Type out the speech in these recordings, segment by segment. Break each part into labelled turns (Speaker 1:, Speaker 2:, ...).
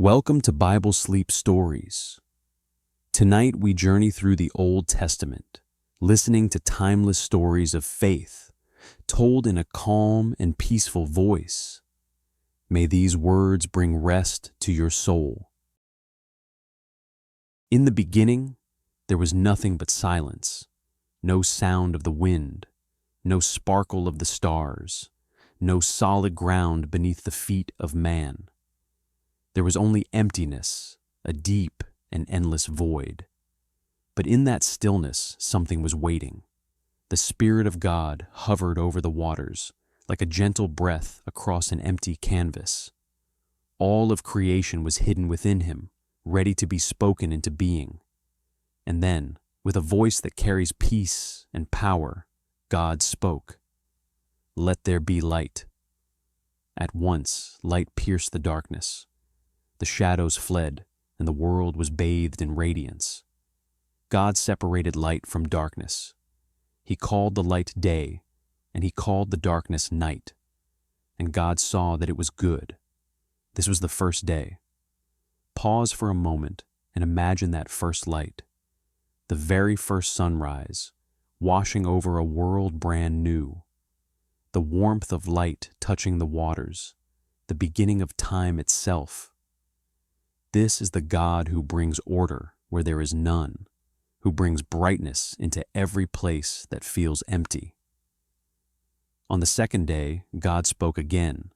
Speaker 1: Welcome to Bible Sleep Stories. Tonight we journey through the Old Testament, listening to timeless stories of faith, told in a calm and peaceful voice. May these words bring rest to your soul. In the beginning, there was nothing but silence, no sound of the wind, no sparkle of the stars, no solid ground beneath the feet of man. There was only emptiness, a deep and endless void. But in that stillness, something was waiting. The Spirit of God hovered over the waters, like a gentle breath across an empty canvas. All of creation was hidden within him, ready to be spoken into being. And then, with a voice that carries peace and power, God spoke. "Let there be light." At once, light pierced the darkness. The shadows fled, and the world was bathed in radiance. God separated light from darkness. He called the light day, and he called the darkness night. And God saw that it was good. This was the first day. Pause for a moment and imagine that first light, the very first sunrise, washing over a world brand new. The warmth of light touching the waters, the beginning of time itself. This is the God who brings order where there is none, who brings brightness into every place that feels empty. On the second day, God spoke again.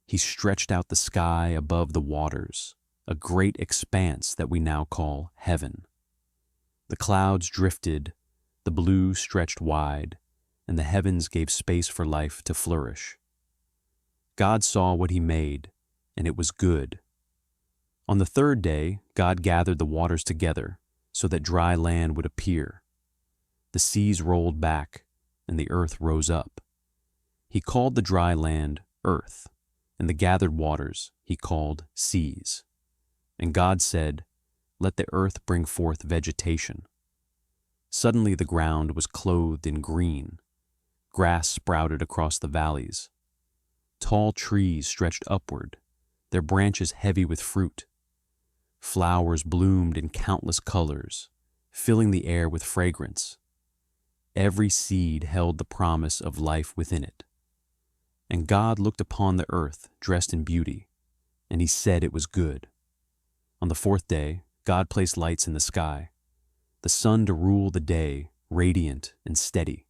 Speaker 1: He stretched out the sky above the waters, a great expanse that we now call heaven. The clouds drifted, the blue stretched wide, and the heavens gave space for life to flourish. God saw what he made, and it was good. On the third day, God gathered the waters together so that dry land would appear. The seas rolled back, and the earth rose up. He called the dry land earth, and the gathered waters he called seas. And God said, "Let the earth bring forth vegetation." Suddenly the ground was clothed in green. Grass sprouted across the valleys. Tall trees stretched upward, their branches heavy with fruit. Flowers bloomed in countless colors, filling the air with fragrance. Every seed held the promise of life within it. And God looked upon the earth dressed in beauty, and he said it was good. On the fourth day, God placed lights in the sky, the sun to rule the day, radiant and steady,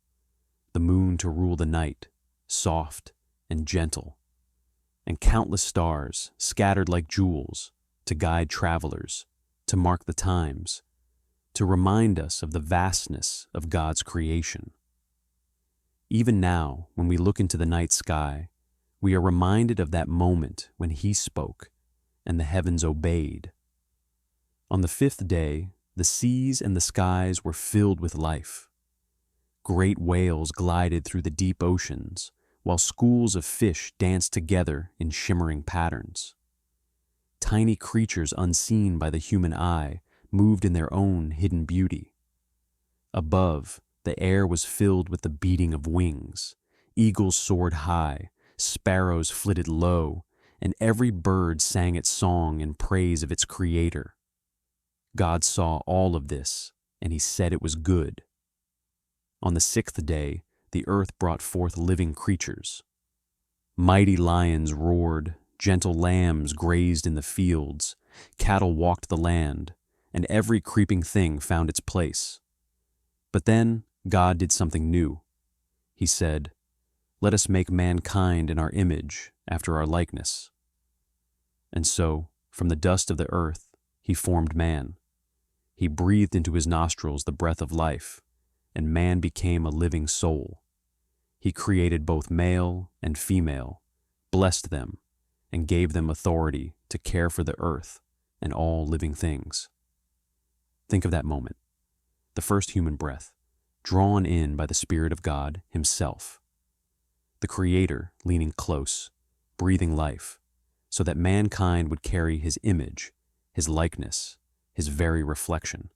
Speaker 1: the moon to rule the night, soft and gentle, and countless stars, scattered like jewels, to guide travelers, to mark the times, to remind us of the vastness of God's creation. Even now, when we look into the night sky, we are reminded of that moment when he spoke and the heavens obeyed. On the fifth day, the seas and the skies were filled with life. Great whales glided through the deep oceans, while schools of fish danced together in shimmering patterns. Tiny creatures unseen by the human eye moved in their own hidden beauty. Above, the air was filled with the beating of wings. Eagles soared high, sparrows flitted low, and every bird sang its song in praise of its creator. God saw all of this, and he said it was good. On the sixth day, the earth brought forth living creatures. Mighty lions roared, gentle lambs grazed in the fields, cattle walked the land, and every creeping thing found its place. But then God did something new. He said, "Let us make mankind in our image, after our likeness." And so, from the dust of the earth, he formed man. He breathed into his nostrils the breath of life, and man became a living soul. He created both male and female, blessed them, and gave them authority to care for the earth and all living things. Think of that moment, the first human breath, drawn in by the Spirit of God himself. The Creator leaning close, breathing life, so that mankind would carry his image, his likeness, his very reflection.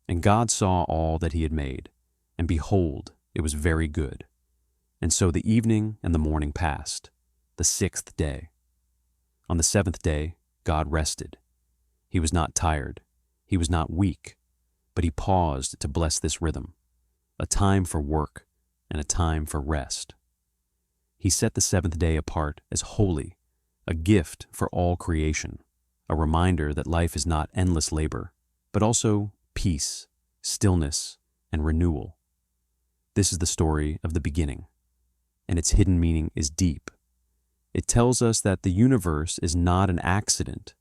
Speaker 1: And God saw all that he had made, and behold, it was very good. And so the evening and the morning passed, the sixth day. On the seventh day, God rested. He was not tired. He was not weak, but he paused to bless this rhythm, a time for work and a time for rest. He set the seventh day apart as holy, a gift for all creation, a reminder that life is not endless labor, but also peace, stillness, and renewal. This is the story of the beginning, and its hidden meaning is deep. It tells us that the universe is not an accident,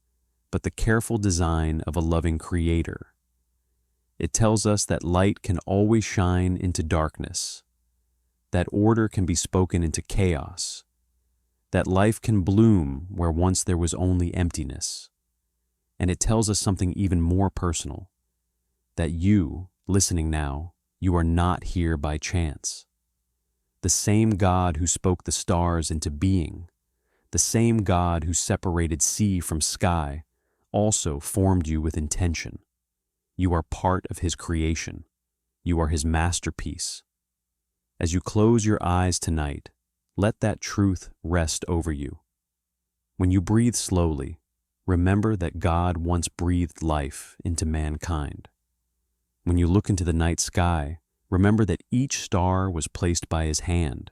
Speaker 1: but the careful design of a loving creator. It tells us that light can always shine into darkness, that order can be spoken into chaos, that life can bloom where once there was only emptiness. And it tells us something even more personal, that you, listening now, you are not here by chance. The same God who spoke the stars into being, the same God who separated sea from sky, also formed you with intention. You are part of his creation. You are his masterpiece. As you close your eyes tonight, let that truth rest over you. When you breathe slowly, remember that God once breathed life into mankind. When you look into the night sky, remember that each star was placed by his hand.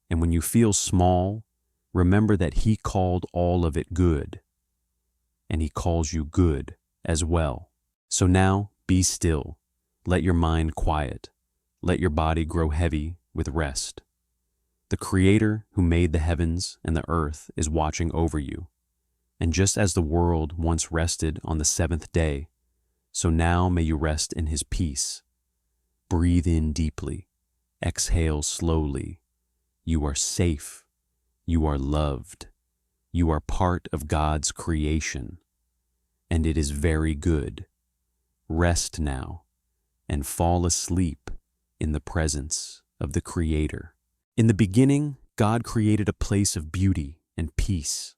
Speaker 1: And when you feel small, remember that he called all of it good. And he calls you good as well. So now, be still. Let your mind quiet. Let your body grow heavy with rest. The Creator who made the heavens and the earth is watching over you. And just as the world once rested on the seventh day, so now may you rest in his peace. Breathe in deeply. Exhale slowly. You are safe. You are loved. You are part of God's creation. And it is very good. Rest now and fall asleep in the presence of the Creator. In the beginning, God created a place of beauty and peace,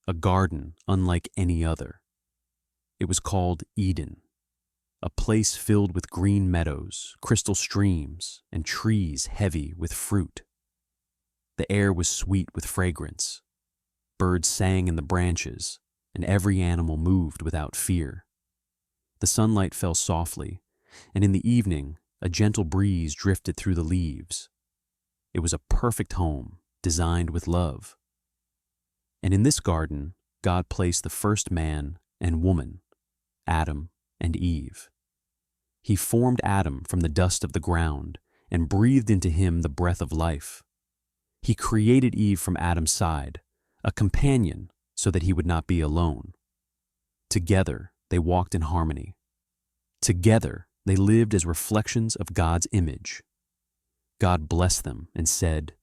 Speaker 1: a garden unlike any other. It was called Eden, a place filled with green meadows, crystal streams, and trees heavy with fruit. The air was sweet with fragrance. Birds sang in the branches, and every animal moved without fear. The sunlight fell softly, and in the evening, a gentle breeze drifted through the leaves. It was a perfect home, designed with love. And in this garden, God placed the first man and woman, Adam and Eve. He formed Adam from the dust of the ground and breathed into him the breath of life. He created Eve from Adam's side, a companion so that he would not be alone. Together, they walked in harmony. Together, they lived as reflections of God's image. God blessed them and said,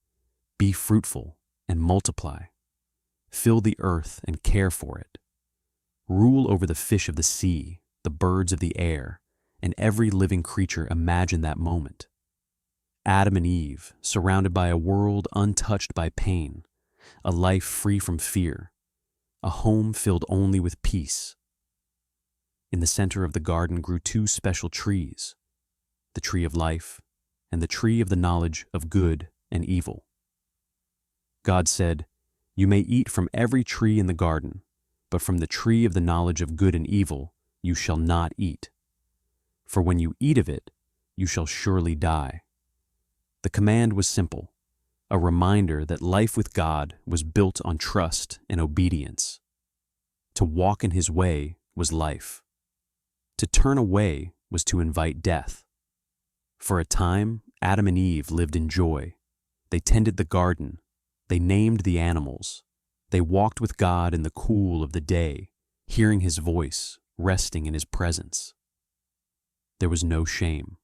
Speaker 1: "Be fruitful and multiply. Fill the earth and care for it. Rule over the fish of the sea, the birds of the air, and every living creature." Imagine that moment. Adam and Eve, surrounded by a world untouched by pain, a life free from fear, a home filled only with peace. In the center of the garden grew two special trees, the tree of life and the tree of the knowledge of good and evil. God said, "You may eat from every tree in the garden, but from the tree of the knowledge of good and evil you shall not eat. For when you eat of it, you shall surely die." The command was simple, a reminder that life with God was built on trust and obedience. To walk in his way was life. To turn away was to invite death. For a time, Adam and Eve lived in joy. They tended the garden. They named the animals. They walked with God in the cool of the day, hearing his voice, resting in his presence. There was no shame.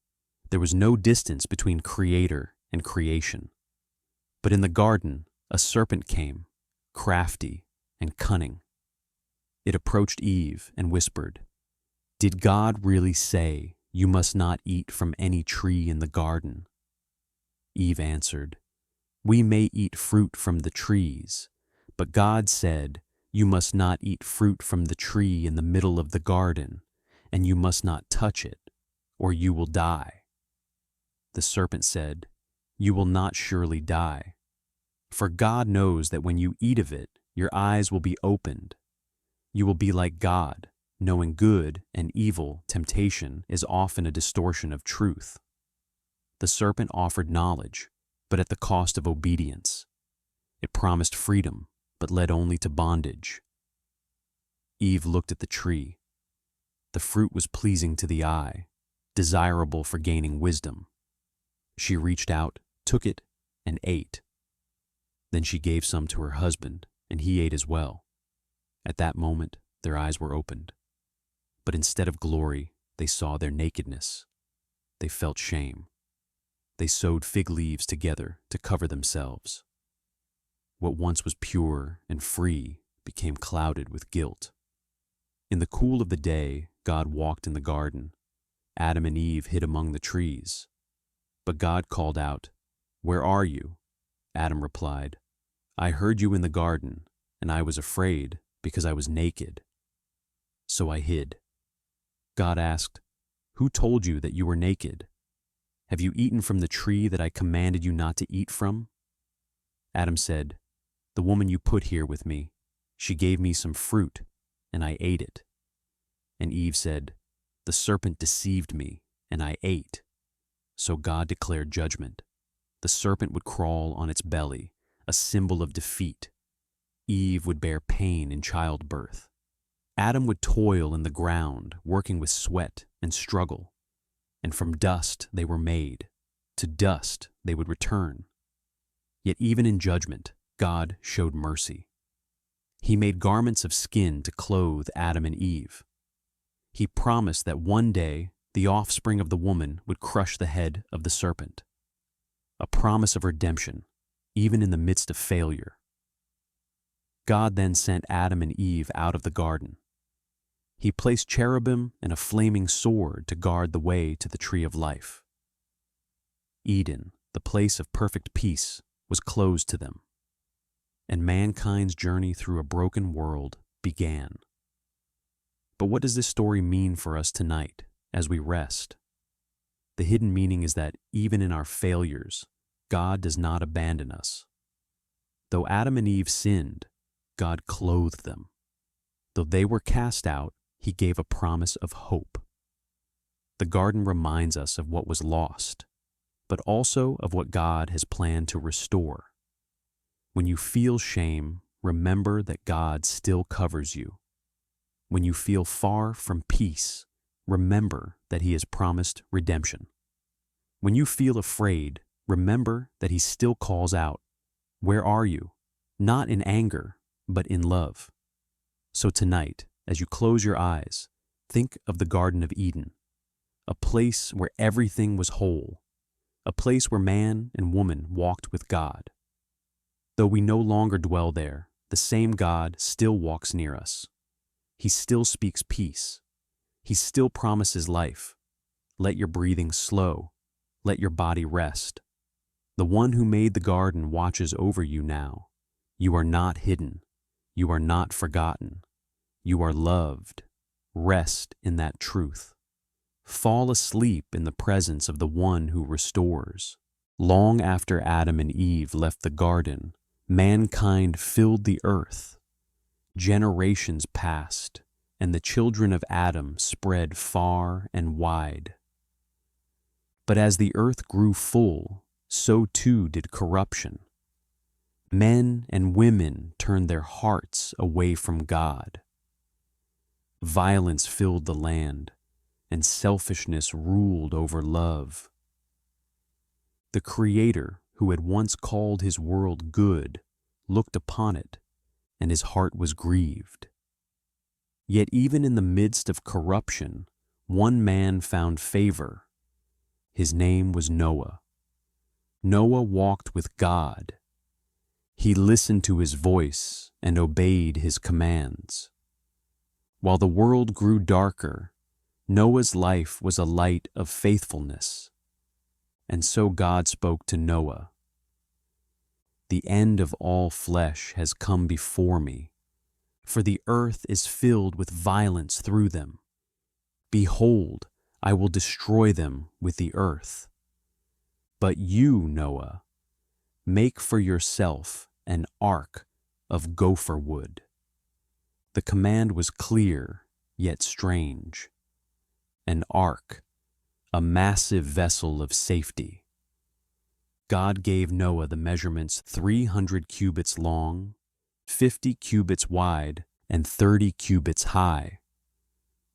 Speaker 1: There was no distance between Creator and creation. But in the garden, a serpent came, crafty and cunning. It approached Eve and whispered, "Did God really say you must not eat from any tree in the garden?" Eve answered, "We may eat fruit from the trees, but God said, you must not eat fruit from the tree in the middle of the garden, and you must not touch it, or you will die." The serpent said, "You will not surely die. For God knows that when you eat of it, your eyes will be opened, You will be like God, knowing good and evil. Temptation is often a distortion of truth. The serpent offered knowledge, but at the cost of obedience. It promised freedom, but led only to bondage. Eve looked at the tree. The fruit was pleasing to the eye, desirable for gaining wisdom. She reached out, took it, and ate. Then she gave some to her husband, and he ate as well. At that moment, their eyes were opened. But instead of glory, they saw their nakedness. They felt shame. They sewed fig leaves together to cover themselves. What once was pure and free became clouded with guilt. In the cool of the day, God walked in the garden. Adam and Eve hid among the trees. But God called out, "Where are you?" Adam replied, "I heard you in the garden, and I was afraid because I was naked. So I hid." God asked, "Who told you that you were naked? Have you eaten from the tree that I commanded you not to eat from?" Adam said, "The woman you put here with me, she gave me some fruit, and I ate it." And Eve said, "The serpent deceived me, and I ate." So God declared judgment. The serpent would crawl on its belly, a symbol of defeat. Eve would bear pain in childbirth. Adam would toil in the ground, working with sweat and struggle. And from dust they were made. To dust they would return. Yet even in judgment, God showed mercy. He made garments of skin to clothe Adam and Eve. He promised that one day the offspring of the woman would crush the head of the serpent. A promise of redemption, even in the midst of failure. God then sent Adam and Eve out of the garden. He placed cherubim and a flaming sword to guard the way to the tree of life. Eden, the place of perfect peace, was closed to them, and mankind's journey through a broken world began. But what does this story mean for us tonight as we rest? The hidden meaning is that even in our failures, God does not abandon us. Though Adam and Eve sinned, God clothed them. Though they were cast out, He gave a promise of hope. The garden reminds us of what was lost, but also of what God has planned to restore. When you feel shame, remember that God still covers you. When you feel far from peace, remember that He has promised redemption. When you feel afraid, remember that He still calls out, "Where are you?" Not in anger, but in love. So tonight, as you close your eyes, think of the Garden of Eden, a place where everything was whole, a place where man and woman walked with God. Though we no longer dwell there, the same God still walks near us. He still speaks peace. He still promises life. Let your breathing slow. Let your body rest. The one who made the garden watches over you now. You are not hidden. You are not forgotten. You are loved. Rest in that truth. Fall asleep in the presence of the one who restores. Long after Adam and Eve left the garden, mankind filled the earth. Generations passed, and the children of Adam spread far and wide. But as the earth grew full, so too did corruption. Men and women turned their hearts away from God. Violence filled the land, and selfishness ruled over love. The Creator, who had once called His world good, looked upon it, and His heart was grieved. Yet even in the midst of corruption, one man found favor. His name was Noah. Noah walked with God. He listened to His voice and obeyed His commands. While the world grew darker, Noah's life was a light of faithfulness. And so God spoke to Noah, "The end of all flesh has come before me, for the earth is filled with violence through them. Behold, I will destroy them with the earth. But you, Noah, make for yourself an ark of gopher wood." The command was clear, yet strange. An ark, a massive vessel of safety. God gave Noah the measurements 300 cubits long, 50 cubits wide, and 30 cubits high.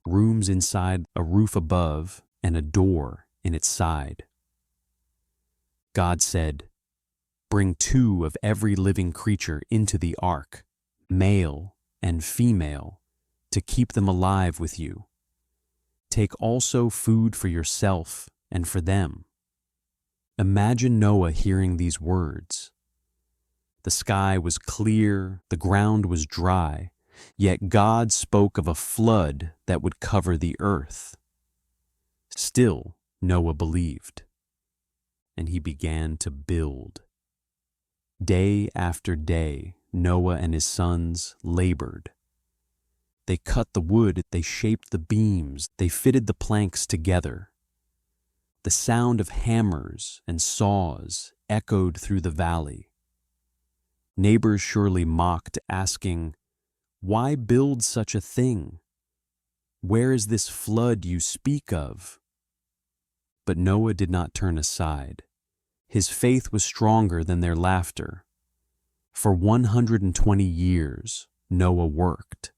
Speaker 1: Rooms inside, a roof above, and a door in its side. God said, "Bring 2 of every living creature into the ark, male and female, to keep them alive with you. Take also food for yourself and for them." Imagine Noah hearing these words. The sky was clear, the ground was dry, yet God spoke of a flood that would cover the earth. Still, Noah believed, and he began to build. Day after day, Noah and his sons labored. They cut the wood, they shaped the beams, they fitted the planks together. The sound of hammers and saws echoed through the valley. Neighbors surely mocked, asking, "Why build such a thing? Where is this flood you speak of?" But Noah did not turn aside. His faith was stronger than their laughter. For 120 years, Noah worked.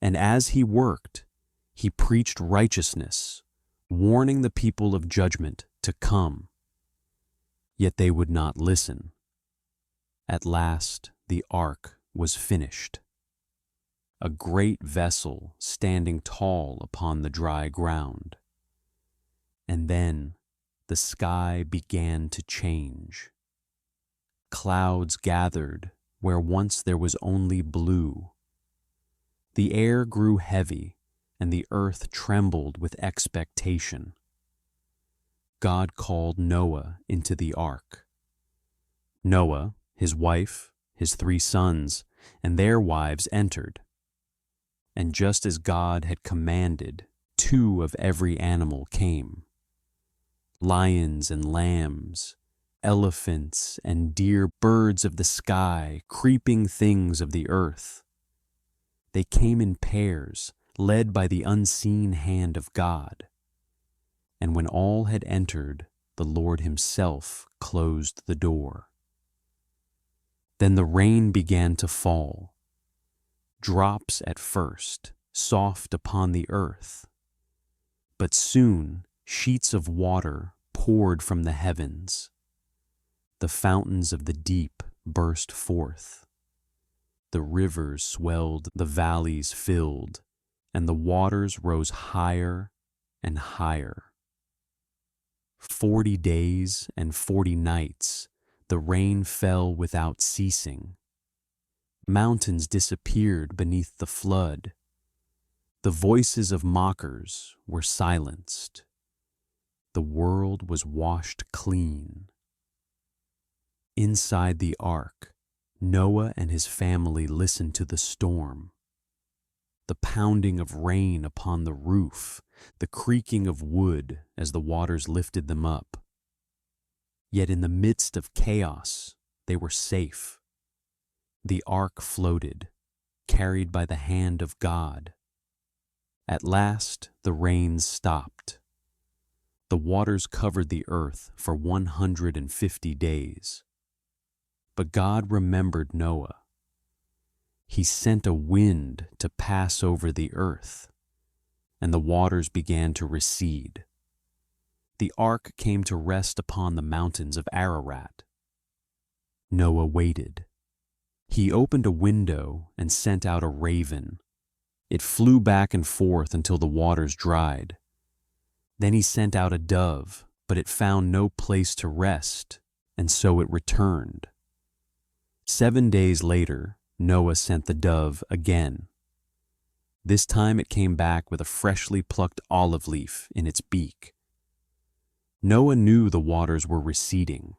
Speaker 1: And as he worked, he preached righteousness, warning the people of judgment to come. Yet they would not listen. At last, the ark was finished. A great vessel standing tall upon the dry ground. And then the sky began to change. Clouds gathered where once there was only blue. The air grew heavy, and the earth trembled with expectation. God called Noah into the ark. Noah, his wife, his 3 sons, and their wives entered. And just as God had commanded, 2 of every animal came. Lions and lambs, elephants and deer, birds of the sky, creeping things of the earth. They came in pairs, led by the unseen hand of God. And when all had entered, the Lord himself closed the door. Then the rain began to fall, drops at first, soft upon the earth. But soon sheets of water poured from the heavens. The fountains of the deep burst forth. The rivers swelled, the valleys filled, and the waters rose higher and higher. 40 days and 40 nights the rain fell without ceasing. Mountains disappeared beneath the flood. The voices of mockers were silenced. The world was washed clean. Inside the ark, Noah and his family listened to the storm. The pounding of rain upon the roof, the creaking of wood as the waters lifted them up. Yet in the midst of chaos, they were safe. The ark floated, carried by the hand of God. At last, the rains stopped. The waters covered the earth for 150 days. But God remembered Noah. He sent a wind to pass over the earth, and the waters began to recede. The ark came to rest upon the mountains of Ararat. Noah waited. He opened a window and sent out a raven. It flew back and forth until the waters dried. Then he sent out a dove, but it found no place to rest, and so it returned. 7 days later, Noah sent the dove again. This time it came back with a freshly plucked olive leaf in its beak. Noah knew the waters were receding,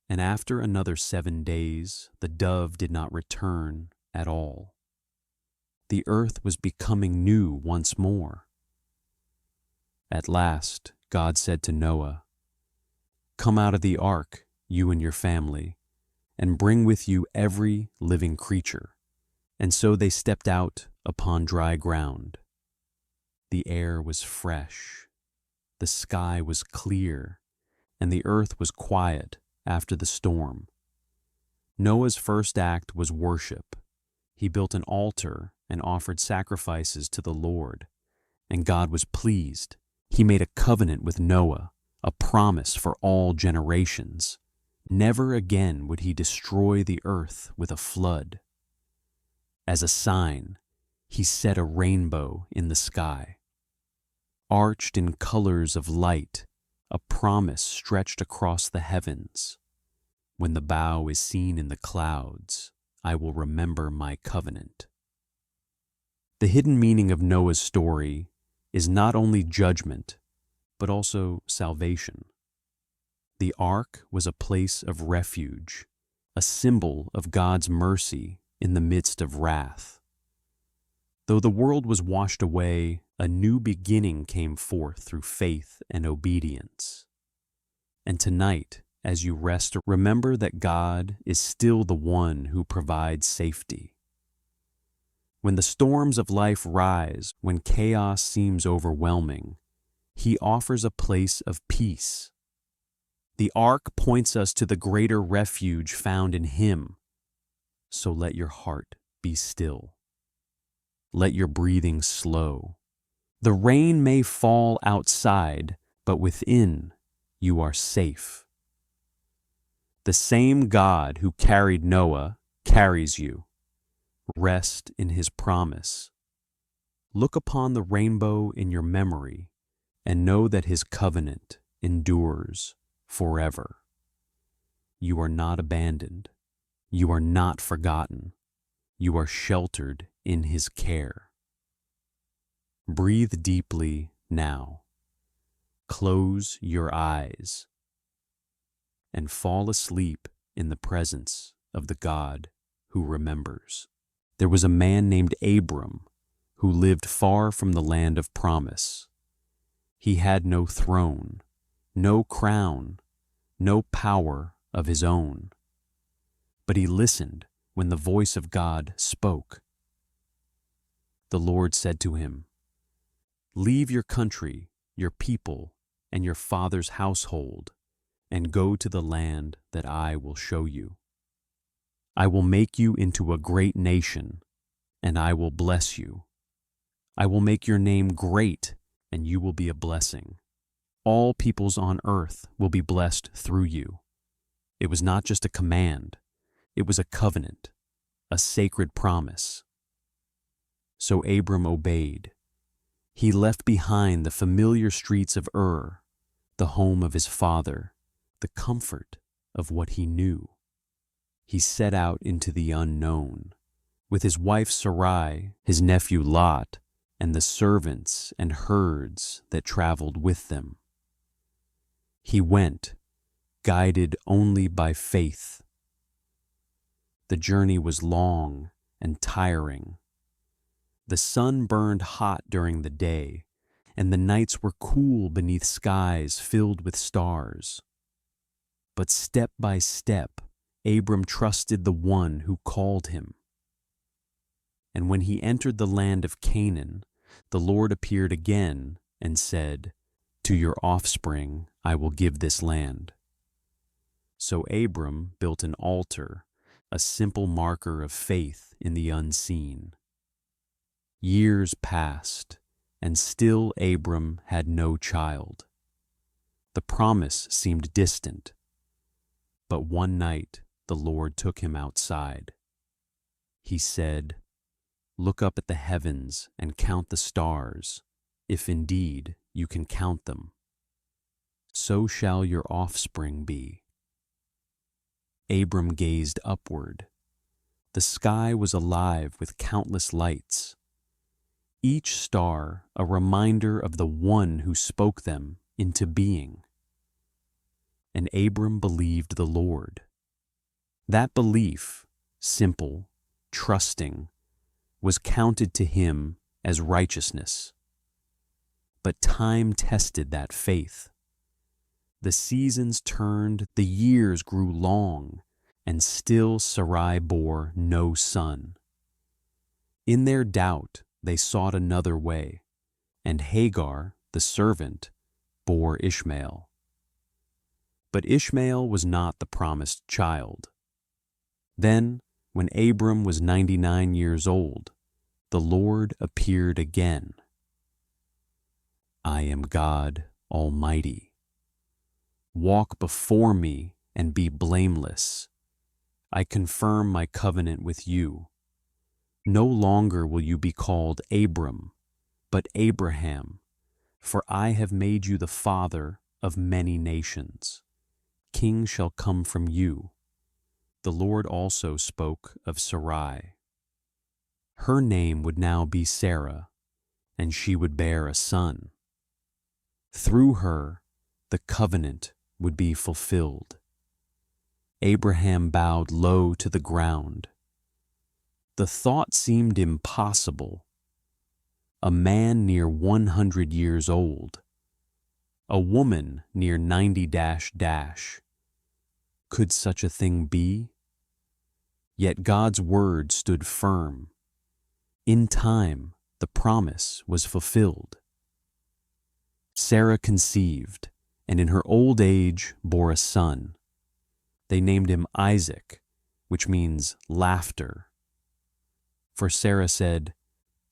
Speaker 1: and after another 7 days, the dove did not return at all. The earth was becoming new once more. At last, God said to Noah, "Come out of the ark, you and your family, and bring with you every living creature, And so they stepped out upon dry ground. The air was fresh, the sky was clear, and the earth was quiet after the storm. Noah's first act was worship. He built an altar and offered sacrifices to the Lord, and God was pleased. He made a covenant with Noah, a promise for all generations. Never again would he destroy the earth with a flood. As a sign, he set a rainbow in the sky. Arched in colors of light, a promise stretched across the heavens. When the bow is seen in the clouds, I will remember my covenant. The hidden meaning of Noah's story is not only judgment, but also salvation. The ark was a place of refuge, a symbol of God's mercy in the midst of wrath. Though the world was washed away, a new beginning came forth through faith and obedience. And tonight, as you rest, remember that God is still the one who provides safety. When the storms of life rise, when chaos seems overwhelming, He offers a place of peace. The ark points us to the greater refuge found in Him. So let your heart be still. Let your breathing slow. The rain may fall outside, but within you are safe. The same God who carried Noah carries you. Rest in His promise. Look upon the rainbow in your memory and know that His covenant endures forever. You are not abandoned. You are not forgotten. You are sheltered in His care. Breathe deeply now. Close your eyes and fall asleep in the presence of the God who remembers. There was a man named Abram who lived far from the land of promise. He had no throne, no crown, no power of his own. But he listened when the voice of God spoke. The Lord said to him, "Leave your country, your people, and your father's household, and go to the land that I will show you. I will make you into a great nation, and I will bless you. I will make your name great, and you will be a blessing. All peoples on earth will be blessed through you." It was not just a command, it was a covenant, a sacred promise. So Abram obeyed. He left behind the familiar streets of Ur, the home of his father, the comfort of what he knew. He set out into the unknown, with his wife Sarai, his nephew Lot, and the servants and herds that traveled with them. He went, guided only by faith. The journey was long and tiring. The sun burned hot during the day, and the nights were cool beneath skies filled with stars. But step by step, Abram trusted the one who called him. And when he entered the land of Canaan, the Lord appeared again and said, "To your offspring I will give this land." So Abram built an altar, a simple marker of faith in the unseen. Years passed, and still Abram had no child. The promise seemed distant, but one night the Lord took him outside. He said, "Look up at the heavens and count the stars, if indeed you can count them. So shall your offspring be." Abram gazed upward. The sky was alive with countless lights, each star a reminder of the one who spoke them into being. And Abram believed the Lord. That belief, simple, trusting, was counted to him as righteousness. But time tested that faith. The seasons turned, the years grew long, and still Sarai bore no son. In their doubt, they sought another way, and Hagar, the servant, bore Ishmael. But Ishmael was not the promised child. Then, when Abram was 99 years old, the Lord appeared again. I am God Almighty. Walk before me and be blameless. I confirm my covenant with you. No longer will you be called Abram, but Abraham, for I have made you the father of many nations. Kings shall come from you. The Lord also spoke of Sarai. Her name would now be Sarah, and she would bear a son. Through her, the covenant would be fulfilled. Abraham bowed low to the ground. The thought seemed impossible. A man near 100 years old, a woman near 90 Could such a thing be? Yet God's word stood firm. In time, the promise was fulfilled. Sarah conceived, and in her old age bore a son. They named him Isaac, which means laughter. For Sarah said,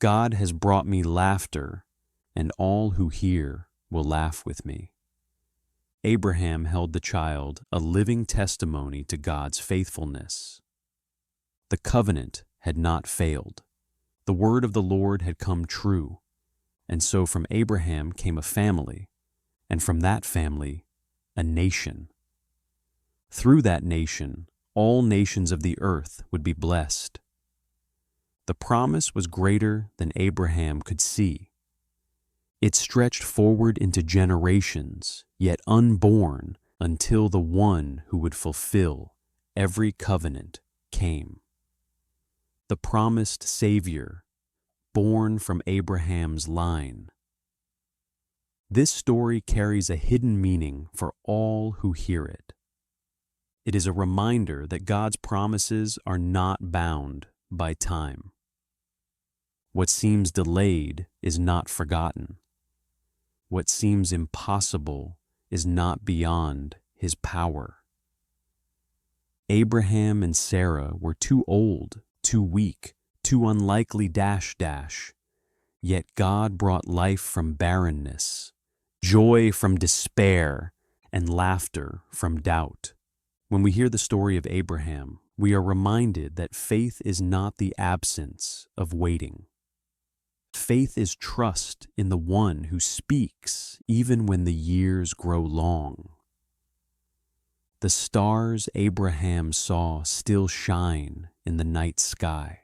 Speaker 1: God has brought me laughter, and all who hear will laugh with me. Abraham held the child a living testimony to God's faithfulness. The covenant had not failed. The word of the Lord had come true, and so from Abraham came a family, and from that family, a nation. Through that nation, all nations of the earth would be blessed. The promise was greater than Abraham could see. It stretched forward into generations, yet unborn, until the one who would fulfill every covenant came. The promised Savior, born from Abraham's line. This story carries a hidden meaning for all who hear it. It is a reminder that God's promises are not bound by time. What seems delayed is not forgotten. What seems impossible is not beyond His power. Abraham and Sarah were too old, too weak, too unlikely yet God brought life from barrenness, joy from despair, and laughter from doubt. When we hear the story of Abraham, we are reminded that faith is not the absence of waiting. Faith is trust in the one who speaks even when the years grow long. The stars Abraham saw still shine in the night sky,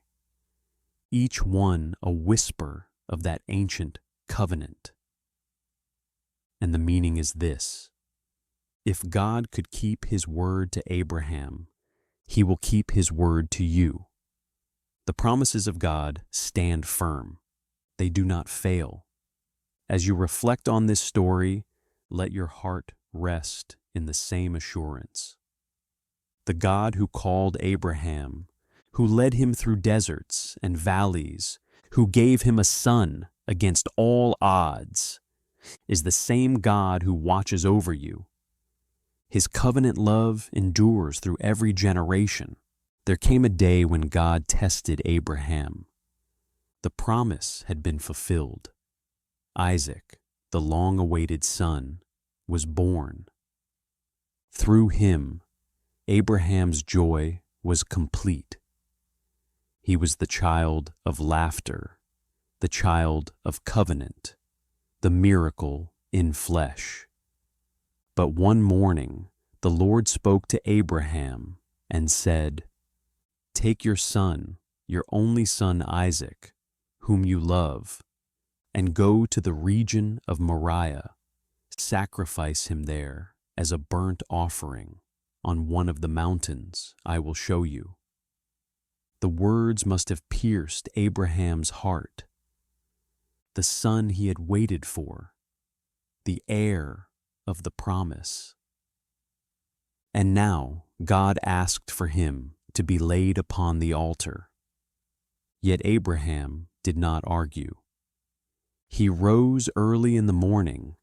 Speaker 1: each one a whisper of that ancient covenant. And the meaning is this: if God could keep His word to Abraham, He will keep His word to you. The promises of God stand firm. They do not fail. As you reflect on this story, let your heart rest in the same assurance. The God who called Abraham, who led him through deserts and valleys, who gave him a son against all odds, is the same God who watches over you. His covenant love endures through every generation. There came a day when God tested Abraham. The promise had been fulfilled. Isaac, the long-awaited son, was born. Through him, Abraham's joy was complete. He was the child of laughter, the child of covenant, the miracle in flesh. But one morning, the Lord spoke to Abraham and said, "Take your son, your only son Isaac, whom you love, and go to the region of Moriah. Sacrifice him there as a burnt offering on one of the mountains I will show you." The words must have pierced Abraham's heart. The son he had waited for, the heir of the promise. And now God asked for him to be laid upon the altar. Yet Abraham did not argue. He rose early in the morning,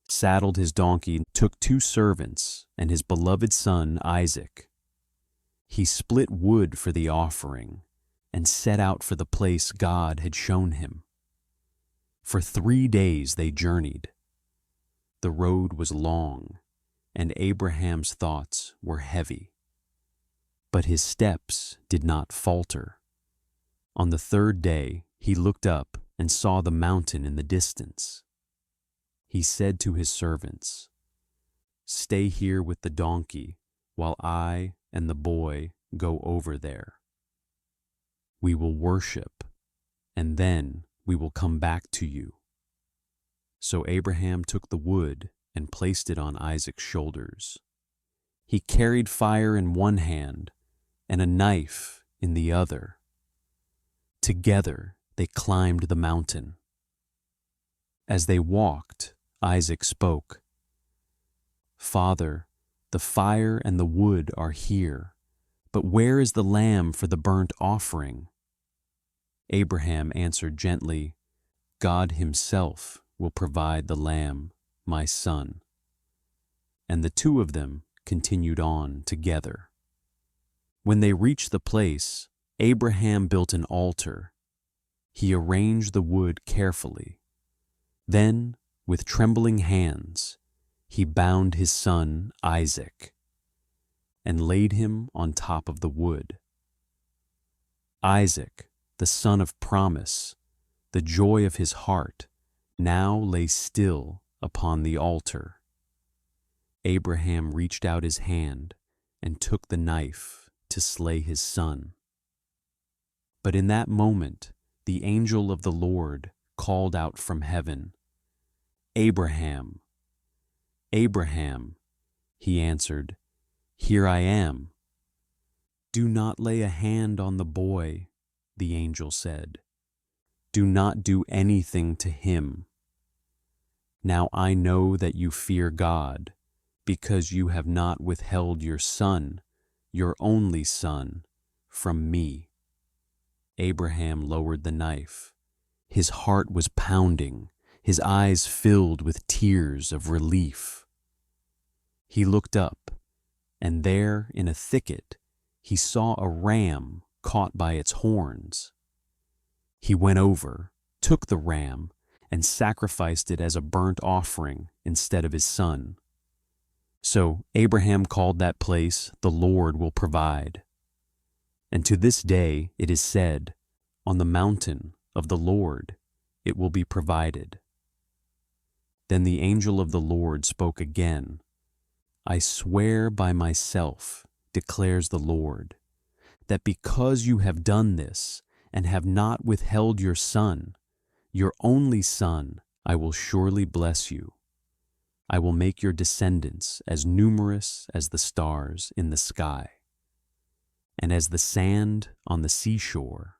Speaker 1: saddled his donkey, took 2 servants and his beloved son Isaac. He split wood for the offering and set out for the place God had shown him. For 3 days they journeyed. The road was long, and Abraham's thoughts were heavy. But his steps did not falter. On the 3rd day he looked up and saw the mountain in the distance. He said to his servants, "Stay here with the donkey while I and the boy go over there. We will worship, and then we will come back to you." So Abraham took the wood and placed it on Isaac's shoulders. He carried fire in one hand and a knife in the other. Together they climbed the mountain. As they walked, Isaac spoke, "Father, the fire and the wood are here, but where is the lamb for the burnt offering?" Abraham answered gently, "God himself will provide the lamb, my son." And the 2 of them continued on together. When they reached the place, Abraham built an altar. He arranged the wood carefully. Then, with trembling hands, he bound his son Isaac and laid him on top of the wood. Isaac, the son of promise, the joy of his heart, now lay still upon the altar. Abraham reached out his hand and took the knife to slay his son. But in that moment, the angel of the Lord called out from heaven, "Abraham, Abraham." He answered, "Here I am." "Do not lay a hand on the boy," the angel said. "Do not do anything to him. Now I know that you fear God, because you have not withheld your son, your only son, from me." Abraham lowered the knife. His heart was pounding, his eyes filled with tears of relief. He looked up, and there in a thicket he saw a ram caught by its horns. He went over, took the ram, and sacrificed it as a burnt offering instead of his son. So Abraham called that place, "The Lord will provide." And to this day it is said, "On the mountain of the Lord it will be provided." Then the angel of the Lord spoke again, "I swear by myself, declares the Lord, that because you have done this and have not withheld your son, your only son, I will surely bless you. I will make your descendants as numerous as the stars in the sky, and as the sand on the seashore.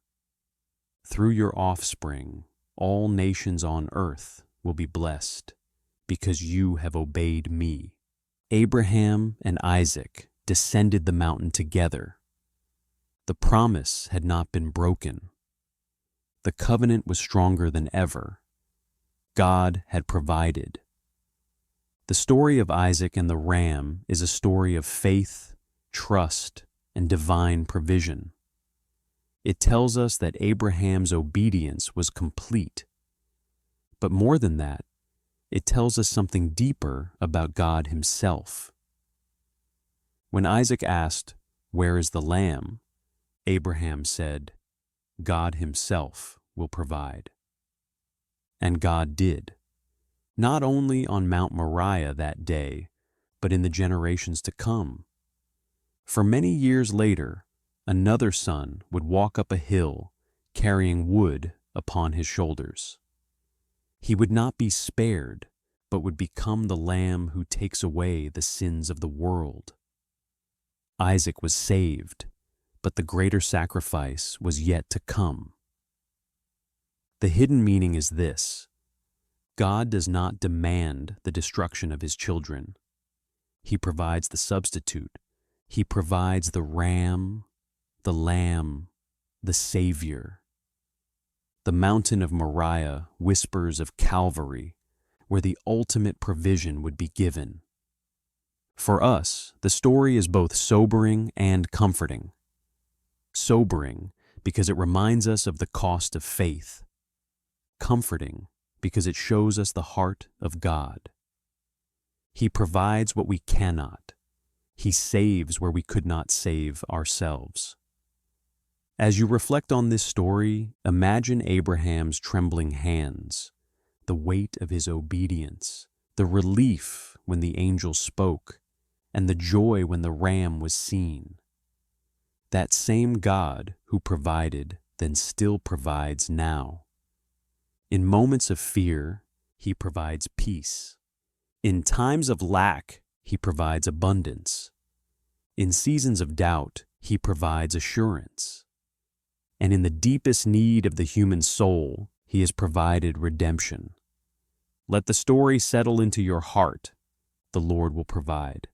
Speaker 1: Through your offspring, all nations on earth will be blessed, because you have obeyed me." Abraham and Isaac descended the mountain together. The promise had not been broken. The covenant was stronger than ever. God had provided. The story of Isaac and the ram is a story of faith, trust, and divine provision. It tells us that Abraham's obedience was complete. But more than that, it tells us something deeper about God himself. When Isaac asked, "Where is the lamb?" Abraham said, "God himself will provide." And God did, not only on Mount Moriah that day, but in the generations to come. For many years later, another son would walk up a hill carrying wood upon his shoulders. He would not be spared, but would become the Lamb who takes away the sins of the world. Isaac was saved, but the greater sacrifice was yet to come. The hidden meaning is this: God does not demand the destruction of his children. He provides the substitute. He provides the ram, the lamb, the Savior. The mountain of Moriah whispers of Calvary, where the ultimate provision would be given. For us, the story is both sobering and comforting. Sobering because it reminds us of the cost of faith. Comforting because it shows us the heart of God. He provides what we cannot. He saves where we could not save ourselves. As you reflect on this story, imagine Abraham's trembling hands, the weight of his obedience, the relief when the angel spoke, and the joy when the ram was seen. That same God who provided then still provides now. In moments of fear, he provides peace. In times of lack, he provides abundance. In seasons of doubt, he provides assurance. And in the deepest need of the human soul, he has provided redemption. Let the story settle into your heart. The Lord will provide.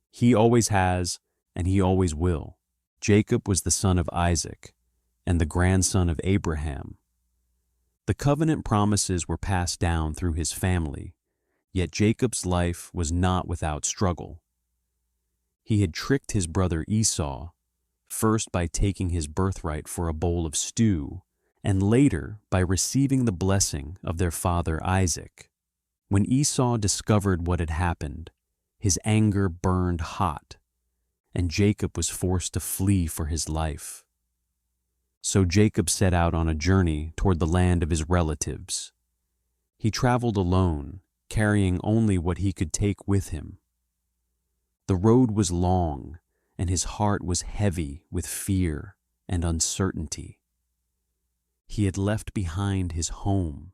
Speaker 1: He always has, and he always will. Jacob was the son of Isaac, and the grandson of Abraham. The covenant promises were passed down through his family, yet Jacob's life was not without struggle. He had tricked his brother Esau, first by taking his birthright for a bowl of stew, and later by receiving the blessing of their father Isaac. When Esau discovered what had happened, his anger burned hot, and Jacob was forced to flee for his life. So Jacob set out on a journey toward the land of his relatives. He traveled alone, carrying only what he could take with him. The road was long, and his heart was heavy with fear and uncertainty. He had left behind his home,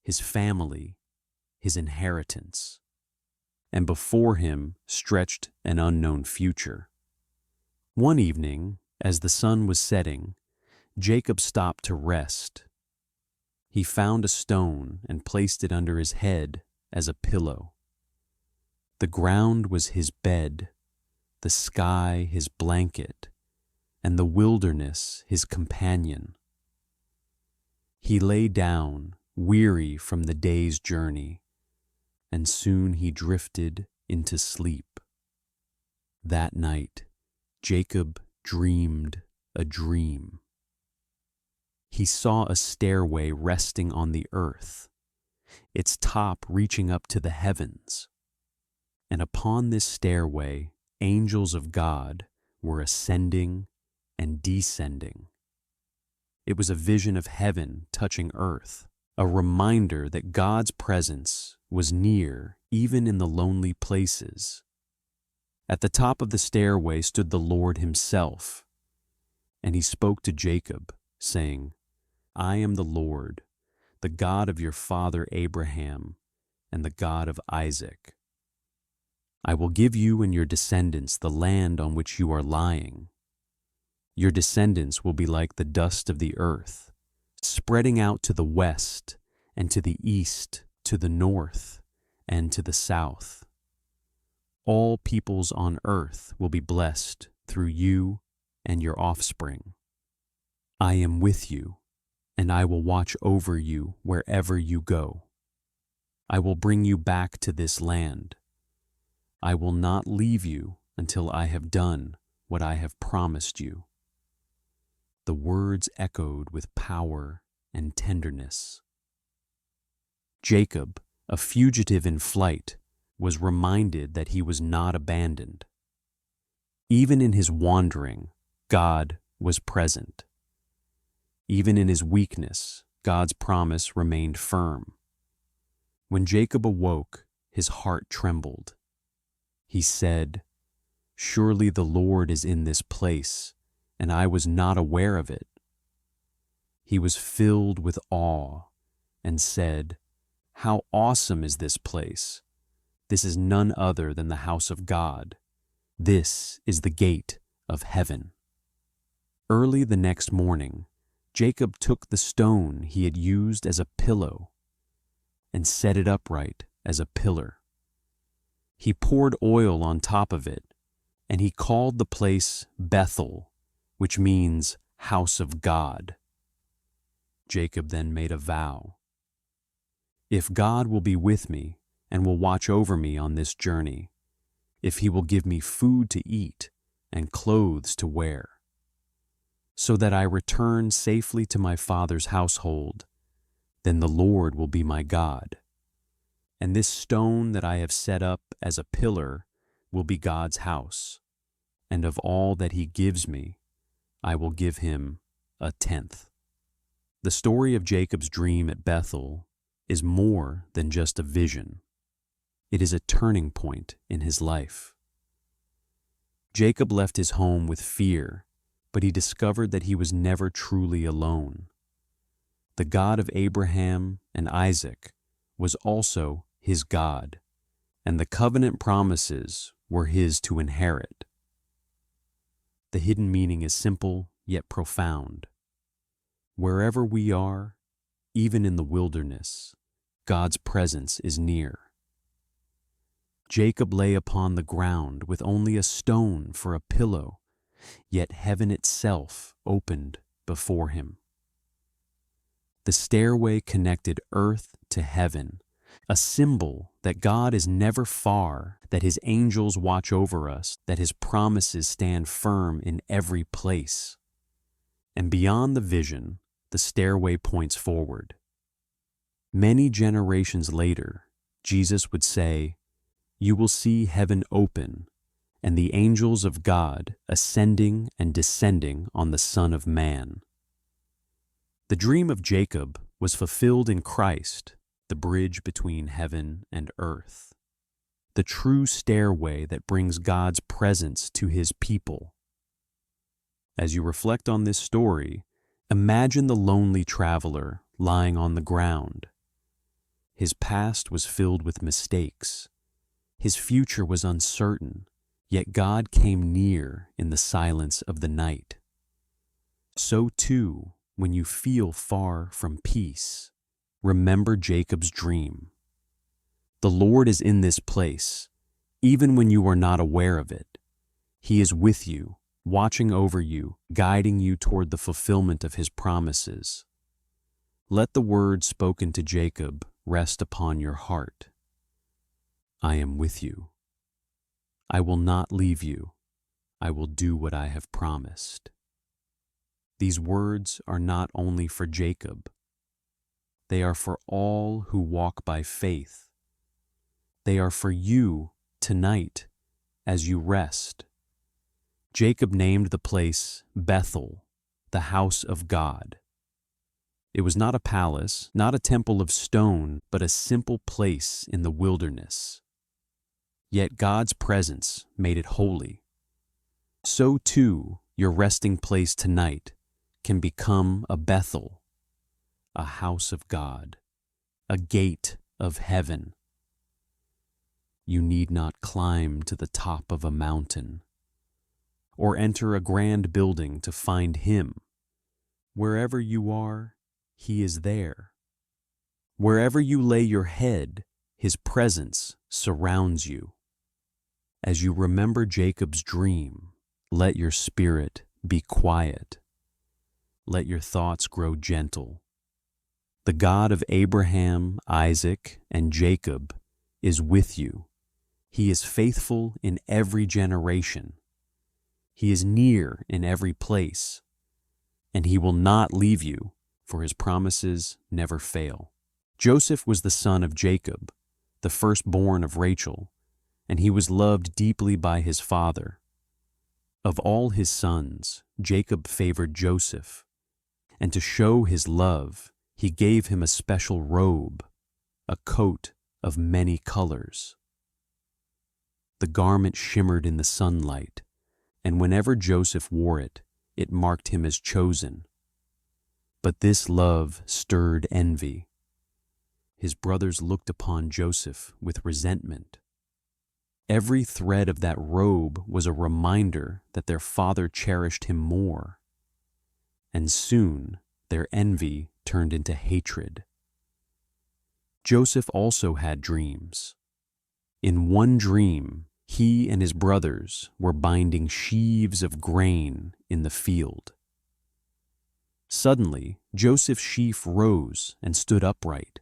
Speaker 1: his family, his inheritance, and before him stretched an unknown future. One evening, as the sun was setting, Jacob stopped to rest. He found a stone and placed it under his head as a pillow. The ground was his bed, the sky his blanket, and the wilderness his companion. He lay down, weary from the day's journey, and soon he drifted into sleep. That night, Jacob dreamed a dream. He saw a stairway resting on the earth, its top reaching up to the heavens. And upon this stairway, angels of God were ascending and descending. It was a vision of heaven touching earth, a reminder that God's presence was near even in the lonely places. At the top of the stairway stood the Lord himself, and he spoke to Jacob, saying, "I am the Lord, the God of your father Abraham, and the God of Isaac. I will give you and your descendants the land on which you are lying. Your descendants will be like the dust of the earth, spreading out to the west and to the east, to the north and to the south. All peoples on earth will be blessed through you and your offspring. I am with you, and I will watch over you wherever you go. I will bring you back to this land. I will not leave you until I have done what I have promised you." The words echoed with power and tenderness. Jacob, a fugitive in flight, was reminded that he was not abandoned. Even in his wandering, God was present. Even in his weakness, God's promise remained firm. When Jacob awoke, his heart trembled. He said, "Surely the Lord is in this place, and I was not aware of it." He was filled with awe and said, "How awesome is this place! This is none other than the house of God. This is the gate of heaven." Early the next morning, Jacob took the stone he had used as a pillow and set it upright as a pillar. He poured oil on top of it, and he called the place Bethel, which means house of God. Jacob then made a vow. If God will be with me and will watch over me on this journey, if he will give me food to eat and clothes to wear, so that I return safely to my father's household, then the Lord will be my God. And this stone that I have set up as a pillar will be God's house, and of all that he gives me, I will give him 1/10. The story of Jacob's dream at Bethel is more than just a vision. It is a turning point in his life. Jacob left his home with fear, but he discovered that he was never truly alone. The God of Abraham and Isaac was also his God, and the covenant promises were his to inherit. The hidden meaning is simple yet profound. Wherever we are, even in the wilderness, God's presence is near. Jacob lay upon the ground with only a stone for a pillow, yet heaven itself opened before him. The stairway connected earth to heaven, a symbol that God is never far, that his angels watch over us, that his promises stand firm in every place. And beyond the vision, the stairway points forward. Many generations later, Jesus would say, "You will see heaven open, and the angels of God ascending and descending on the Son of Man." The dream of Jacob was fulfilled in Christ, the bridge between heaven and earth, the true stairway that brings God's presence to his people. As you reflect on this story, imagine the lonely traveler lying on the ground. His past was filled with mistakes. His future was uncertain, yet God came near in the silence of the night. So too, when you feel far from peace, remember Jacob's dream. The Lord is in this place, even when you are not aware of it. He is with you, watching over you, guiding you toward the fulfillment of his promises. Let the word spoken to Jacob rest upon your heart. I am with you. I will not leave you. I will do what I have promised. These words are not only for Jacob. They are for all who walk by faith. They are for you tonight as you rest. Jacob named the place Bethel, the house of God. It was not a palace, not a temple of stone, but a simple place in the wilderness. Yet God's presence made it holy. So too, your resting place tonight can become a Bethel, a house of God, a gate of heaven. You need not climb to the top of a mountain or enter a grand building to find him. Wherever you are, he is there. Wherever you lay your head, his presence surrounds you. As you remember Jacob's dream, let your spirit be quiet. Let your thoughts grow gentle. The God of Abraham, Isaac, and Jacob is with you. He is faithful in every generation. He is near in every place, and he will not leave you, for his promises never fail. Joseph was the son of Jacob, the firstborn of Rachel, and he was loved deeply by his father. Of all his sons, Jacob favored Joseph, and to show his love, he gave him a special robe, a coat of many colors. The garment shimmered in the sunlight, and whenever Joseph wore it, it marked him as chosen. But this love stirred envy. His brothers looked upon Joseph with resentment. Every thread of that robe was a reminder that their father cherished him more. And soon their envy turned into hatred. Joseph also had dreams. In one dream, he and his brothers were binding sheaves of grain in the field. Suddenly, Joseph's sheaf rose and stood upright,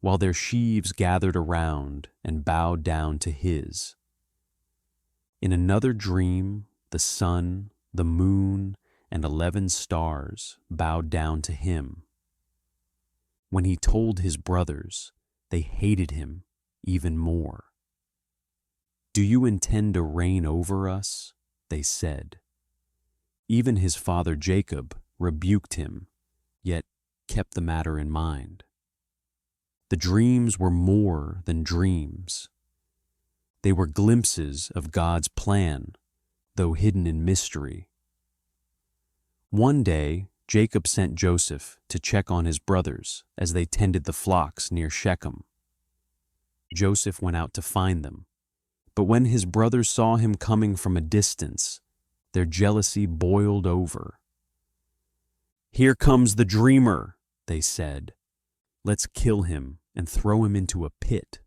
Speaker 1: while their sheaves gathered around and bowed down to his. In another dream, the sun, the moon, and 11 stars bowed down to him. When he told his brothers, they hated him even more. "Do you intend to reign over us?" they said. Even his father Jacob rebuked him, yet kept the matter in mind. The dreams were more than dreams. They were glimpses of God's plan, though hidden in mystery. One day, Jacob sent Joseph to check on his brothers as they tended the flocks near Shechem. Joseph went out to find them, but when his brothers saw him coming from a distance, their jealousy boiled over. "Here comes the dreamer," they said. "Let's kill him and throw him into a pit.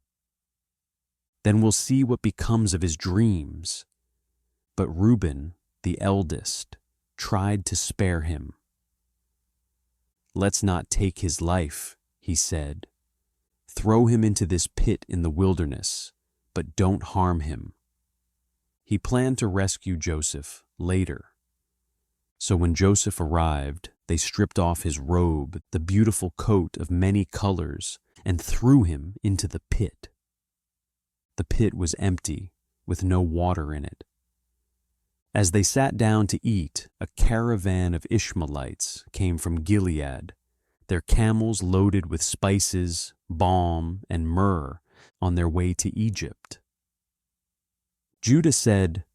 Speaker 1: Then we'll see what becomes of his dreams." But Reuben, the eldest, tried to spare him. "Let's not take his life," he said. "Throw him into this pit in the wilderness, but don't harm him." He planned to rescue Joseph later. So when Joseph arrived, they stripped off his robe, the beautiful coat of many colors, and threw him into the pit. The pit was empty, with no water in it. As they sat down to eat, a caravan of Ishmaelites came from Gilead, their camels loaded with spices, balm, and myrrh on their way to Egypt. Judah said,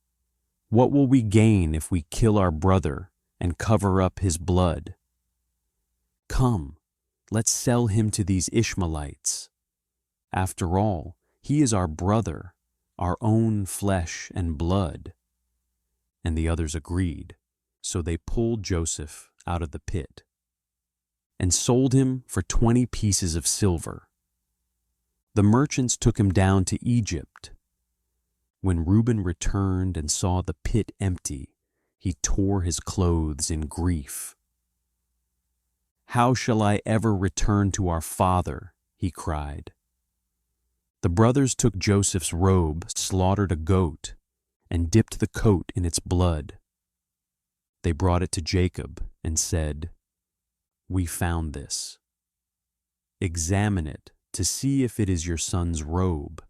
Speaker 1: "What will we gain if we kill our brother and cover up his blood? Come, let's sell him to these Ishmaelites. After all, he is our brother, our own flesh and blood." And the others agreed, so they pulled Joseph out of the pit and sold him for 20 pieces of silver. The merchants took him down to Egypt. When Reuben returned and saw the pit empty, he tore his clothes in grief. "How shall I ever return to our father?" he cried. The brothers took Joseph's robe, slaughtered a goat, and dipped the coat in its blood. They brought it to Jacob and said, "We found this. Examine it to see if it is your son's robe."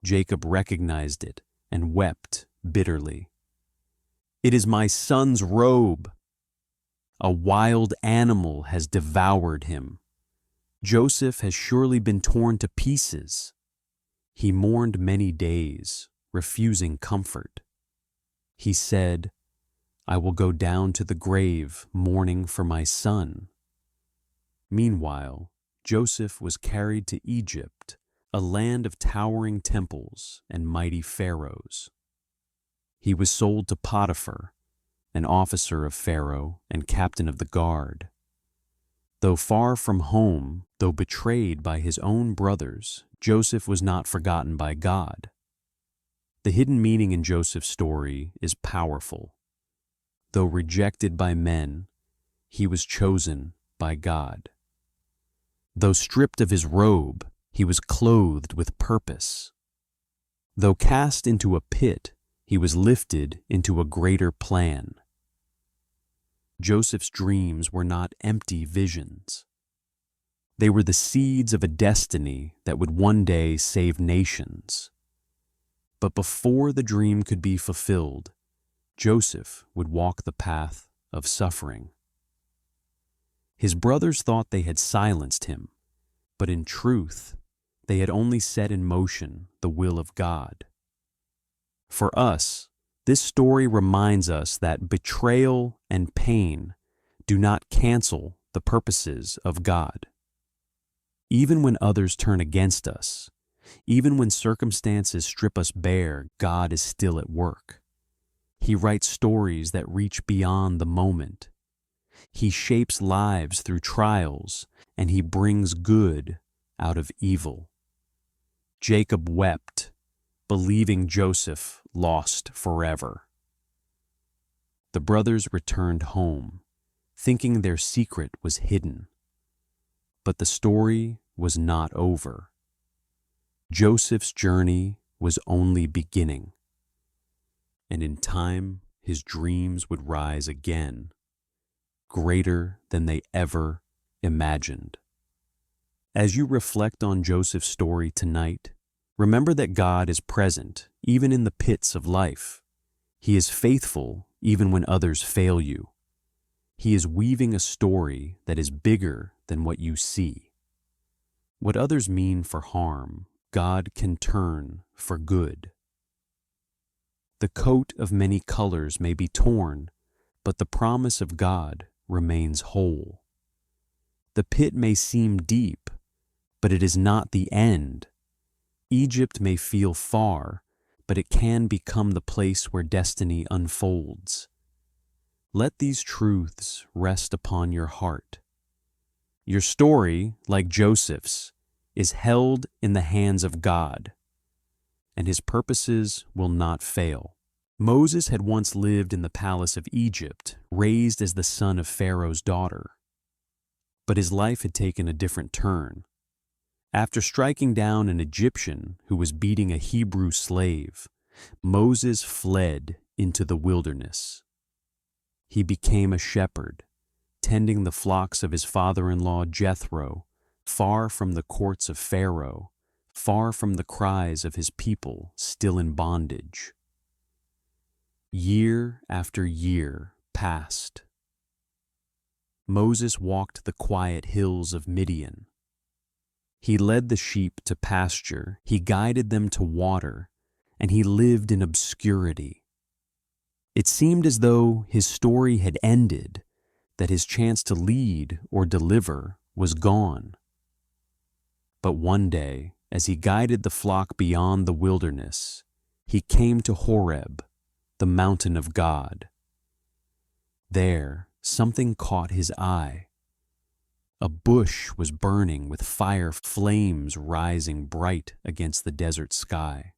Speaker 1: Jacob recognized it and wept bitterly. "It is my son's robe. A wild animal has devoured him. Joseph has surely been torn to pieces." He mourned many days, refusing comfort. He said, "I will go down to the grave mourning for my son." Meanwhile, Joseph was carried to Egypt, a land of towering temples and mighty pharaohs. He was sold to Potiphar, an officer of Pharaoh and captain of the guard. Though far from home, though betrayed by his own brothers, Joseph was not forgotten by God. The hidden meaning in Joseph's story is powerful. Though rejected by men, he was chosen by God. Though stripped of his robe, he was clothed with purpose. Though cast into a pit, he was lifted into a greater plan. Joseph's dreams were not empty visions. They were the seeds of a destiny that would one day save nations. But before the dream could be fulfilled, Joseph would walk the path of suffering. His brothers thought they had silenced him, but in truth, they had only set in motion the will of God. For us, this story reminds us that betrayal and pain do not cancel the purposes of God. Even when others turn against us, even when circumstances strip us bare, God is still at work. He writes stories that reach beyond the moment. He shapes lives through trials, and he brings good out of evil. Jacob wept, believing Joseph lost forever. The brothers returned home, thinking their secret was hidden. But the story was not over. Joseph's journey was only beginning, and in time his dreams would rise again, greater than they ever imagined. As you reflect on Joseph's story tonight, remember that God is present even in the pits of life. He is faithful even when others fail you. He is weaving a story that is bigger than what you see. What others mean for harm, God can turn for good. The coat of many colors may be torn, but the promise of God remains whole. The pit may seem deep, but it is not the end. Egypt may feel far, but it can become the place where destiny unfolds. Let these truths rest upon your heart. Your story, like Joseph's, is held in the hands of God, and his purposes will not fail. Moses had once lived in the palace of Egypt, raised as the son of Pharaoh's daughter. But his life had taken a different turn. After striking down an Egyptian who was beating a Hebrew slave, Moses fled into the wilderness. He became a shepherd, tending the flocks of his father-in-law Jethro, far from the courts of Pharaoh, far from the cries of his people still in bondage. Year after year passed. Moses walked the quiet hills of Midian. He led the sheep to pasture, he guided them to water, and he lived in obscurity. It seemed as though his story had ended, that his chance to lead or deliver was gone. But one day, as he guided the flock beyond the wilderness, he came to Horeb, the mountain of God. There, something caught his eye. A bush was burning with fire flames rising bright against the desert sky.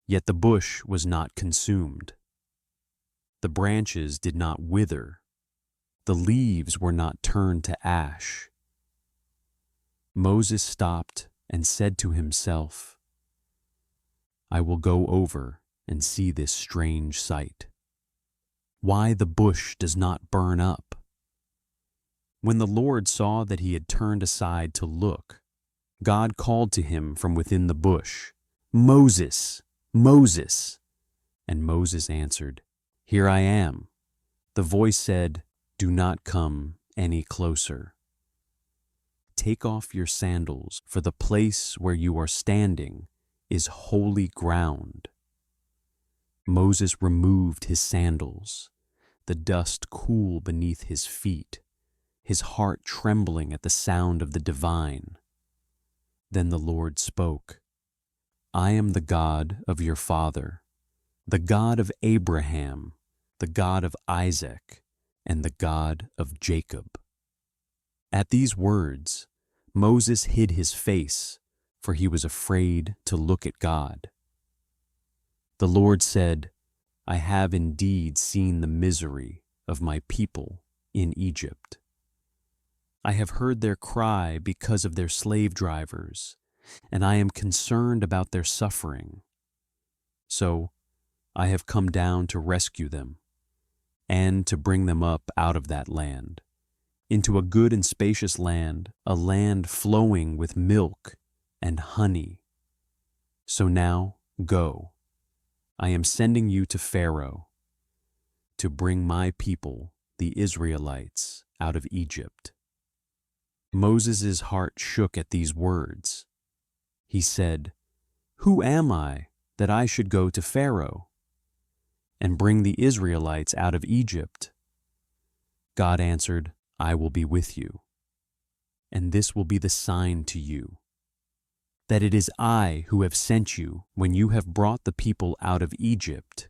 Speaker 1: Yet the bush was not consumed. The branches did not wither. The leaves were not turned to ash. Moses stopped and said to himself, "I will go over and see this strange sight. Why the bush does not burn up?" When the Lord saw that he had turned aside to look, God called to him from within the bush, "Moses, Moses!" And Moses answered, "Here I am." The voice said, "Do not come any closer. Take off your sandals, for the place where you are standing is holy ground." Moses removed his sandals, the dust cool beneath his feet, his heart trembling at the sound of the divine. Then the Lord spoke, "I am the God of your father, the God of Abraham, the God of Isaac, and the God of Jacob." At these words, Moses hid his face, for he was afraid to look at God. The Lord said, "I have indeed seen the misery of my people in Egypt. I have heard their cry because of their slave drivers, and I am concerned about their suffering. So I have come down to rescue them and to bring them up out of that land, into a good and spacious land, a land flowing with milk and honey. So now go. I am sending you to Pharaoh to bring my people, the Israelites, out of Egypt." Moses' heart shook at these words. He said, "Who am I that I should go to Pharaoh and bring the Israelites out of Egypt?" God answered, "I will be with you, and this will be the sign to you, that it is I who have sent you. When you have brought the people out of Egypt,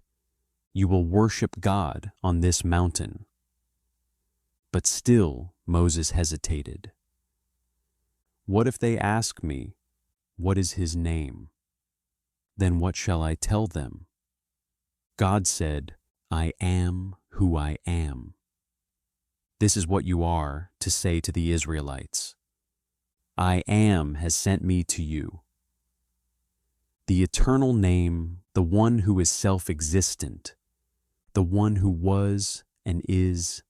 Speaker 1: you will worship God on this mountain." But still Moses hesitated. "What if they ask me, 'What is his name?' Then what shall I tell them?" God said, "I am who I am." This is what you are to say to the Israelites. I Am has sent me to you. The eternal name, the one who is self-existent, the one who was and is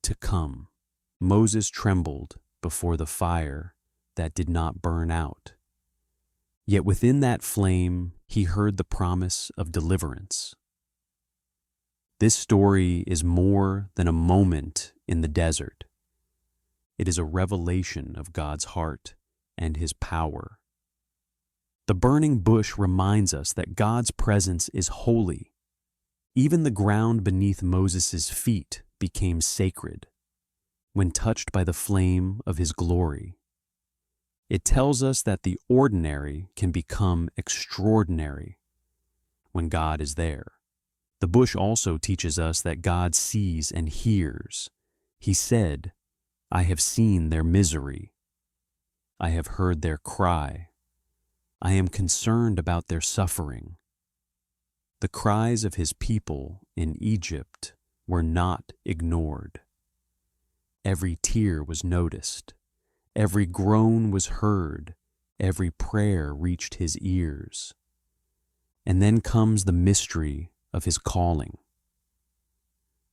Speaker 1: to come. Moses trembled before the fire that did not burn out. Yet within that flame, he heard the promise of deliverance. This story is more than a moment in the desert. It is a revelation of God's heart and his power. The burning bush reminds us that God's presence is holy. Even the ground beneath Moses' feet became sacred when touched by the flame of his glory. It tells us that the ordinary can become extraordinary when God is there. The bush also teaches us that God sees and hears. He said, I have seen their misery. I have heard their cry. I am concerned about their suffering. The cries of his people in Egypt were not ignored. Every tear was noticed. Every groan was heard. Every prayer reached his ears. And then comes the mystery of his calling.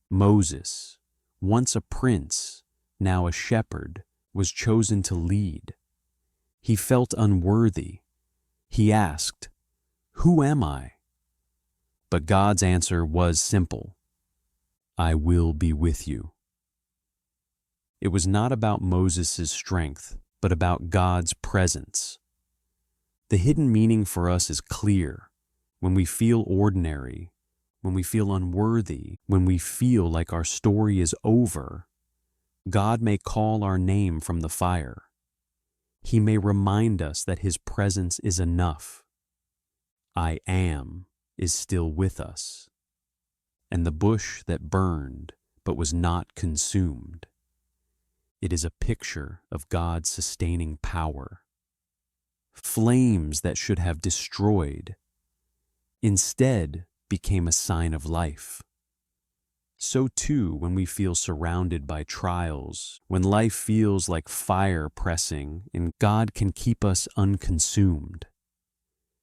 Speaker 1: Moses, once a prince, now a shepherd, was chosen to lead. He felt unworthy. He asked, Who am I? But God's answer was simple. I will be with you. It was not about Moses' strength, but about God's presence. The hidden meaning for us is clear. When we feel ordinary, when we feel unworthy, when we feel like our story is over, God may call our name from the fire. He may remind us that his presence is enough. I Am is still with us. And the bush that burned but was not consumed. It is a picture of God's sustaining power. Flames that should have destroyed, instead became a sign of life. So too, when we feel surrounded by trials, when life feels like fire pressing, and God can keep us unconsumed.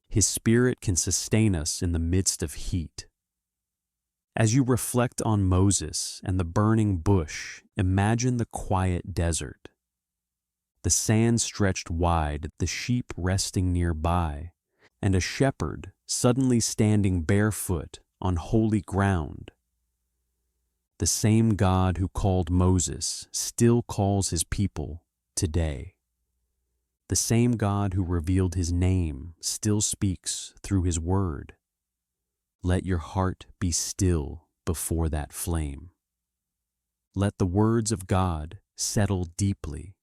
Speaker 1: His Spirit can sustain us in the midst of heat. As you reflect on Moses and the burning bush, imagine the quiet desert. The sand stretched wide, the sheep resting nearby, and a shepherd suddenly standing barefoot on holy ground. The same God who called Moses still calls his people today. The same God who revealed his name still speaks through his word. Let your heart be still before that flame. Let the words of God settle deeply.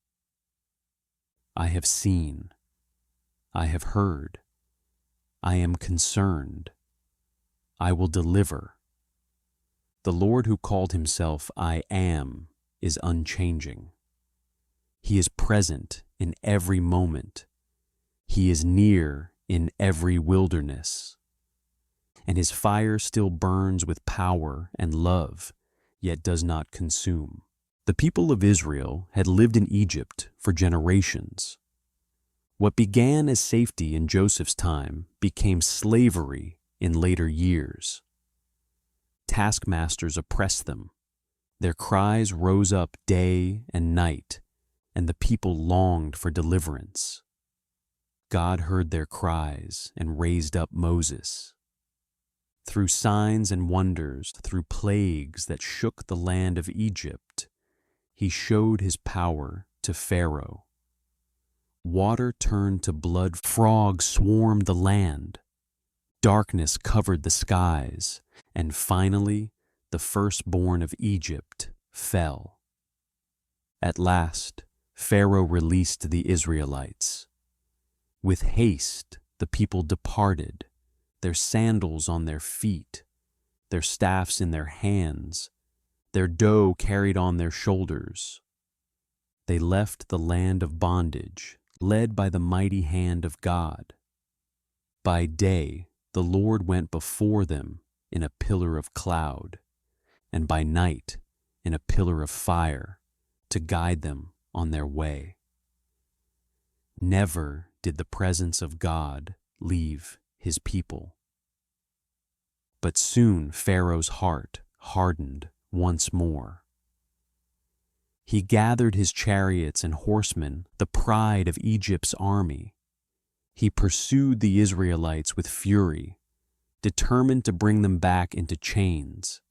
Speaker 1: I have seen. I have heard. I am concerned. I will deliver. The Lord who called himself I Am is unchanging. He is present in every moment. He is near in every wilderness. And his fire still burns with power and love, yet does not consume. The people of Israel had lived in Egypt for generations. What began as safety in Joseph's time became slavery in later years. Taskmasters oppressed them. Their cries rose up day and night, and the people longed for deliverance. God heard their cries and raised up Moses. Through signs and wonders, through plagues that shook the land of Egypt, he showed his power to Pharaoh. Water turned to blood, frogs swarmed the land, darkness covered the skies, and finally the firstborn of Egypt fell. At last, Pharaoh released the Israelites. With haste, the people departed, their sandals on their feet, their staffs in their hands, their dough carried on their shoulders. They left the land of bondage, led by the mighty hand of God. By day, the Lord went before them in a pillar of cloud, and by night, in a pillar of fire to guide them on their way. Never did the presence of God leave his people. But soon Pharaoh's heart hardened once more. He gathered his chariots and horsemen, the pride of Egypt's army. He pursued the Israelites with fury, determined to bring them back into chains.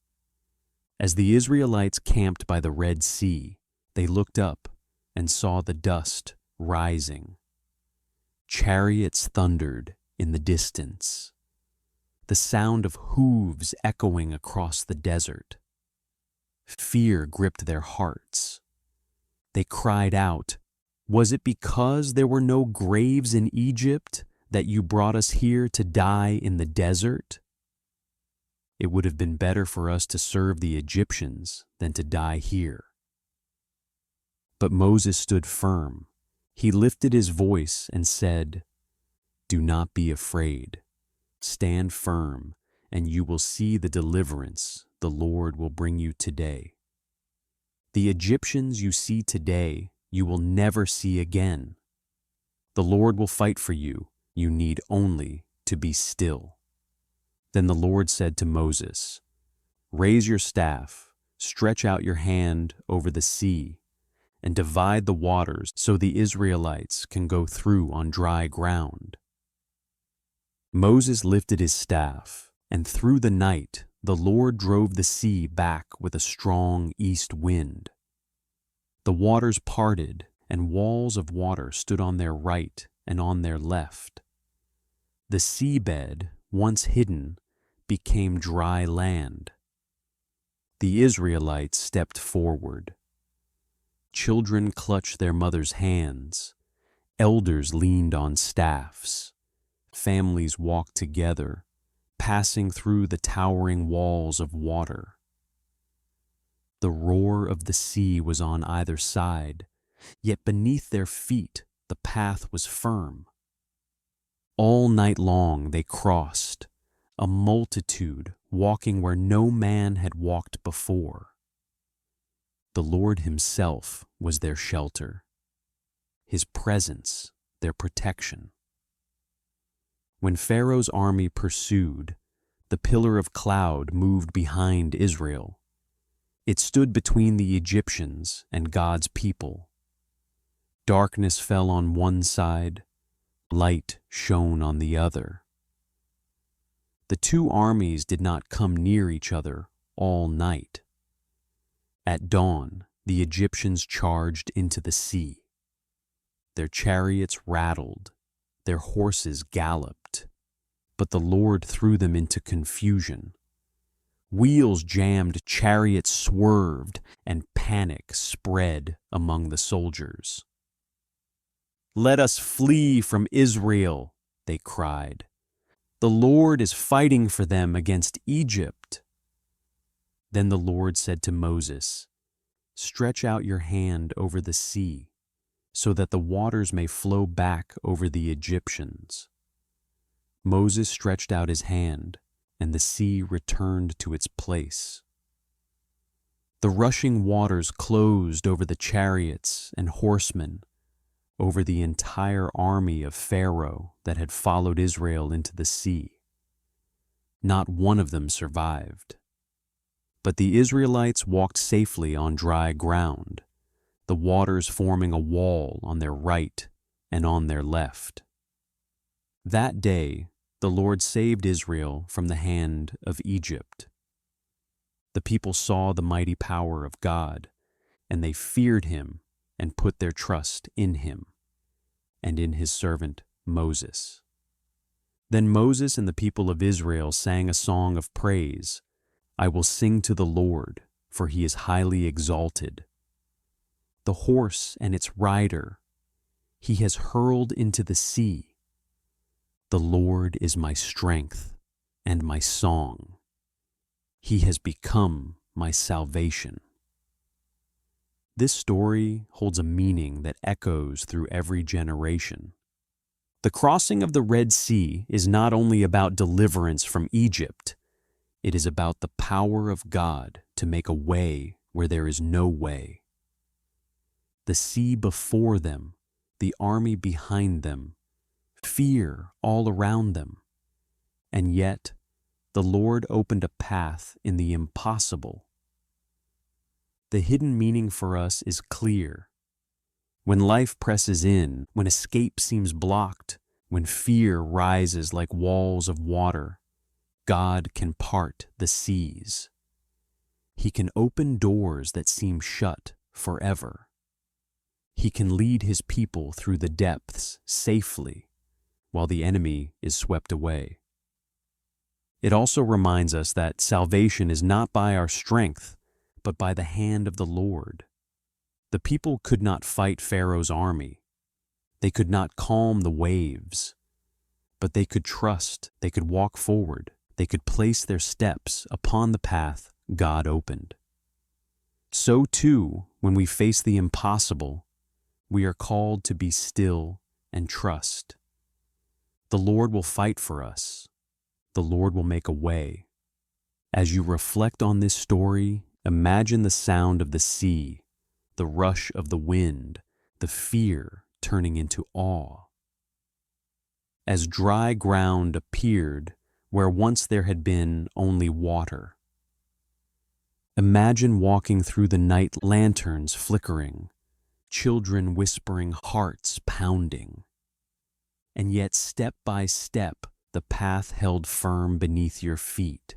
Speaker 1: As the Israelites camped by the Red Sea, they looked up and saw the dust rising. Chariots thundered in the distance, the sound of hooves echoing across the desert. Fear gripped their hearts. They cried out, "Was it because there were no graves in Egypt that you brought us here to die in the desert? It would have been better for us to serve the Egyptians than to die here." But Moses stood firm. He lifted his voice and said, "Do not be afraid. Stand firm, and you will see the deliverance the Lord will bring you today. The Egyptians you see today, you will never see again. The Lord will fight for you. You need only to be still." Then the Lord said to Moses, "Raise your staff, stretch out your hand over the sea, and divide the waters so the Israelites can go through on dry ground." Moses lifted his staff, and through the night the Lord drove the sea back with a strong east wind. The waters parted, and walls of water stood on their right and on their left. The seabed, once hidden, became dry land. The Israelites stepped forward. Children clutched their mothers' hands. Elders leaned on staffs. Families walked together, passing through the towering walls of water. The roar of the sea was on either side, yet beneath their feet the path was firm. All night long they crossed, a multitude walking where no man had walked before. The Lord himself was their shelter, his presence their protection. When Pharaoh's army pursued, the pillar of cloud moved behind Israel. It stood between the Egyptians and God's people. Darkness fell on one side, light shone on the other. The two armies did not come near each other all night. At dawn, the Egyptians charged into the sea. Their chariots rattled, their horses galloped, but the Lord threw them into confusion. Wheels jammed, chariots swerved, and panic spread among the soldiers. "Let us flee from Israel," they cried. "The Lord is fighting for them against Egypt." Then the Lord said to Moses, "Stretch out your hand over the sea, so that the waters may flow back over the Egyptians." Moses stretched out his hand, and the sea returned to its place. The rushing waters closed over the chariots and horsemen, over the entire army of Pharaoh that had followed Israel into the sea. Not one of them survived. But the Israelites walked safely on dry ground, the waters forming a wall on their right and on their left. That day, the Lord saved Israel from the hand of Egypt. The people saw the mighty power of God, and they feared him and put their trust in him and in his servant Moses. Then Moses and the people of Israel sang a song of praise. "I will sing to the Lord, for he is highly exalted. The horse and its rider he has hurled into the sea. The Lord is my strength and my song. He has become my salvation." This story holds a meaning that echoes through every generation. The crossing of the Red Sea is not only about deliverance from Egypt, it is about the power of God to make a way where there is no way. The sea before them, the army behind them, fear all around them. And yet, the Lord opened a path in the impossible. The hidden meaning for us is clear. When life presses in, when escape seems blocked, when fear rises like walls of water, God can part the seas. He can open doors that seem shut forever. He can lead his people through the depths safely while the enemy is swept away. It also reminds us that salvation is not by our strength, but by the hand of the Lord. The people could not fight Pharaoh's army. They could not calm the waves, but they could trust, they could walk forward, they could place their steps upon the path God opened. So too, when we face the impossible, we are called to be still and trust. The Lord will fight for us. The Lord will make a way. As you reflect on this story, imagine the sound of the sea, the rush of the wind, the fear turning into awe. As dry ground appeared where once there had been only water. Imagine walking through the night, lanterns flickering, children whispering, hearts pounding. And yet step by step, the path held firm beneath your feet.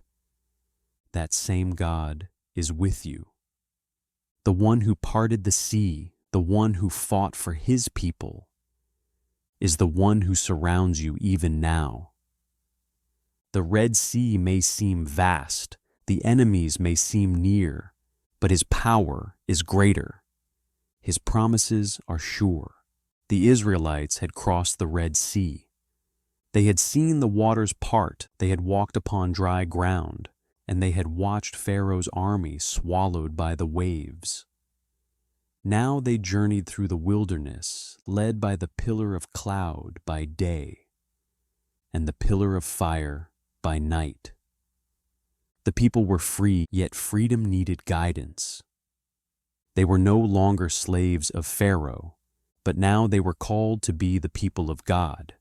Speaker 1: That same God is with you. The one who parted the sea, the one who fought for his people, is the one who surrounds you even now. The Red Sea may seem vast, the enemies may seem near, but his power is greater. His promises are sure. The Israelites had crossed the Red Sea. They had seen the waters part, they had walked upon dry ground, and they had watched Pharaoh's army swallowed by the waves. Now they journeyed through the wilderness, led by the pillar of cloud by day, and the pillar of fire by night. The people were free, yet freedom needed guidance. They were no longer slaves of Pharaoh, but now they were called to be the people of God.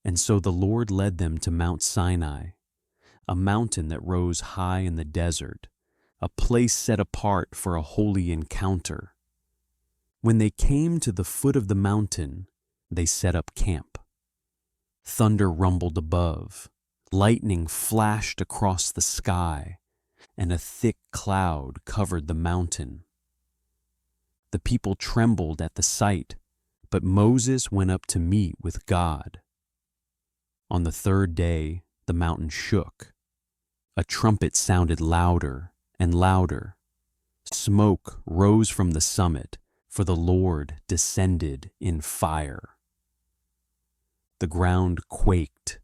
Speaker 1: And so the Lord led them to Mount Sinai, a mountain that rose high in the desert, a place set apart for a holy encounter. When they came to the foot of the mountain, they set up camp. Thunder rumbled above, lightning flashed across the sky, and a thick cloud covered the mountain. The people trembled at the sight, but Moses went up to meet with God. On the third day, the mountain shook. A trumpet sounded louder and louder. Smoke rose from the summit, for the Lord descended in fire. The ground quaked,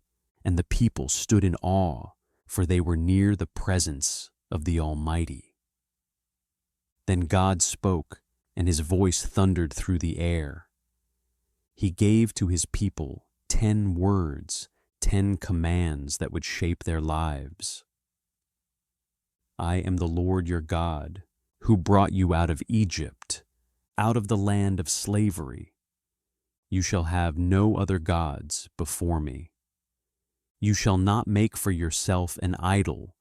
Speaker 1: and the people stood in awe, for they were near the presence of the Almighty. Then God spoke, and his voice thundered through the air. He gave to his people 10 words, 10 commands that would shape their lives. I am the Lord your God, who brought you out of Egypt, out of the land of slavery. You shall have no other gods before me. You shall not make for yourself an idol,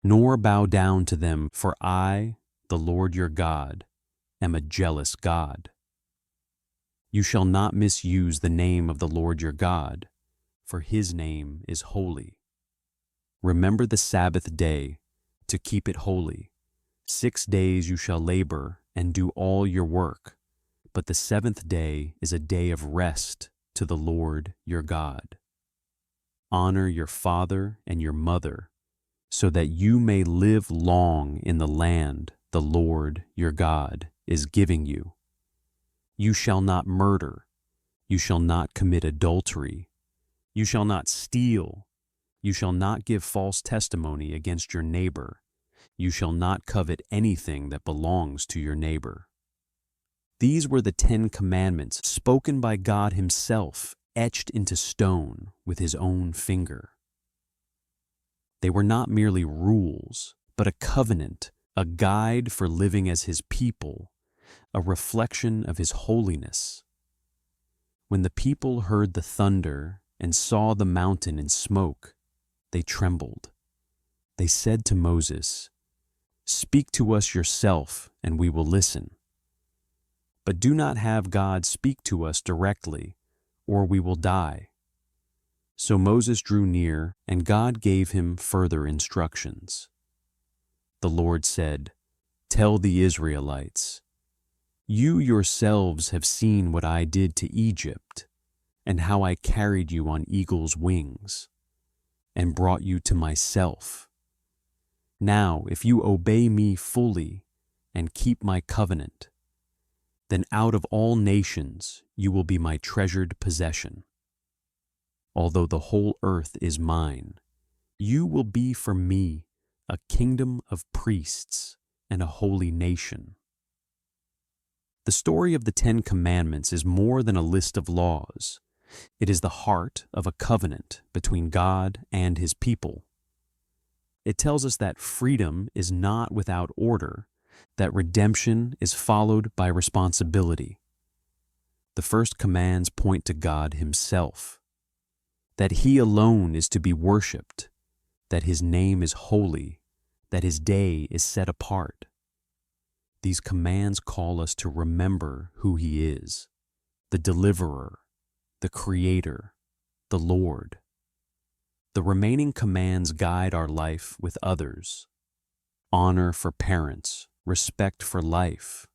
Speaker 1: nor bow down to them, for I, the Lord your God, am a jealous God. You shall not misuse the name of the Lord your God, for his name is holy. Remember the Sabbath day to keep it holy. 6 days you shall labor and do all your work, but the 7th day is a day of rest to the Lord your God. Honor your father and your mother, so that you may live long in the land the Lord your God is giving you. You shall not murder. You shall not commit adultery. You shall not steal. You shall not give false testimony against your neighbor. You shall not covet anything that belongs to your neighbor. These were the 10 commandments spoken by God himself, etched into stone with his own finger. They were not merely rules, but a covenant, a guide for living as his people, a reflection of his holiness. When the people heard the thunder and saw the mountain in smoke, they trembled. They said to Moses, "Speak to us yourself, and we will listen. But do not have God speak to us directly, or we will die." So Moses drew near, and God gave him further instructions. The Lord said, "Tell the Israelites, you yourselves have seen what I did to Egypt, and how I carried you on eagle's wings, and brought you to myself. Now, if you obey me fully and keep my covenant, then out of all nations you will be my treasured possession. Although the whole earth is mine, you will be for me a kingdom of priests and a holy nation." The story of the Ten Commandments is more than a list of laws. It is the heart of a covenant between God and his people. It tells us that freedom is not without order, that redemption is followed by responsibility. The first commands point to God himself, that he alone is to be worshipped, that his name is holy, that his day is set apart. These commands call us to remember who he is, the deliverer, the creator, the Lord. The remaining commands guide our life with others: honor for parents, respect for life,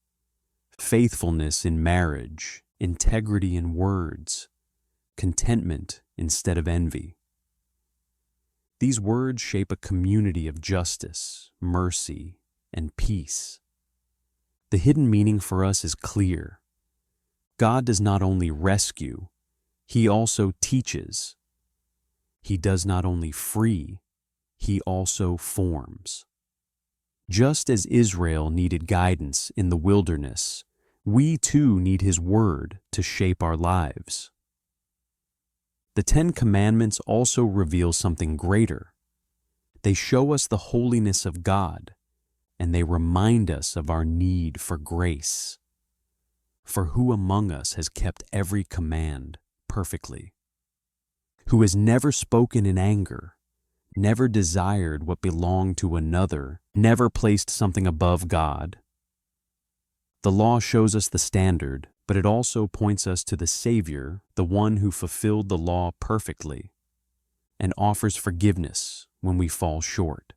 Speaker 1: faithfulness in marriage, integrity in words, contentment instead of envy. These words shape a community of justice, mercy, and peace. The hidden meaning for us is clear. God does not only rescue, he also teaches. He does not only free, he also forms. Just as Israel needed guidance in the wilderness, we too need his word to shape our lives. The Ten Commandments also reveal something greater. They show us the holiness of God, and they remind us of our need for grace. For who among us has kept every command perfectly? Who has never spoken in anger, never desired what belonged to another, never placed something above God? The law shows us the standard, but it also points us to the Savior, the one who fulfilled the law perfectly, and offers forgiveness when we fall short.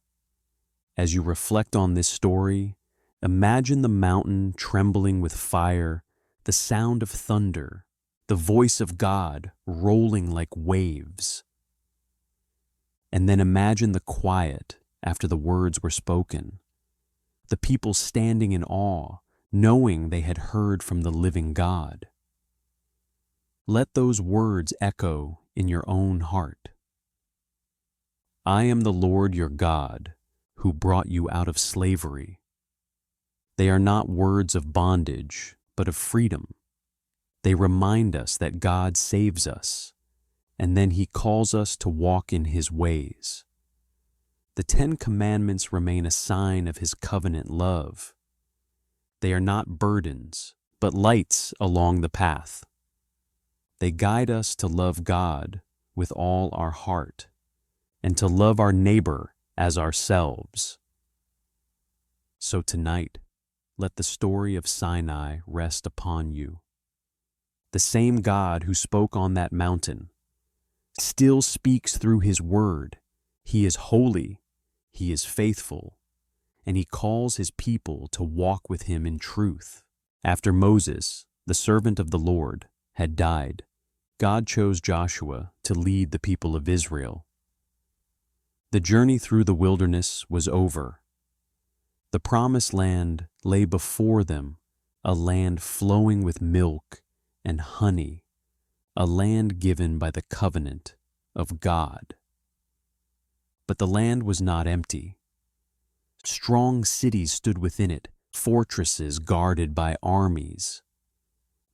Speaker 1: As you reflect on this story, imagine the mountain trembling with fire, the sound of thunder, the voice of God rolling like waves. And then imagine the quiet after the words were spoken, the people standing in awe, knowing they had heard from the living God. Let those words echo in your own heart. I am the Lord your God, who brought you out of slavery. They are not words of bondage, but of freedom. They remind us that God saves us, and then he calls us to walk in his ways. The Ten Commandments remain a sign of his covenant love. They are not burdens, but lights along the path. They guide us to love God with all our heart, and to love our neighbor as ourselves. So tonight, let the story of Sinai rest upon you. The same God who spoke on that mountain still speaks through his word. He is holy, he is faithful, and he calls his people to walk with him in truth. After Moses, the servant of the Lord, had died, God chose Joshua to lead the people of Israel. The journey through the wilderness was over. The promised land lay before them, a land flowing with milk and honey, a land given by the covenant of God. But the land was not empty. Strong cities stood within it, fortresses guarded by armies.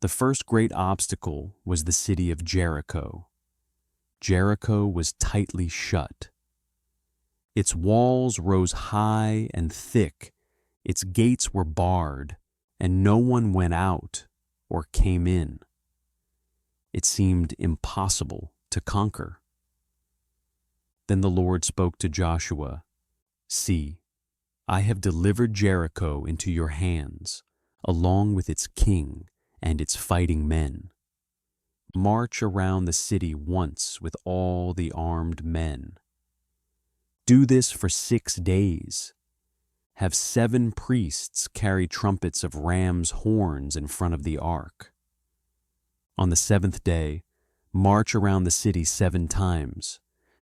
Speaker 1: The first great obstacle was the city of Jericho. Jericho was tightly shut. Its walls rose high and thick, Its gates were barred, and no one went out or came in. It seemed impossible to conquer. Then the Lord spoke to Joshua, "See, I have delivered Jericho into your hands, along with its king and its fighting men. March around the city once with all the armed men. Do this for 6 days. Have 7 priests carry trumpets of ram's horns in front of the ark. On the 7th day, march around the city 7 times,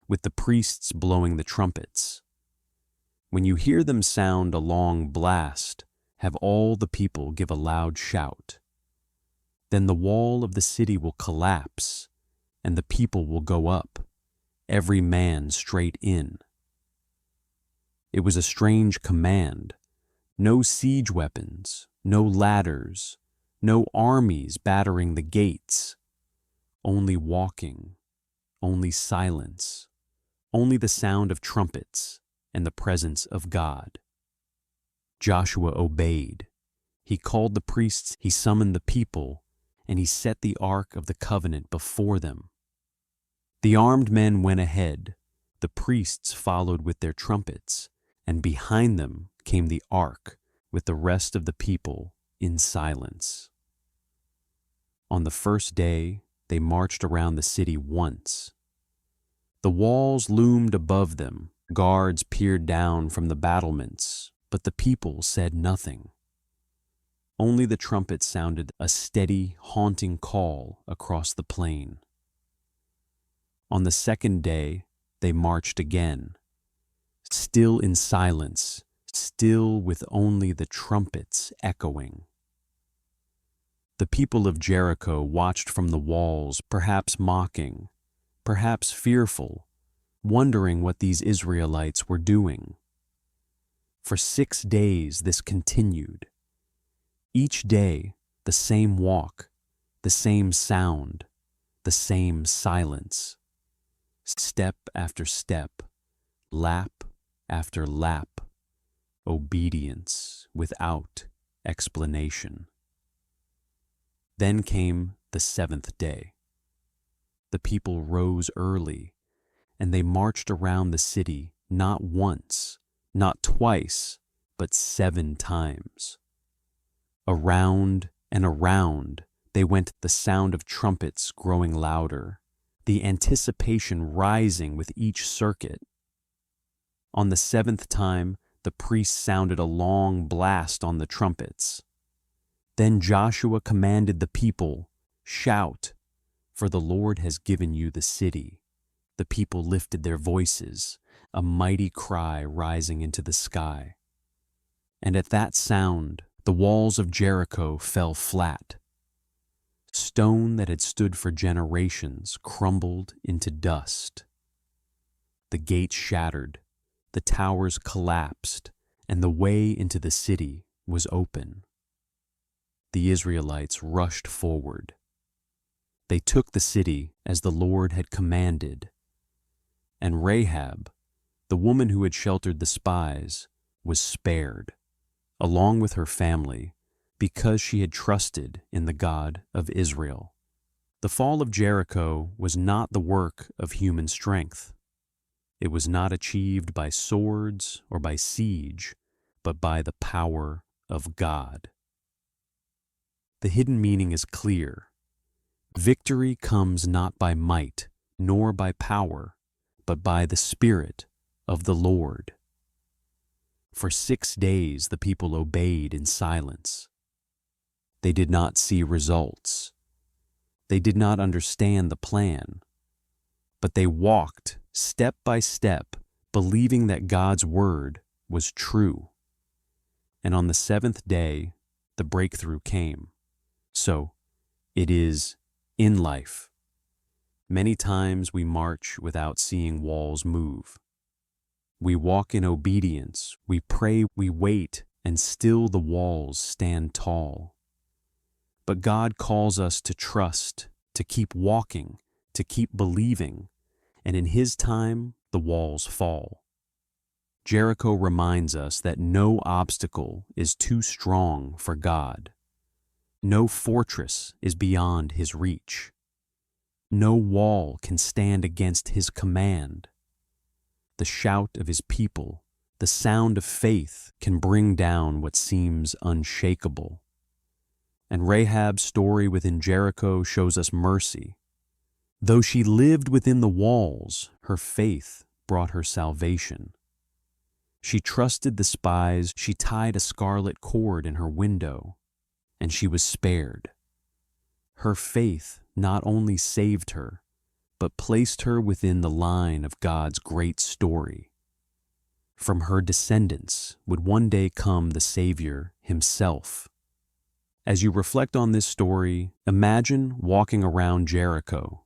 Speaker 1: with the priests blowing the trumpets. When you hear them sound a long blast, have all the people give a loud shout. Then the wall of the city will collapse, and the people will go up, every man straight in." It was a strange command. No siege weapons, no ladders, no armies battering the gates. Only walking, only silence, only the sound of trumpets and the presence of God. Joshua obeyed. He called the priests, he summoned the people, and he set the ark of the covenant before them. The armed men went ahead, the priests followed with their trumpets, and behind them came the ark with the rest of the people in silence. On the first day, they marched around the city once. The walls loomed above them, guards peered down from the battlements, but the people said nothing. Only the trumpet sounded a steady, haunting call across the plain. On the second day, they marched again, still in silence, still with only the trumpets echoing. The people of Jericho watched from the walls, perhaps mocking, perhaps fearful, wondering what these Israelites were doing. For 6 days this continued. Each day, the same walk, the same sound, the same silence. Step after step, lap after lap, obedience without explanation. Then came the 7th day. The people rose early, and they marched around the city not once, not twice, but 7 times. Around and around they went, the sound of trumpets growing louder, the anticipation rising with each circuit. On the 7th time, the priests sounded a long blast on the trumpets. Then Joshua commanded the people, "Shout, for the Lord has given you the city." The people lifted their voices, a mighty cry rising into the sky. And at that sound, the walls of Jericho fell flat. Stone that had stood for generations crumbled into dust. The gates shattered, the towers collapsed, and the way into the city was open. The Israelites rushed forward. They took the city as the Lord had commanded, and Rahab, the woman who had sheltered the spies, was spared, along with her family, because she had trusted in the God of Israel. The fall of Jericho was not the work of human strength. It was not achieved by swords or by siege, but by the power of God. The hidden meaning is clear. Victory comes not by might, nor by power, but by the Spirit of the Lord. For 6 days the people obeyed in silence. They did not see results. They did not understand the plan. But they walked step by step, believing that God's word was true. And on the 7th day, the breakthrough came. So, it is in life. Many times we march without seeing walls move. We walk in obedience, we pray, we wait, and still the walls stand tall. But God calls us to trust, to keep walking, to keep believing, and in His time the walls fall. Jericho reminds us that no obstacle is too strong for God. No fortress is beyond his reach. No wall can stand against his command. The shout of his people, the sound of faith, can bring down what seems unshakable. And Rahab's story within Jericho shows us mercy. Though she lived within the walls, her faith brought her salvation. She trusted the spies, she tied a scarlet cord in her window, and she was spared. Her faith not only saved her, but placed her within the line of God's great story. From her descendants would one day come the Savior himself. As you reflect on this story, imagine walking around Jericho.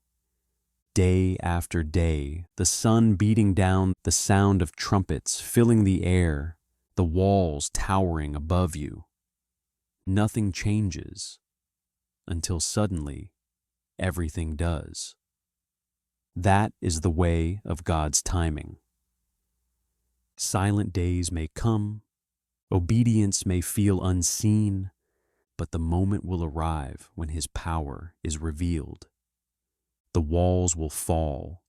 Speaker 1: Day after day, the sun beating down, the sound of trumpets filling the air, the walls towering above you. Nothing changes until suddenly everything does. That is the way of God's timing. Silent days may come, obedience may feel unseen, but the moment will arrive when his power is revealed. The walls will fall,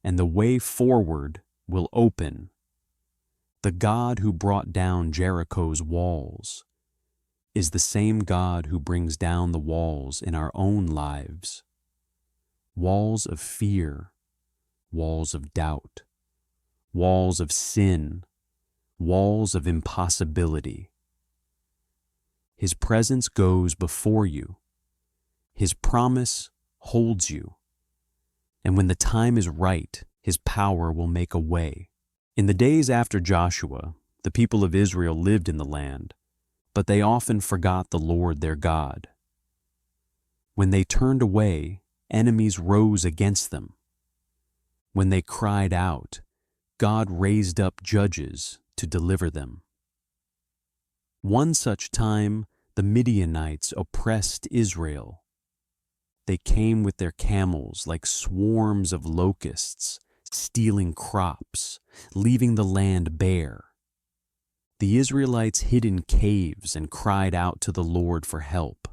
Speaker 1: and the way forward will open. The God who brought down Jericho's walls is the same God who brings down the walls in our own lives. Walls of fear, walls of doubt, walls of sin, walls of impossibility. His presence goes before you. His promise holds you. And when the time is right, his power will make a way. In the days after Joshua, the people of Israel lived in the land, but they often forgot the Lord their God. When they turned away, enemies rose against them. When they cried out, God raised up judges to deliver them. One such time, the Midianites oppressed Israel. They came with their camels like swarms of locusts, stealing crops, leaving the land bare. The Israelites hid in caves and cried out to the Lord for help.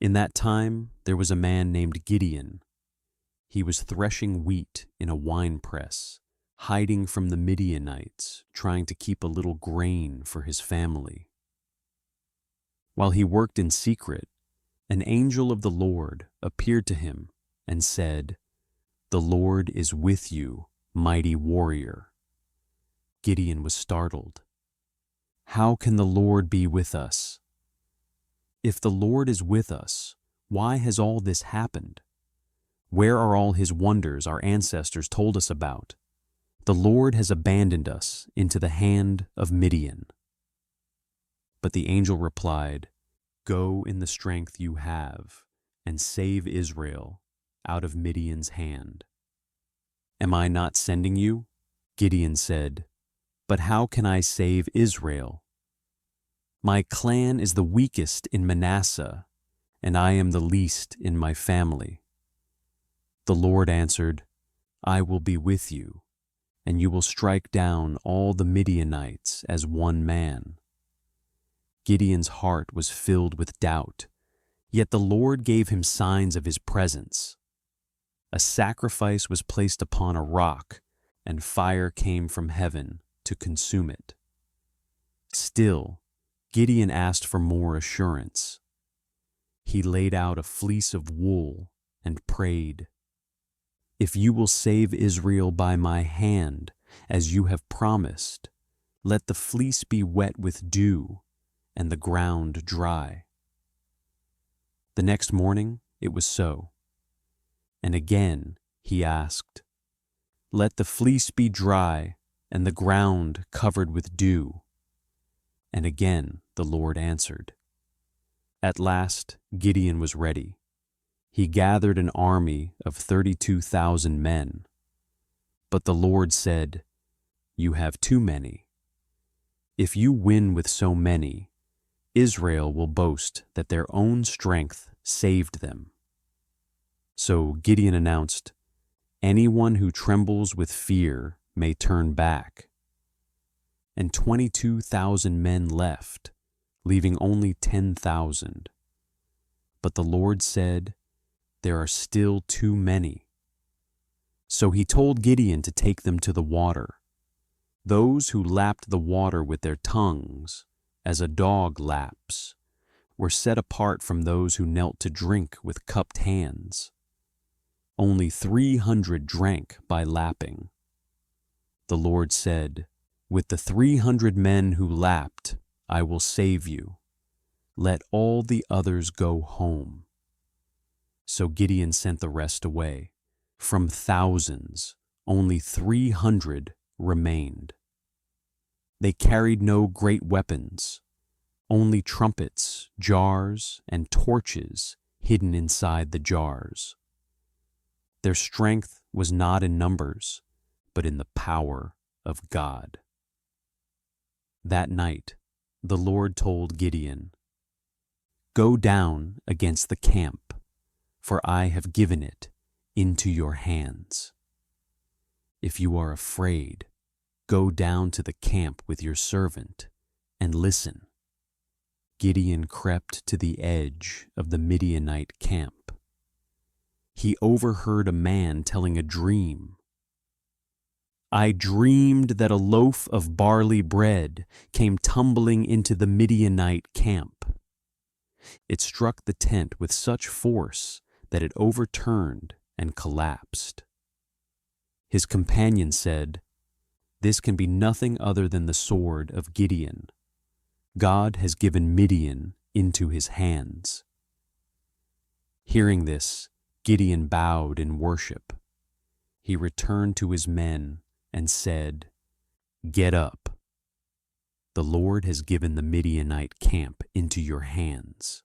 Speaker 1: In that time, there was a man named Gideon. He was threshing wheat in a winepress, hiding from the Midianites, trying to keep a little grain for his family. While he worked in secret, an angel of the Lord appeared to him and said, "The Lord is with you, mighty warrior." Gideon was startled. How can the Lord be with us? If the Lord is with us, why has all this happened? Where are all his wonders our ancestors told us about? The Lord has abandoned us into the hand of Midian. But the angel replied, "Go in the strength you have and save Israel out of Midian's hand." "Am I not sending you?" Gideon said. "But how can I save Israel? My clan is the weakest in Manasseh, and I am the least in my family." The Lord answered, "I will be with you, and you will strike down all the Midianites as one man." Gideon's heart was filled with doubt, yet the Lord gave him signs of his presence. A sacrifice was placed upon a rock, and fire came from heaven to consume it. Still, Gideon asked for more assurance. He laid out a fleece of wool and prayed, "If you will save Israel by my hand, as you have promised, let the fleece be wet with dew and the ground dry." The next morning it was so. And again he asked, "Let the fleece be dry and the ground covered with dew." And again the Lord answered. At last Gideon was ready. He gathered an army of 32,000 men. But the Lord said, "You have too many. If you win with so many, Israel will boast that their own strength saved them." So Gideon announced, "Anyone who trembles with fear may turn back." and 22,000 men left, leaving only 10,000. But the Lord said, "There are still too many." So he told Gideon to take them to the water. Those who lapped the water with their tongues, as a dog laps, were set apart from those who knelt to drink with cupped hands. Only 300 drank by lapping. The Lord said, "With the 300 men who lapped, I will save you. Let all the others go home." So Gideon sent the rest away. From thousands, only 300 remained. They carried no great weapons, only trumpets, jars, and torches hidden inside the jars. Their strength was not in numbers, but in the power of God. That night, the Lord told Gideon, "Go down against the camp, for I have given it into your hands. If you are afraid, go down to the camp with your servant and listen." Gideon crept to the edge of the Midianite camp. He overheard a man telling a dream. "I dreamed that a loaf of barley bread came tumbling into the Midianite camp. It struck the tent with such force that it overturned and collapsed." His companion said, "This can be nothing other than the sword of Gideon. God has given Midian into his hands." Hearing this, Gideon bowed in worship. He returned to his men and said, "Get up. The Lord has given the Midianite camp into your hands."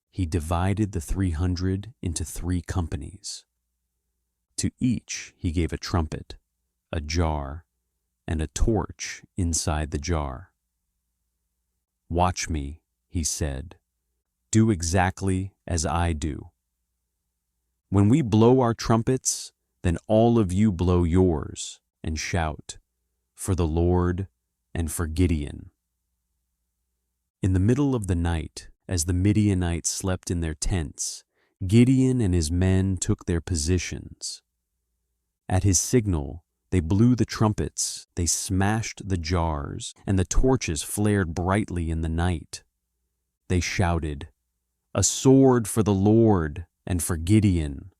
Speaker 1: He divided the 300 into 3 companies. To each he gave a trumpet, a jar, and a torch inside the jar. "Watch me," he said. "Do exactly as I do. When we blow our trumpets, then all of you blow yours and shout, 'For the Lord and for Gideon.'" In the middle of the night, as the Midianites slept in their tents, Gideon and his men took their positions. At his signal, they blew the trumpets, they smashed the jars, and the torches flared brightly in the night. They shouted, "A sword for the Lord and for Gideon."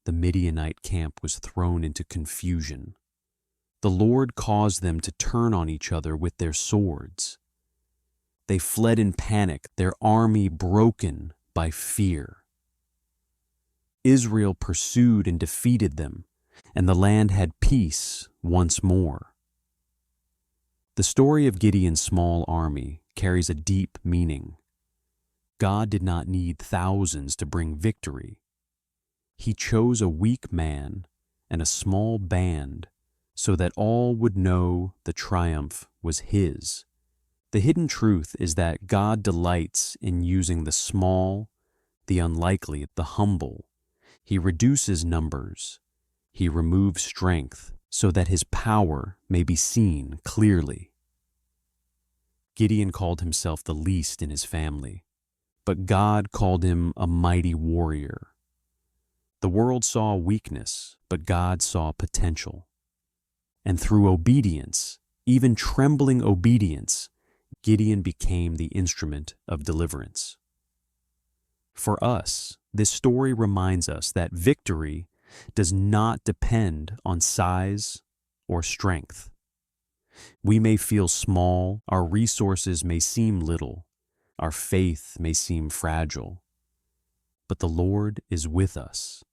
Speaker 1: The Midianite camp was thrown into confusion. The Lord caused them to turn on each other with their swords. They fled in panic, their army broken by fear. Israel pursued and defeated them, and the land had peace once more. The story of Gideon's small army carries a deep meaning. God did not need thousands to bring victory. He chose a weak man and a small band so that all would know the triumph was his. The hidden truth is that God delights in using the small, the unlikely, the humble. He reduces numbers. He removes strength so that his power may be seen clearly. Gideon called himself the least in his family, but God called him a mighty warrior. The world saw weakness, but God saw potential. And through obedience, even trembling obedience, Gideon became the instrument of deliverance. For us, this story reminds us that victory does not depend on size or strength. We may feel small, our resources may seem little, our faith may seem fragile, but the Lord is with us.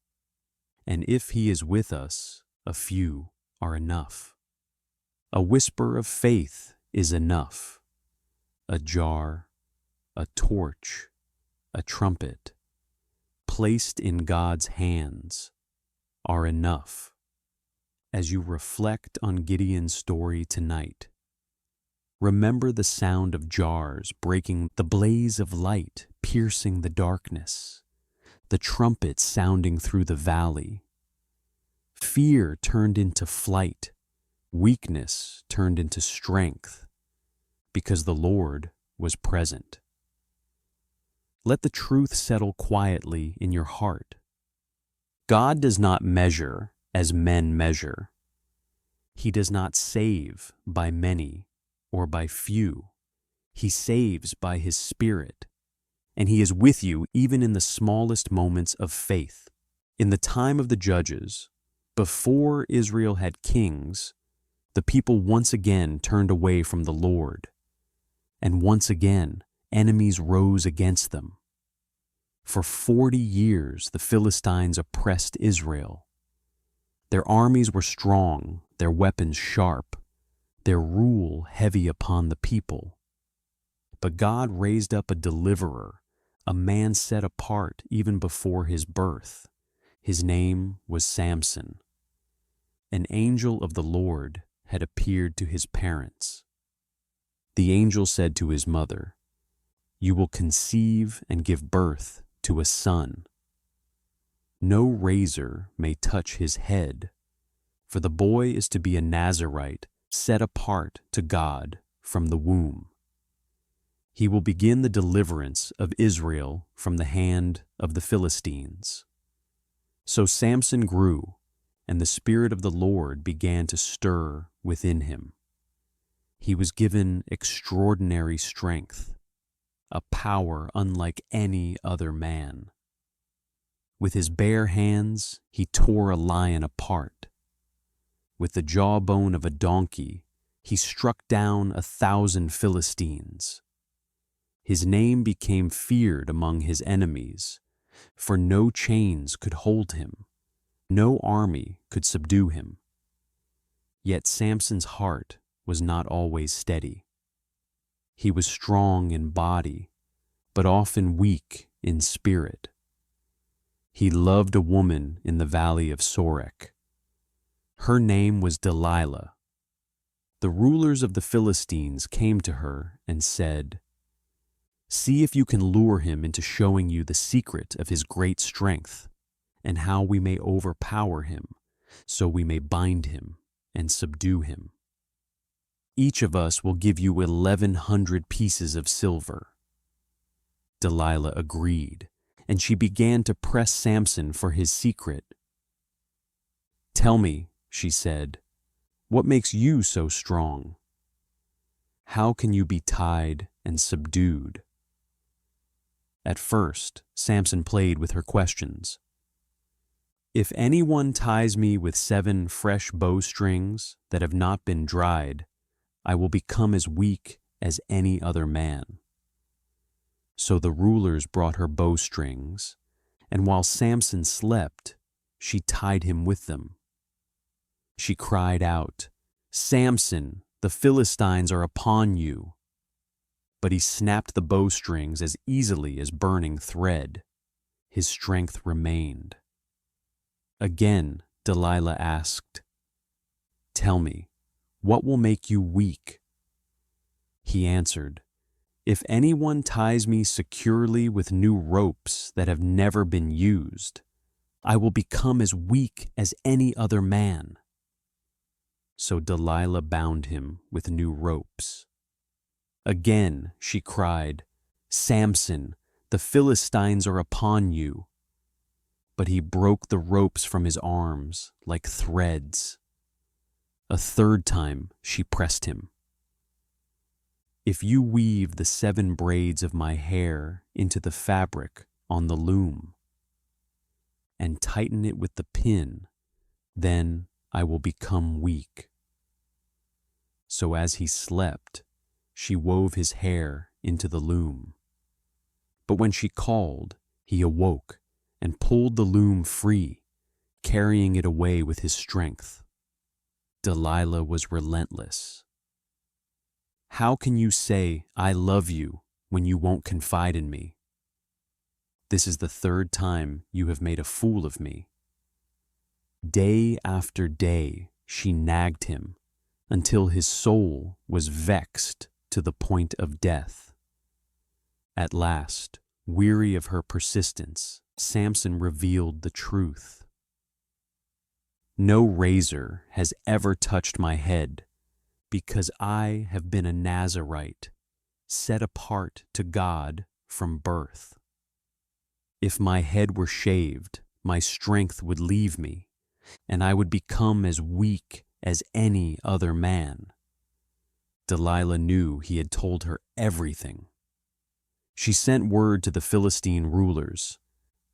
Speaker 1: And if He is with us, a few are enough. A whisper of faith is enough. A jar, a torch, a trumpet, placed in God's hands, are enough. As you reflect on Gideon's story tonight, remember the sound of jars breaking, the blaze of light piercing the darkness, the trumpet sounding through the valley. Fear turned into flight, Weakness turned into strength because the Lord was present. Let the truth settle quietly in your heart. God does not measure as men measure. He does not save by many or by few. He saves by His Spirit, and He is with you even in the smallest moments of faith. In the time of the judges, before Israel had kings, the people once again turned away from the Lord, and once again enemies rose against them. For 40 years the Philistines oppressed Israel. Their armies were strong, their weapons sharp, their rule heavy upon the people. But God raised up a deliverer, a man set apart even before his birth. His name was Samson. An angel of the Lord had appeared to his parents. The angel said to his mother, "You will conceive and give birth to a son. No razor may touch his head, for the boy is to be a Nazirite set apart to God from the womb. He will begin the deliverance of Israel from the hand of the Philistines." So Samson grew, and the Spirit of the Lord began to stir within him. He was given extraordinary strength, a power unlike any other man. With his bare hands, he tore a lion apart. With the jawbone of a donkey, he struck down 1,000 Philistines. His name became feared among his enemies, for no chains could hold him, no army could subdue him. Yet Samson's heart was not always steady. He was strong in body, but often weak in spirit. He loved a woman in the valley of Sorek. Her name was Delilah. The rulers of the Philistines came to her and said, "See if you can lure him into showing you the secret of his great strength, and how we may overpower him, so we may bind him and subdue him. Each of us will give you 1,100 pieces of silver." Delilah agreed, and she began to press Samson for his secret. "Tell me," she said, "what makes you so strong? How can you be tied and subdued?" At first, Samson played with her questions. "If anyone ties me with 7 fresh bowstrings that have not been dried, I will become as weak as any other man." So the rulers brought her bowstrings, and while Samson slept, she tied him with them. She cried out, "Samson, the Philistines are upon you." But he snapped the bowstrings as easily as burning thread. His strength remained. Again, Delilah asked, "Tell me, what will make you weak?" He answered, "If anyone ties me securely with new ropes that have never been used, I will become as weak as any other man." So Delilah bound him with new ropes. Again she cried, "Samson, the Philistines are upon you." But he broke the ropes from his arms like threads. A third time she pressed him. "If you weave the 7 braids of my hair into the fabric on the loom, and tighten it with the pin, then I will become weak." So as he slept, she wove his hair into the loom. But when she called, he awoke and pulled the loom free, carrying it away with his strength. Delilah was relentless. "How can you say, 'I love you,' when you won't confide in me? This is the 3rd time you have made a fool of me." Day after day she nagged him until his soul was vexed to the point of death. At last, weary of her persistence, Samson revealed the truth. No razor has ever touched my head, because I have been a Nazirite, set apart to God from birth. If my head were shaved, my strength would leave me, and I would become as weak as any other man. Delilah knew he had told her everything. She sent word to the Philistine rulers,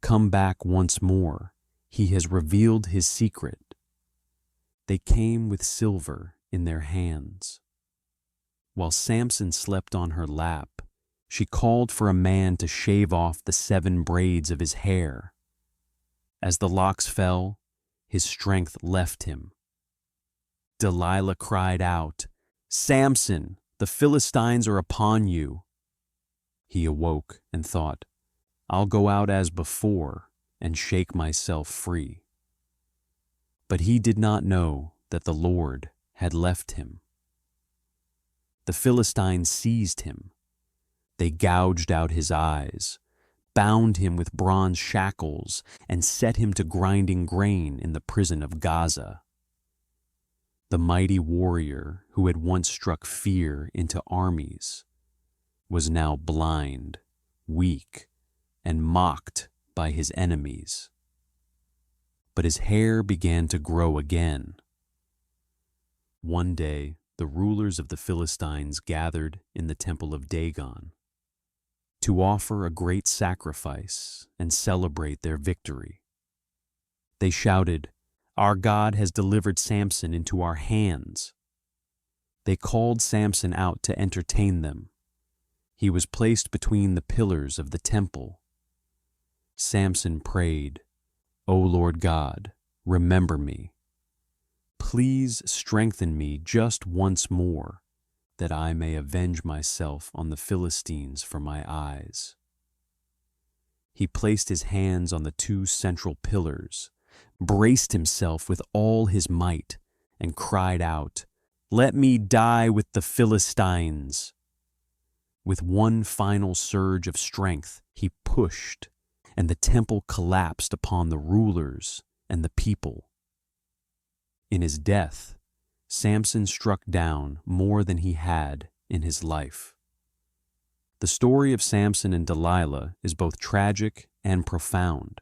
Speaker 1: "Come back once more. He has revealed his secret." They came with silver in their hands. While Samson slept on her lap, she called for a man to shave off the 7 braids of his hair. As the locks fell, his strength left him. Delilah cried out, "Samson, the Philistines are upon you." He awoke and thought, "I'll go out as before and shake myself free." But he did not know that the Lord had left him. The Philistines seized him. They gouged out his eyes, bound him with bronze shackles, and set him to grinding grain in the prison of Gaza. The mighty warrior who had once struck fear into armies was now blind, weak, and mocked by his enemies. But his hair began to grow again. One day, the rulers of the Philistines gathered in the temple of Dagon to offer a great sacrifice and celebrate their victory. They shouted, "Our God has delivered Samson into our hands." They called Samson out to entertain them. He was placed between the pillars of the temple. Samson prayed, "O Lord God, remember me. Please strengthen me just once more, that I may avenge myself on the Philistines for my eyes." He placed his hands on the 2 central pillars, braced himself with all his might, and cried out, "Let me die with the Philistines." With one final surge of strength, he pushed, and the temple collapsed upon the rulers and the people. In his death, Samson struck down more than he had in his life. The story of Samson and Delilah is both tragic and profound.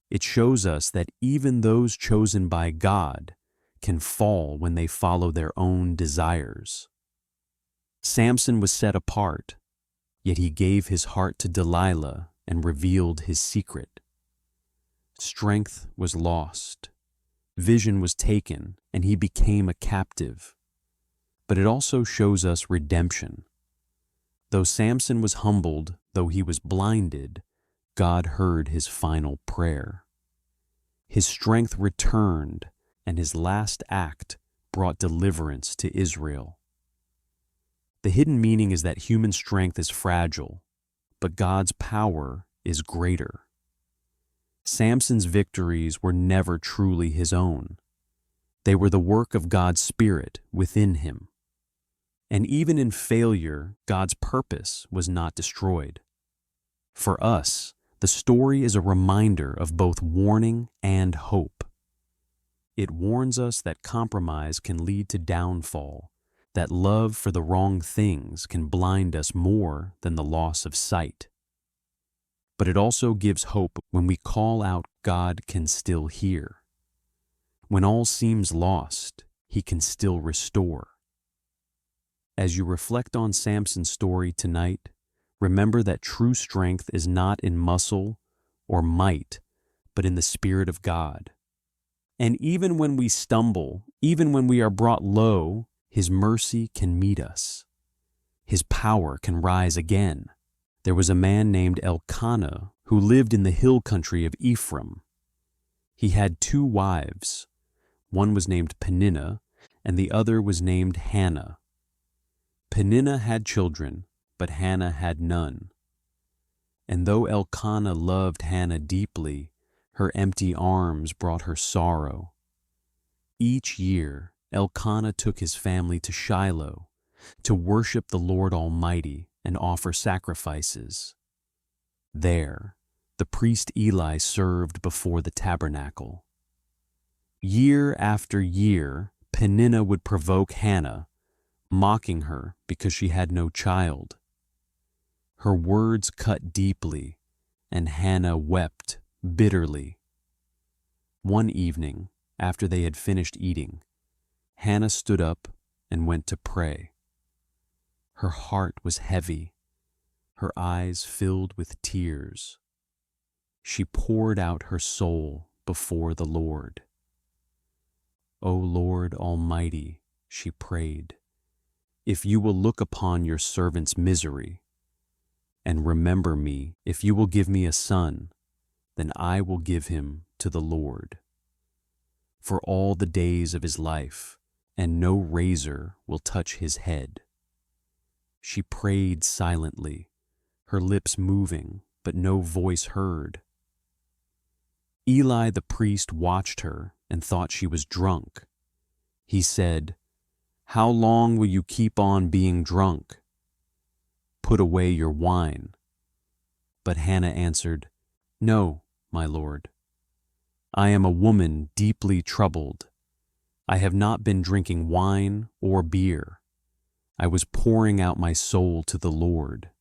Speaker 1: It shows us that even those chosen by God can fall when they follow their own desires. Samson was set apart, yet he gave his heart to Delilah and revealed his secret. Strength was lost, vision was taken, and he became a captive. But it also shows us redemption. Though Samson was humbled, though he was blinded, God heard his final prayer. His strength returned, and his last act brought deliverance to Israel. The hidden meaning is that human strength is fragile, but God's power is greater. Samson's victories were never truly his own. They were the work of God's Spirit within him. And even in failure, God's purpose was not destroyed. For us, the story is a reminder of both warning and hope. It warns us that compromise can lead to downfall, that love for the wrong things can blind us more than the loss of sight. But it also gives hope when we call out, God can still hear. When all seems lost, he can still restore. As you reflect on Samson's story tonight, remember that true strength is not in muscle or might, but in the Spirit of God. And even when we stumble, even when we are brought low, his mercy can meet us. His power can rise again. There was a man named Elkanah who lived in the hill country of Ephraim. He had 2 wives. One was named Peninnah, and the other was named Hannah. Peninnah had children, but Hannah had none. And though Elkanah loved Hannah deeply, her empty arms brought her sorrow. Each year, Elkanah took his family to Shiloh to worship the Lord Almighty and offer sacrifices. There, the priest Eli served before the tabernacle. Year after year, Peninnah would provoke Hannah, mocking her because she had no child. Her words cut deeply, and Hannah wept bitterly. One evening, after they had finished eating, Hannah stood up and went to pray. Her heart was heavy, her eyes filled with tears. She poured out her soul before the Lord. O Lord Almighty, she prayed, if you will look upon your servant's misery, and remember me, if you will give me a son, then I will give him to the Lord for all the days of his life, and no razor will touch his head. She prayed silently, her lips moving, but no voice heard. Eli the priest watched her and thought she was drunk. He said, "How long will you keep on being drunk? Put away your wine." But Hannah answered, "No, my lord. I am a woman deeply troubled. I have not been drinking wine or beer. I was pouring out my soul to the Lord.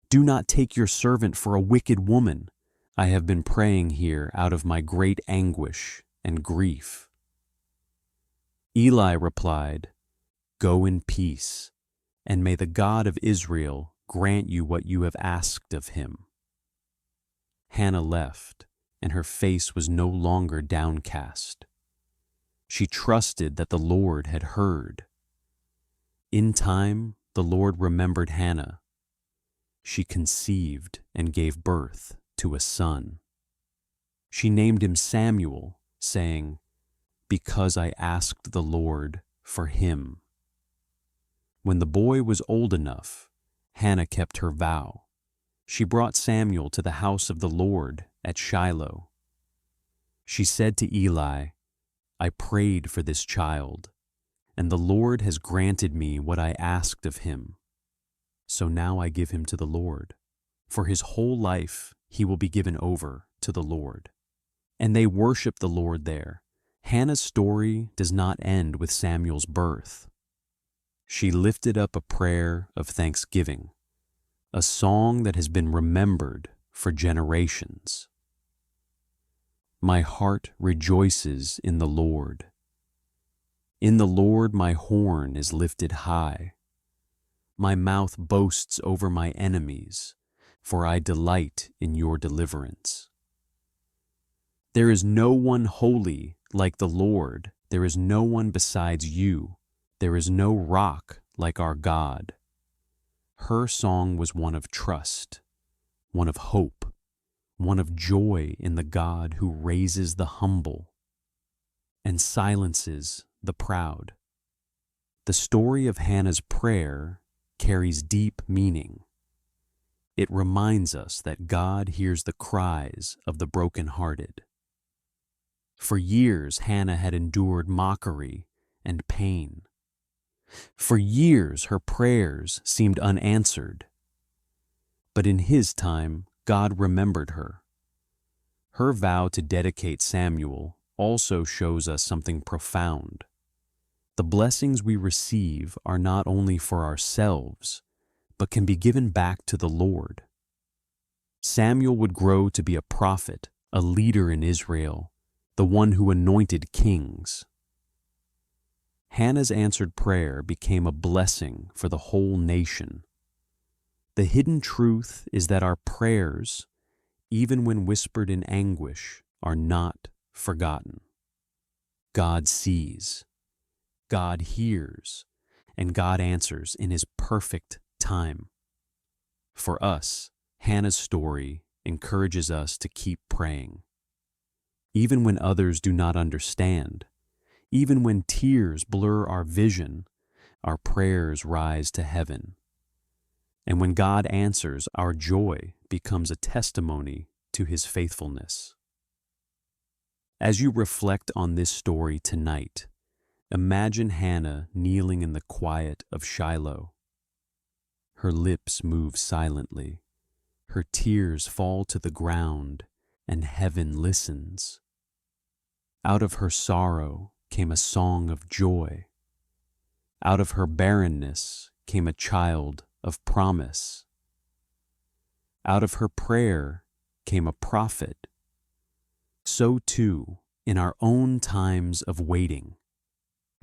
Speaker 1: Do not take your servant for a wicked woman. I have been praying here out of my great anguish and grief." Eli replied, "Go in peace, and may the God of Israel grant you what you have asked of him." Hannah left, and her face was no longer downcast. She trusted that the Lord had heard. In time, the Lord remembered Hannah. She conceived and gave birth to a son. She named him Samuel, saying, "Because I asked the Lord for him." When the boy was old enough, Hannah kept her vow. She brought Samuel to the house of the Lord at Shiloh. She said to Eli, "I prayed for this child, and the Lord has granted me what I asked of him. So now I give him to the Lord. For his whole life he will be given over to the Lord." And they worship the Lord there. Hannah's story does not end with Samuel's birth. She lifted up a prayer of thanksgiving, a song that has been remembered for generations. My heart rejoices in the Lord. In the Lord my horn is lifted high. My mouth boasts over my enemies, for I delight in your deliverance. There is no one holy like the Lord. There is no one besides you. There is no rock like our God. Her song was one of trust, one of hope, one of joy in the God who raises the humble and silences the proud. The story of Hannah's prayer carries deep meaning. It reminds us that God hears the cries of the brokenhearted. For years, Hannah had endured mockery and pain. For years, her prayers seemed unanswered. But in his time, God remembered her. Her vow to dedicate Samuel also shows us something profound. The blessings we receive are not only for ourselves, but can be given back to the Lord. Samuel would grow to be a prophet, a leader in Israel, the one who anointed kings. Hannah's answered prayer became a blessing for the whole nation. The hidden truth is that our prayers, even when whispered in anguish, are not forgotten. God sees, God hears, and God answers in his perfect time. For us, Hannah's story encourages us to keep praying. Even when others do not understand, even when tears blur our vision, our prayers rise to heaven. And when God answers, our joy becomes a testimony to his faithfulness. As you reflect on this story tonight, imagine Hannah kneeling in the quiet of Shiloh. Her lips move silently, her tears fall to the ground, and heaven listens. Out of her sorrow came a song of joy. Out of her barrenness came a child of promise. Out of her prayer came a prophet. So too, in our own times of waiting,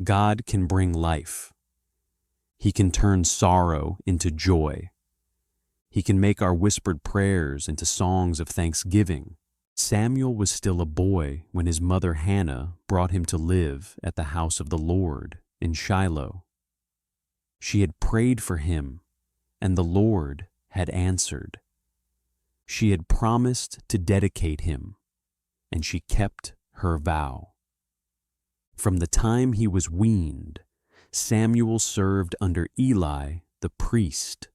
Speaker 1: God can bring life. He can turn sorrow into joy. He can make our whispered prayers into songs of thanksgiving. Samuel was still a boy when his mother Hannah brought him to live at the house of the Lord in Shiloh. She had prayed for him, and the Lord had answered. She had promised to dedicate him, and she kept her vow. From the time he was weaned, Samuel served under Eli the priest.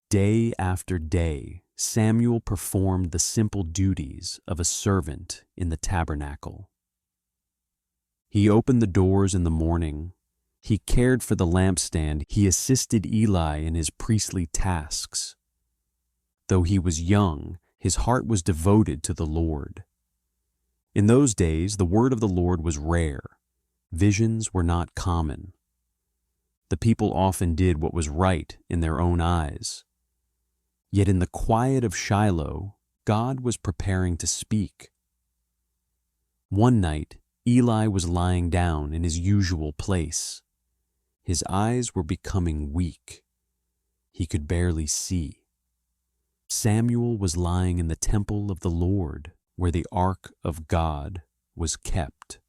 Speaker 1: Day after day, Samuel performed the simple duties of a servant in the tabernacle. He opened the doors in the morning. He cared for the lampstand. He assisted Eli in his priestly tasks. Though he was young, his heart was devoted to the Lord. In those days, the word of the Lord was rare. Visions were not common. The people often did what was right in their own eyes. Yet in the quiet of Shiloh, God was preparing to speak. One night, Eli was lying down in his usual place. His eyes were becoming weak. He could barely see. Samuel was lying in the temple of the Lord, where the ark of God was kept.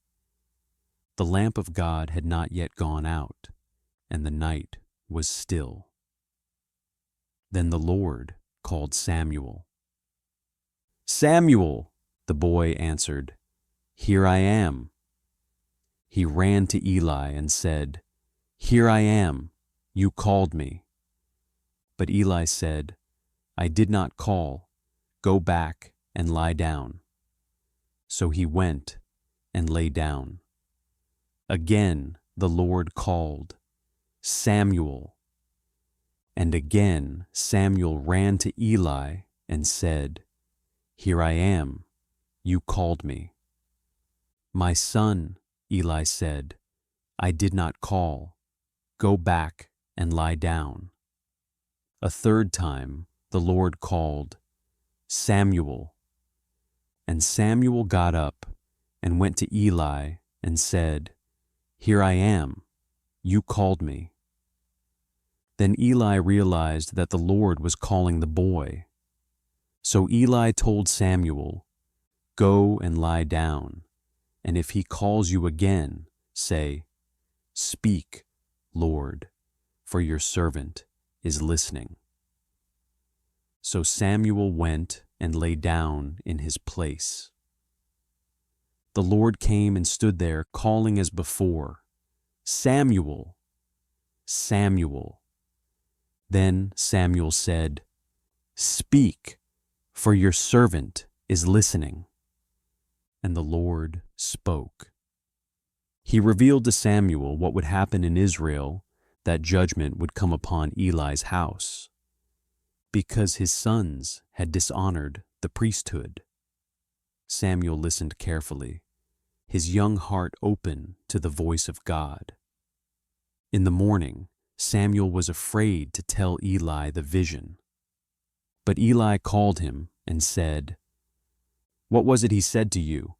Speaker 1: The lamp of God had not yet gone out, and the night was still. Then the Lord called Samuel. "Samuel," the boy answered, "Here I am." He ran to Eli and said, "Here I am. You called me." But Eli said, "I did not call. Go back and lie down." So he went and lay down. Again the Lord called, "Samuel." And again Samuel ran to Eli and said, "Here I am. You called me." "My son," Eli said, "I did not call. Go back and lie down." A third time the Lord called, "Samuel." And Samuel got up and went to Eli and said, "Here I am. You called me." Then Eli realized that the Lord was calling the boy. So Eli told Samuel, "Go and lie down, and if he calls you again, say, 'Speak, Lord, for your servant is listening.'" So Samuel went and lay down in his place. The Lord came and stood there, calling as before, "Samuel, Samuel." Then Samuel said, "Speak, for your servant is listening." And the Lord spoke. He revealed to Samuel what would happen in Israel, that judgment would come upon Eli's house, because his sons had dishonored the priesthood. Samuel listened carefully, his young heart open to the voice of God. In the morning, Samuel was afraid to tell Eli the vision. But Eli called him and said, "What was it he said to you?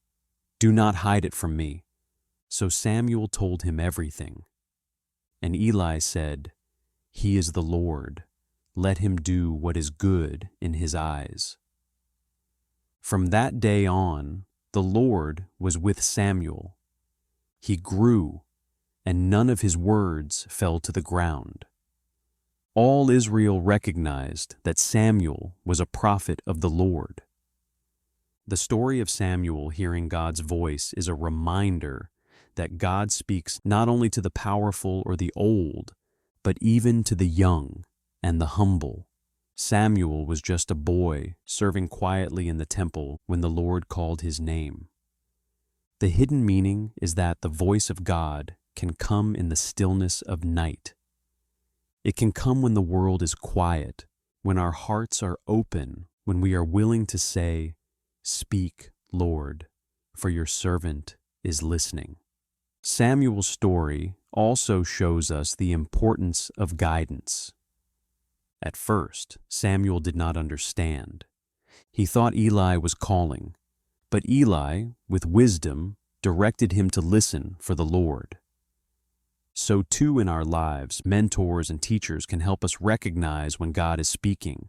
Speaker 1: Do not hide it from me." So Samuel told him everything. And Eli said, "He is the Lord. Let him do what is good in his eyes." From that day on, the Lord was with Samuel. He grew, and none of his words fell to the ground. All Israel recognized that Samuel was a prophet of the Lord. The story of Samuel hearing God's voice is a reminder that God speaks not only to the powerful or the old, but even to the young and the humble. Samuel was just a boy serving quietly in the temple when the Lord called his name. The hidden meaning is that the voice of God can come in the stillness of night. It can come when the world is quiet, when our hearts are open, when we are willing to say, "Speak, Lord, for your servant is listening." Samuel's story also shows us the importance of guidance. At first, Samuel did not understand. He thought Eli was calling, but Eli, with wisdom, directed him to listen for the Lord. So too in our lives, mentors and teachers can help us recognize when God is speaking.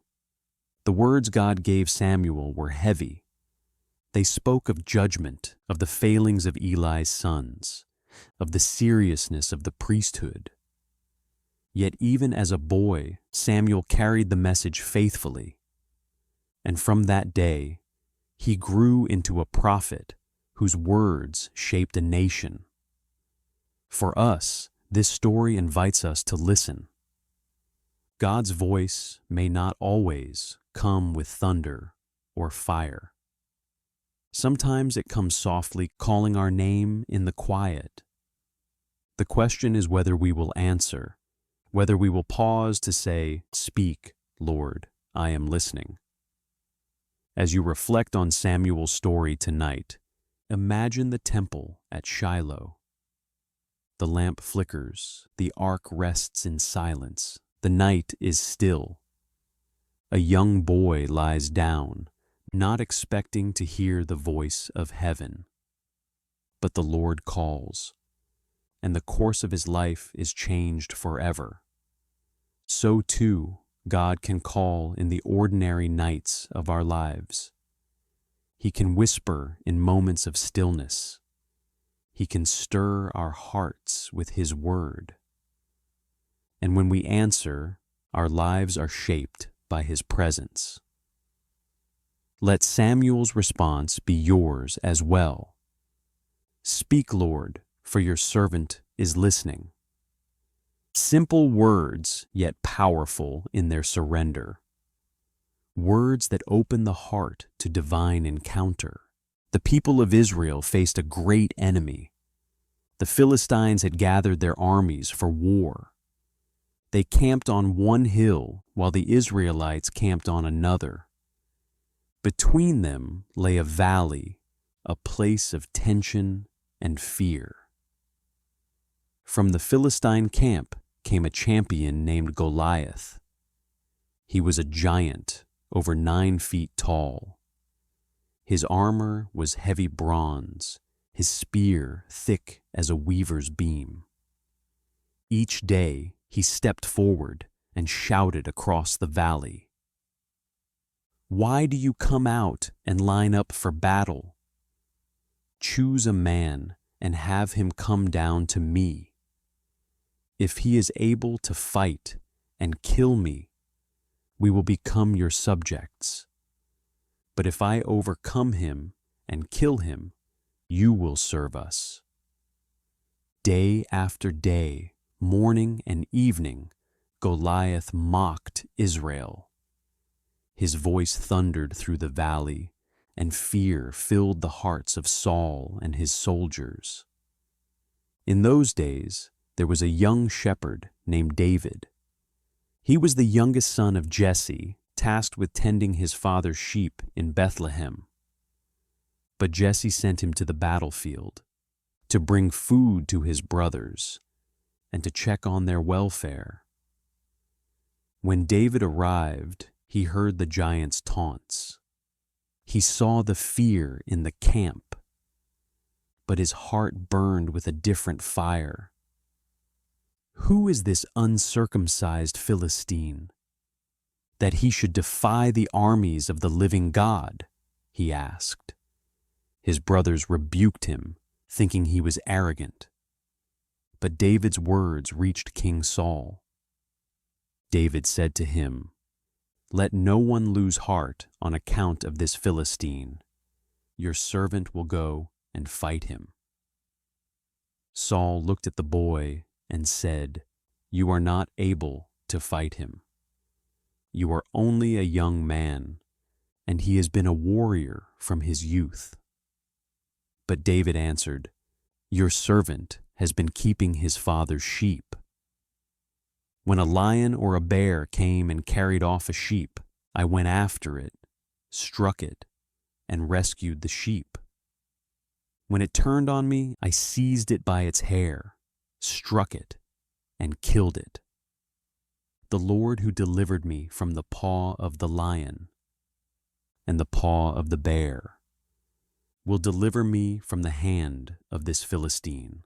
Speaker 1: The words God gave Samuel were heavy. They spoke of judgment, of the failings of Eli's sons, of the seriousness of the priesthood. Yet even as a boy, Samuel carried the message faithfully. And from that day, he grew into a prophet whose words shaped a nation. For us, this story invites us to listen. God's voice may not always come with thunder or fire. Sometimes it comes softly, calling our name in the quiet. The question is whether we will answer, whether we will pause to say, "Speak, Lord, I am listening." As you reflect on Samuel's story tonight, imagine the temple at Shiloh. The lamp flickers, the ark rests in silence, the night is still. A young boy lies down, not expecting to hear the voice of heaven. But the Lord calls, and the course of his life is changed forever. So too, God can call in the ordinary nights of our lives. He can whisper in moments of stillness. He can stir our hearts with his word. And when we answer, our lives are shaped by his presence. Let Samuel's response be yours as well. "Speak, Lord, for your servant is listening." Simple words, yet powerful in their surrender. Words that open the heart to divine encounter. The people of Israel faced a great enemy. The Philistines had gathered their armies for war. They camped on one hill while the Israelites camped on another. Between them lay a valley, a place of tension and fear. From the Philistine camp came a champion named Goliath. He was a giant, over 9 feet tall. His armor was heavy bronze, his spear thick as a weaver's beam. Each day he stepped forward and shouted across the valley, "Why do you come out and line up for battle? Choose a man and have him come down to me. If he is able to fight and kill me, we will become your subjects. But if I overcome him and kill him, you will serve us." Day after day, morning and evening, Goliath mocked Israel. His voice thundered through the valley, and fear filled the hearts of Saul and his soldiers. In those days, there was a young shepherd named David. He was the youngest son of Jesse, tasked with tending his father's sheep in Bethlehem. But Jesse sent him to the battlefield to bring food to his brothers and to check on their welfare. When David arrived, he heard the giant's taunts. He saw the fear in the camp, but his heart burned with a different fire. "Who is this uncircumcised Philistine, that he should defy the armies of the living God?" he asked. His brothers rebuked him, thinking he was arrogant. But David's words reached King Saul. David said to him, "Let no one lose heart on account of this Philistine. Your servant will go and fight him." Saul looked at the boy and said, "You are not able to fight him. You are only a young man, and he has been a warrior from his youth." But David answered, "Your servant has been keeping his father's sheep. When a lion or a bear came and carried off a sheep, I went after it, struck it, and rescued the sheep. When it turned on me, I seized it by its hair, struck it, and killed it. The Lord who delivered me from the paw of the lion and the paw of the bear will deliver me from the hand of this Philistine."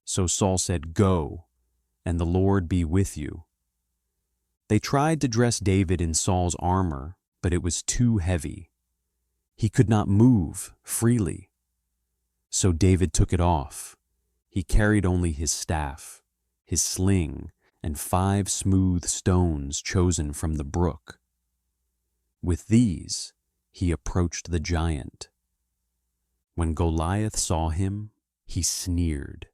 Speaker 1: So Saul said, "Go, and the Lord be with you." They tried to dress David in Saul's armor, but it was too heavy. He could not move freely. So David took it off. He carried only his staff, his sling, and 5 smooth stones chosen from the brook. With these, he approached the giant. When Goliath saw him, he sneered.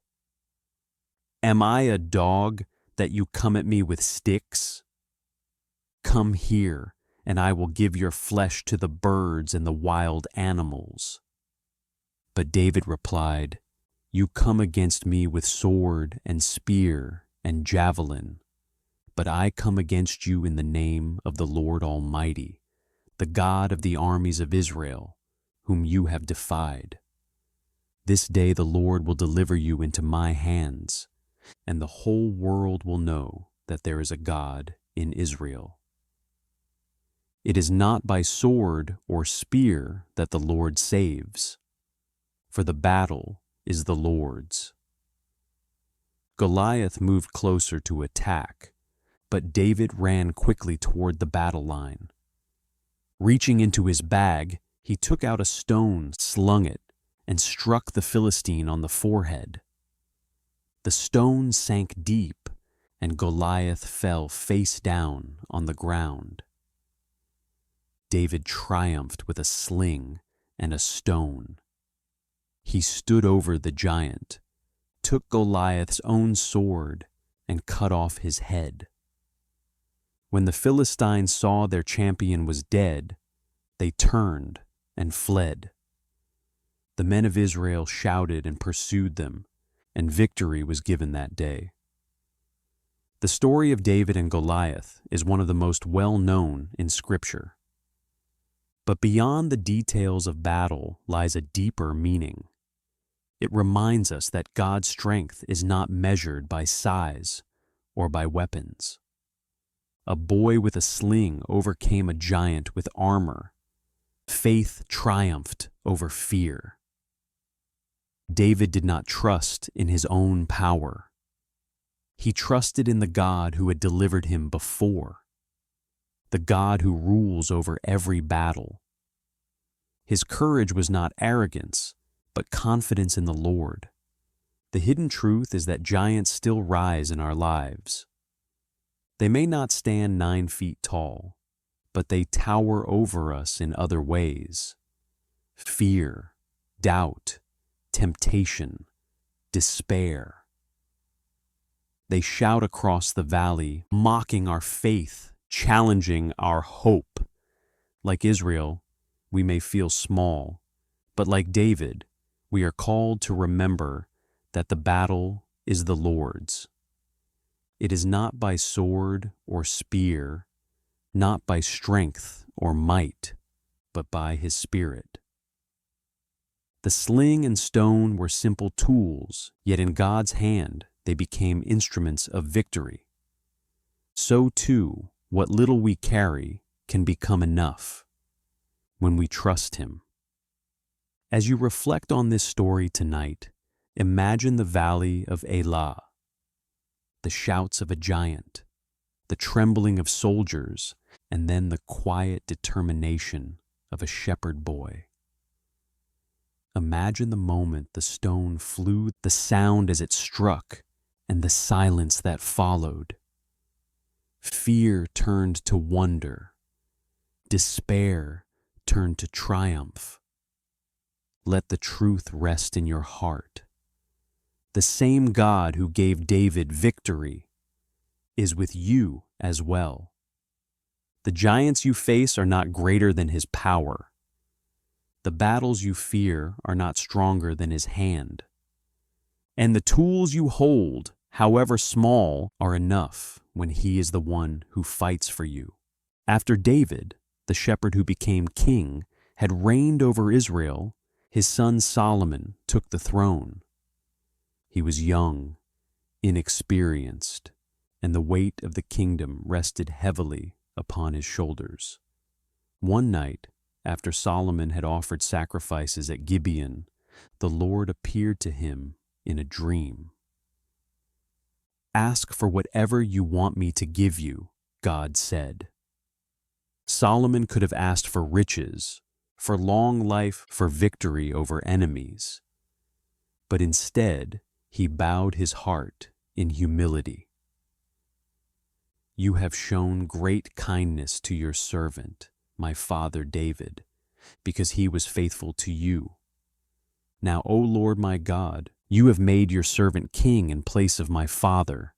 Speaker 1: "Am I a dog that you come at me with sticks? Come here, and I will give your flesh to the birds and the wild animals." But David replied, "You come against me with sword and spear and javelin, but I come against you in the name of the Lord Almighty, the God of the armies of Israel, whom you have defied. This day the Lord will deliver you into my hands, and the whole world will know that there is a God in Israel. It is not by sword or spear that the Lord saves, for the battle is the Lord's." Goliath moved closer to attack, but David ran quickly toward the battle line. Reaching into his bag, he took out a stone, slung it, and struck the Philistine on the forehead. The stone sank deep, and Goliath fell face down on the ground. David triumphed with a sling and a stone. He stood over the giant, took Goliath's own sword, and cut off his head. When the Philistines saw their champion was dead, they turned and fled. The men of Israel shouted and pursued them, and victory was given that day. The story of David and Goliath is one of the most well-known in Scripture. But beyond the details of battle lies a deeper meaning. It reminds us that God's strength is not measured by size or by weapons. A boy with a sling overcame a giant with armor. Faith triumphed over fear. David did not trust in his own power. He trusted in the God who had delivered him before, the God who rules over every battle. His courage was not arrogance, but confidence in the Lord. The hidden truth is that giants still rise in our lives. They may not stand 9 feet tall, but they tower over us in other ways. Fear, doubt, temptation, despair. They shout across the valley, mocking our faith, challenging our hope. Like Israel, we may feel small, but like David, we are called to remember that the battle is the Lord's. It is not by sword or spear, not by strength or might, but by His Spirit. The sling and stone were simple tools, yet in God's hand they became instruments of victory. So too, what little we carry can become enough when we trust Him. As you reflect on this story tonight, imagine the valley of Elah, the shouts of a giant, the trembling of soldiers, and then the quiet determination of a shepherd boy. Imagine the moment the stone flew, the sound as it struck, and the silence that followed. Fear turned to wonder. Despair turned to triumph. Let the truth rest in your heart. The same God who gave David victory is with you as well. The giants you face are not greater than His power. The battles you fear are not stronger than His hand. And the tools you hold, however small, are enough when He is the one who fights for you. After David, the shepherd who became king, had reigned over Israel, His son Solomon took the throne. He was young, inexperienced, and the weight of the kingdom rested heavily upon his shoulders. One night, after Solomon had offered sacrifices at Gibeon, the Lord appeared to him in a dream. "Ask for whatever you want me to give you," God said. Solomon could have asked for riches, for long life, for victory over enemies. But instead, he bowed his heart in humility. "You have shown great kindness to your servant, my father David, because he was faithful to you. Now, O Lord my God, you have made your servant king in place of my father,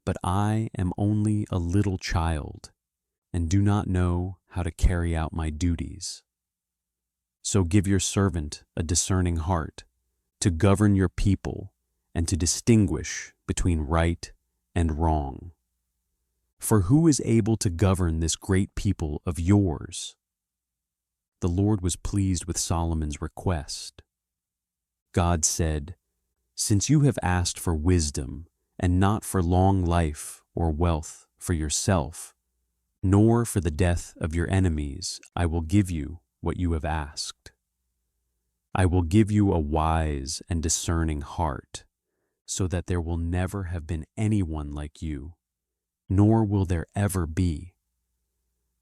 Speaker 1: but I am only a little child and do not know how to carry out my duties. So give your servant a discerning heart to govern your people and to distinguish between right and wrong. For who is able to govern this great people of yours?" The Lord was pleased with Solomon's request. God said, "Since you have asked for wisdom and not for long life or wealth for yourself, nor for the death of your enemies, I will give you what you have asked. I will give you a wise and discerning heart, so that there will never have been anyone like you, nor will there ever be.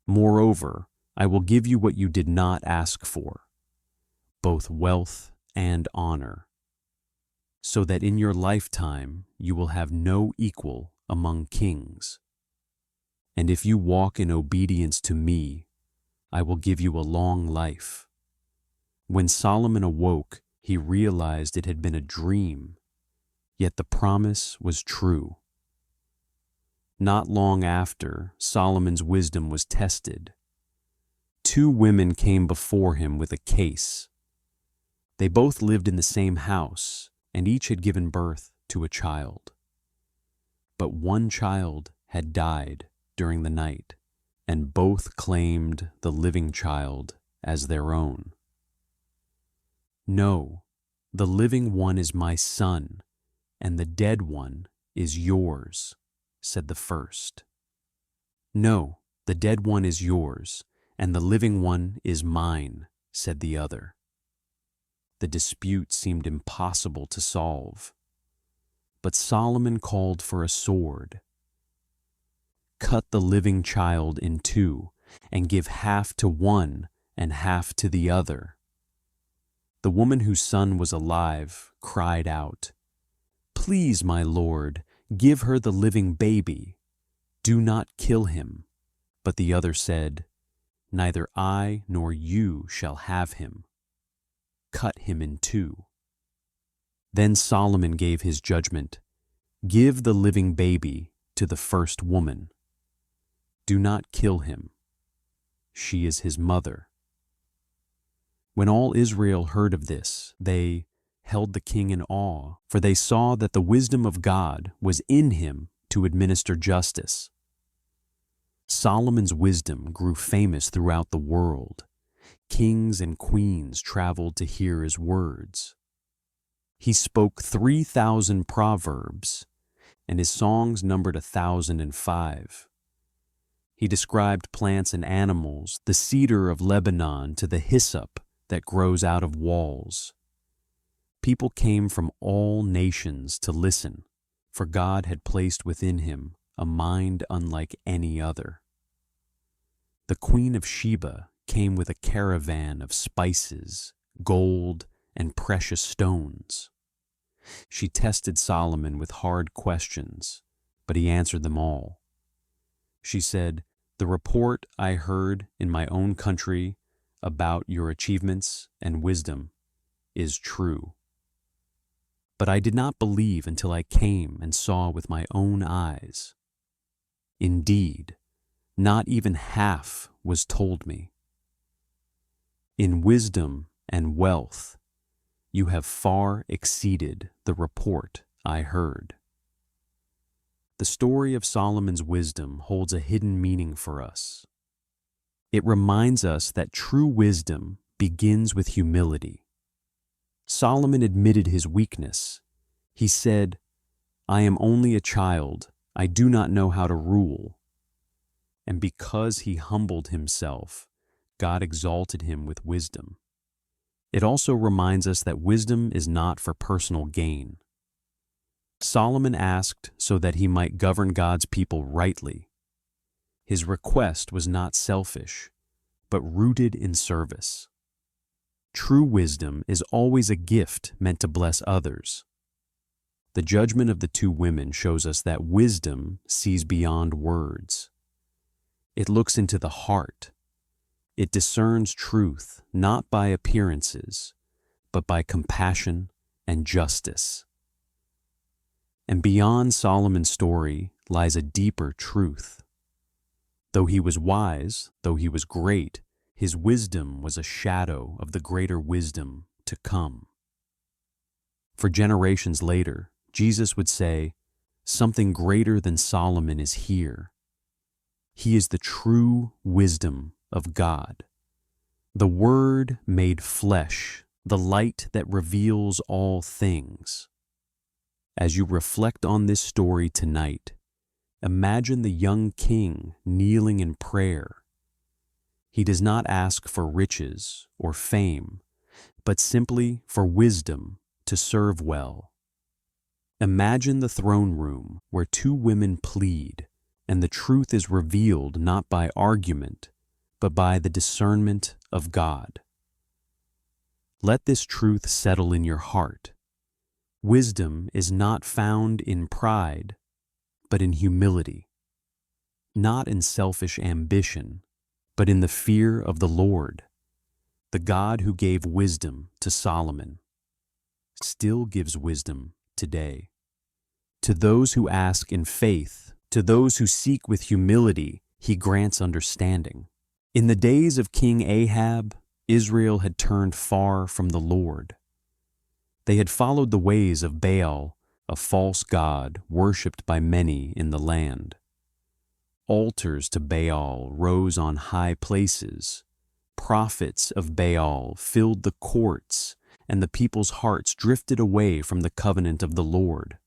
Speaker 1: Moreover, I will give you what you did not ask for, both wealth and honor, so that in your lifetime you will have no equal among kings. And if you walk in obedience to me, I will give you a long life." When Solomon awoke, he realized it had been a dream, yet the promise was true. Not long after, Solomon's wisdom was tested. 2 women came before him with a case. They both lived in the same house, and each had given birth to a child. But one child had died during the night, and both claimed the living child as their own. "No, the living one is my son, and the dead one is yours," said the first. "No, the dead one is yours, and the living one is mine," said the other. The dispute seemed impossible to solve. But Solomon called for a sword. "Cut the living child in 2, and give half to one and half to the other." The woman whose son was alive cried out, "Please, my lord, give her the living baby. Do not kill him." But the other said, "Neither I nor you shall have him. Cut him in 2. Then Solomon gave his judgment, "Give the living baby to the first woman. Do not kill him. She is his mother." When all Israel heard of this, they held the king in awe, for they saw that the wisdom of God was in him to administer justice. Solomon's wisdom grew famous throughout the world. Kings and queens traveled to hear his words. He spoke 3,000 proverbs, and his songs numbered 1,005. He described plants and animals, the cedar of Lebanon to the hyssop that grows out of walls. People came from all nations to listen, for God had placed within him a mind unlike any other. The Queen of Sheba came with a caravan of spices, gold, and precious stones. She tested Solomon with hard questions, but he answered them all. She said, "The report I heard in my own country about your achievements and wisdom is true. But I did not believe until I came and saw with my own eyes. Indeed, not even half was told me. In wisdom and wealth, you have far exceeded the report I heard." The story of Solomon's wisdom holds a hidden meaning for us. It reminds us that true wisdom begins with humility. Solomon admitted his weakness. He said, "I am only a child. I do not know how to rule." And because he humbled himself, God exalted him with wisdom. It also reminds us that wisdom is not for personal gain. Solomon asked so that he might govern God's people rightly. His request was not selfish, but rooted in service. True wisdom is always a gift meant to bless others. The judgment of the two women shows us that wisdom sees beyond words. It looks into the heart. It discerns truth not by appearances, but by compassion and justice. And beyond Solomon's story lies a deeper truth. Though he was wise, though he was great, his wisdom was a shadow of the greater wisdom to come. For generations later, Jesus would say, "Something greater than Solomon is here." He is the true wisdom of God. The Word made flesh, the light that reveals all things. As you reflect on this story tonight, imagine the young king kneeling in prayer. He does not ask for riches or fame, but simply for wisdom to serve well. Imagine the throne room where two women plead, and the truth is revealed not by argument, but by the discernment of God. Let this truth settle in your heart. Wisdom is not found in pride, but in humility, not in selfish ambition, but in the fear of the Lord. The God who gave wisdom to Solomon still gives wisdom today. To those who ask in faith, to those who seek with humility, he grants understanding. In the days of King Ahab, Israel had turned far from the Lord. They had followed the ways of Baal, a false god worshipped by many in the land. Altars to Baal rose on high places. Prophets of Baal filled the courts, and the people's hearts drifted away from the covenant of the Lord.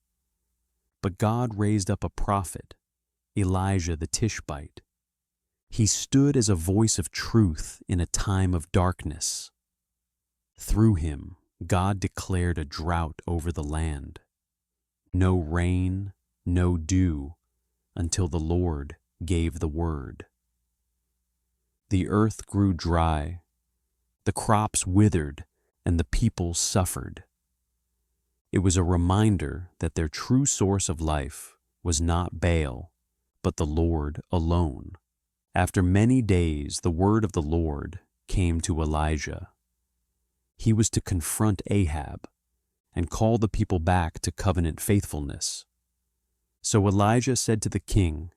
Speaker 1: But God raised up a prophet, Elijah the Tishbite. He stood as a voice of truth in a time of darkness. Through him, God declared a drought over the land. No rain, no dew, until the Lord gave the word. The earth grew dry, the crops withered, and the people suffered. It was a reminder that their true source of life was not Baal, but the Lord alone. After many days, the word of the Lord came to Elijah. He was to confront Ahab and call the people back to covenant faithfulness. So Elijah said to the king,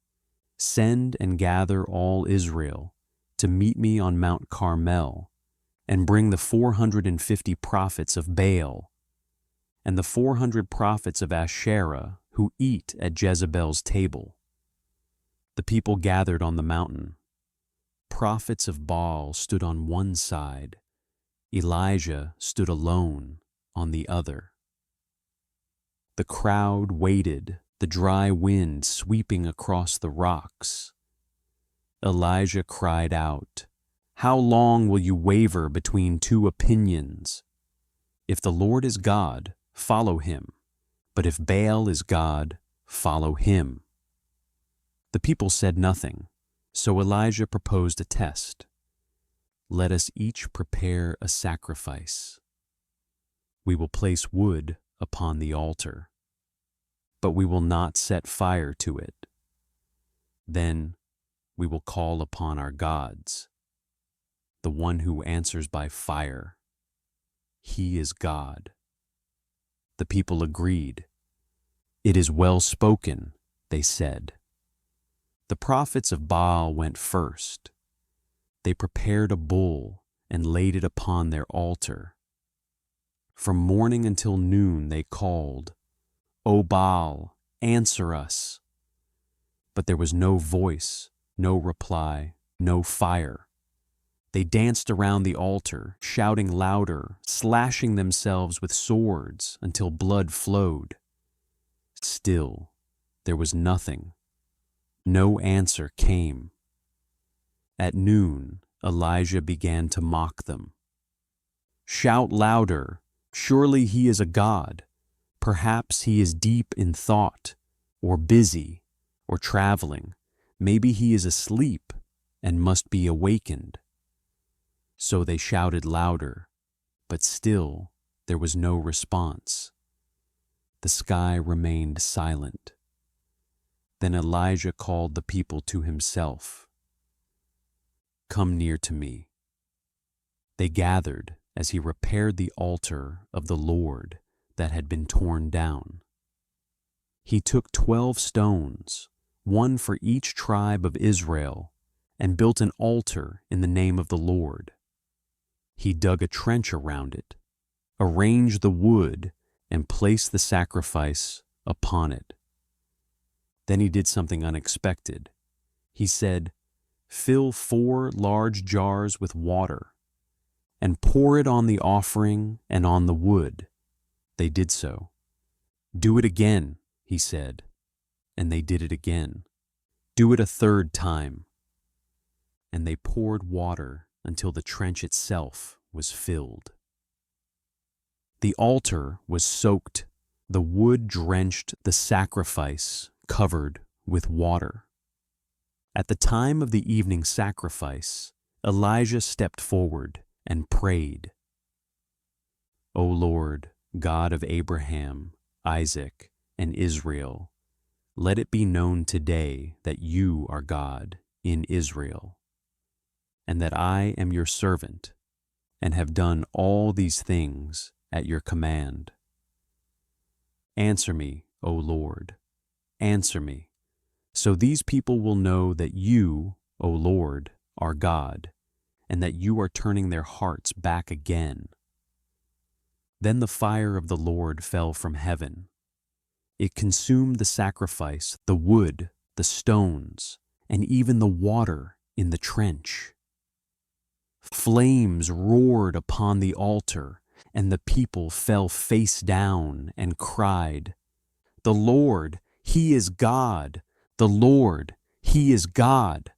Speaker 1: "Send and gather all Israel to meet me on Mount Carmel, and bring the 450 prophets of Baal and the 400 prophets of Asherah who eat at Jezebel's table." The people gathered on the mountain. Prophets of Baal stood on one side. Elijah stood alone on the other. The crowd waited, the dry wind sweeping across the rocks. Elijah cried out, "How long will you waver between two opinions? If the Lord is God, follow him, but if Baal is God, follow him." The people said nothing, so Elijah proposed a test. "Let us each prepare a sacrifice. We will place wood upon the altar, but we will not set fire to it. Then we will call upon our gods, the one who answers by fire. He is God." The people agreed. "It is well spoken," they said. The prophets of Baal went first. They prepared a bull and laid it upon their altar. From morning until noon they called, "O Baal, answer us." But there was no voice, no reply, no fire. They danced around the altar, shouting louder, slashing themselves with swords until blood flowed. Still, there was nothing. No answer came. At noon, Elijah began to mock them. "Shout louder! Surely he is a god. Perhaps he is deep in thought, or busy, or traveling. Maybe he is asleep and must be awakened." So they shouted louder, but still there was no response. The sky remained silent. Then Elijah called the people to himself. "Come near to me." They gathered as he repaired the altar of the Lord that had been torn down. He took 12 stones, one for each tribe of Israel, and built an altar in the name of the Lord. He dug a trench around it, arranged the wood, and placed the sacrifice upon it. Then he did something unexpected. He said, "Fill 4 large jars with water, and pour it on the offering and on the wood." They did so. "Do it again," he said, and they did it again. "Do it a 3rd time." And they poured water until the trench itself was filled. The altar was soaked, the wood drenched, the sacrifice covered with water. At the time of the evening sacrifice, Elijah stepped forward and prayed. "O Lord, God of Abraham, Isaac, and Israel, let it be known today that you are God in Israel, and that I am your servant, and have done all these things at your command. Answer me, O Lord, answer me, so these people will know that you, O Lord, are God, and that you are turning their hearts back again." Then the fire of the Lord fell from heaven. It consumed the sacrifice, the wood, the stones, and even the water in the trench. Flames roared upon the altar, and the people fell face down and cried, "The Lord, He is God! The Lord, He is God!"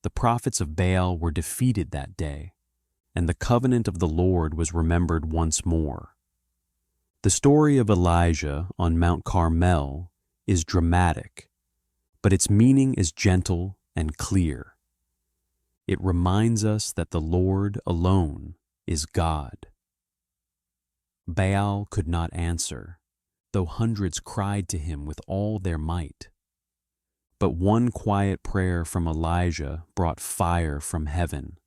Speaker 1: The prophets of Baal were defeated that day, and the covenant of the Lord was remembered once more. The story of Elijah on Mount Carmel is dramatic, but its meaning is gentle and clear. It reminds us that the Lord alone is God. Baal could not answer, though hundreds cried to him with all their might. But one quiet prayer from Elijah brought fire from heaven.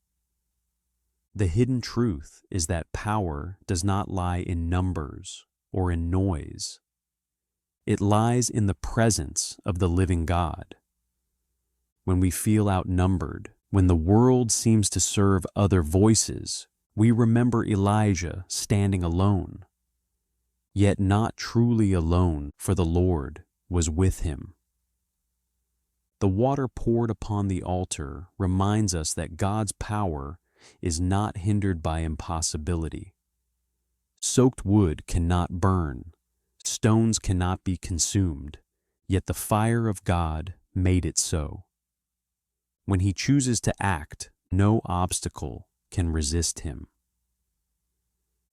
Speaker 1: The hidden truth is that power does not lie in numbers or in noise. It lies in the presence of the living God. When we feel outnumbered, when the world seems to serve other voices, we remember Elijah standing alone. Yet not truly alone, for the Lord was with him. The water poured upon the altar reminds us that God's power is not hindered by impossibility. Soaked wood cannot burn, stones cannot be consumed, yet the fire of God made it so. When He chooses to act, no obstacle can resist Him.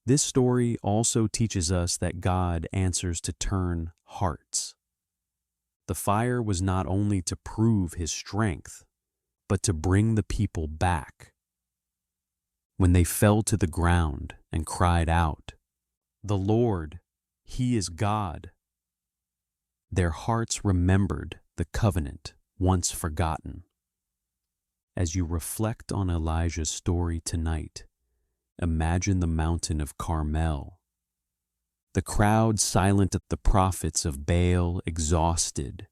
Speaker 1: This story also teaches us that God answers to turn hearts. The fire was not only to prove His strength, but to bring the people back. When they fell to the ground and cried out, "The Lord, He is God," their hearts remembered the covenant once forgotten. As you reflect on Elijah's story tonight, imagine the mountain of Carmel, the crowd silent at the prophets of Baal exhausted,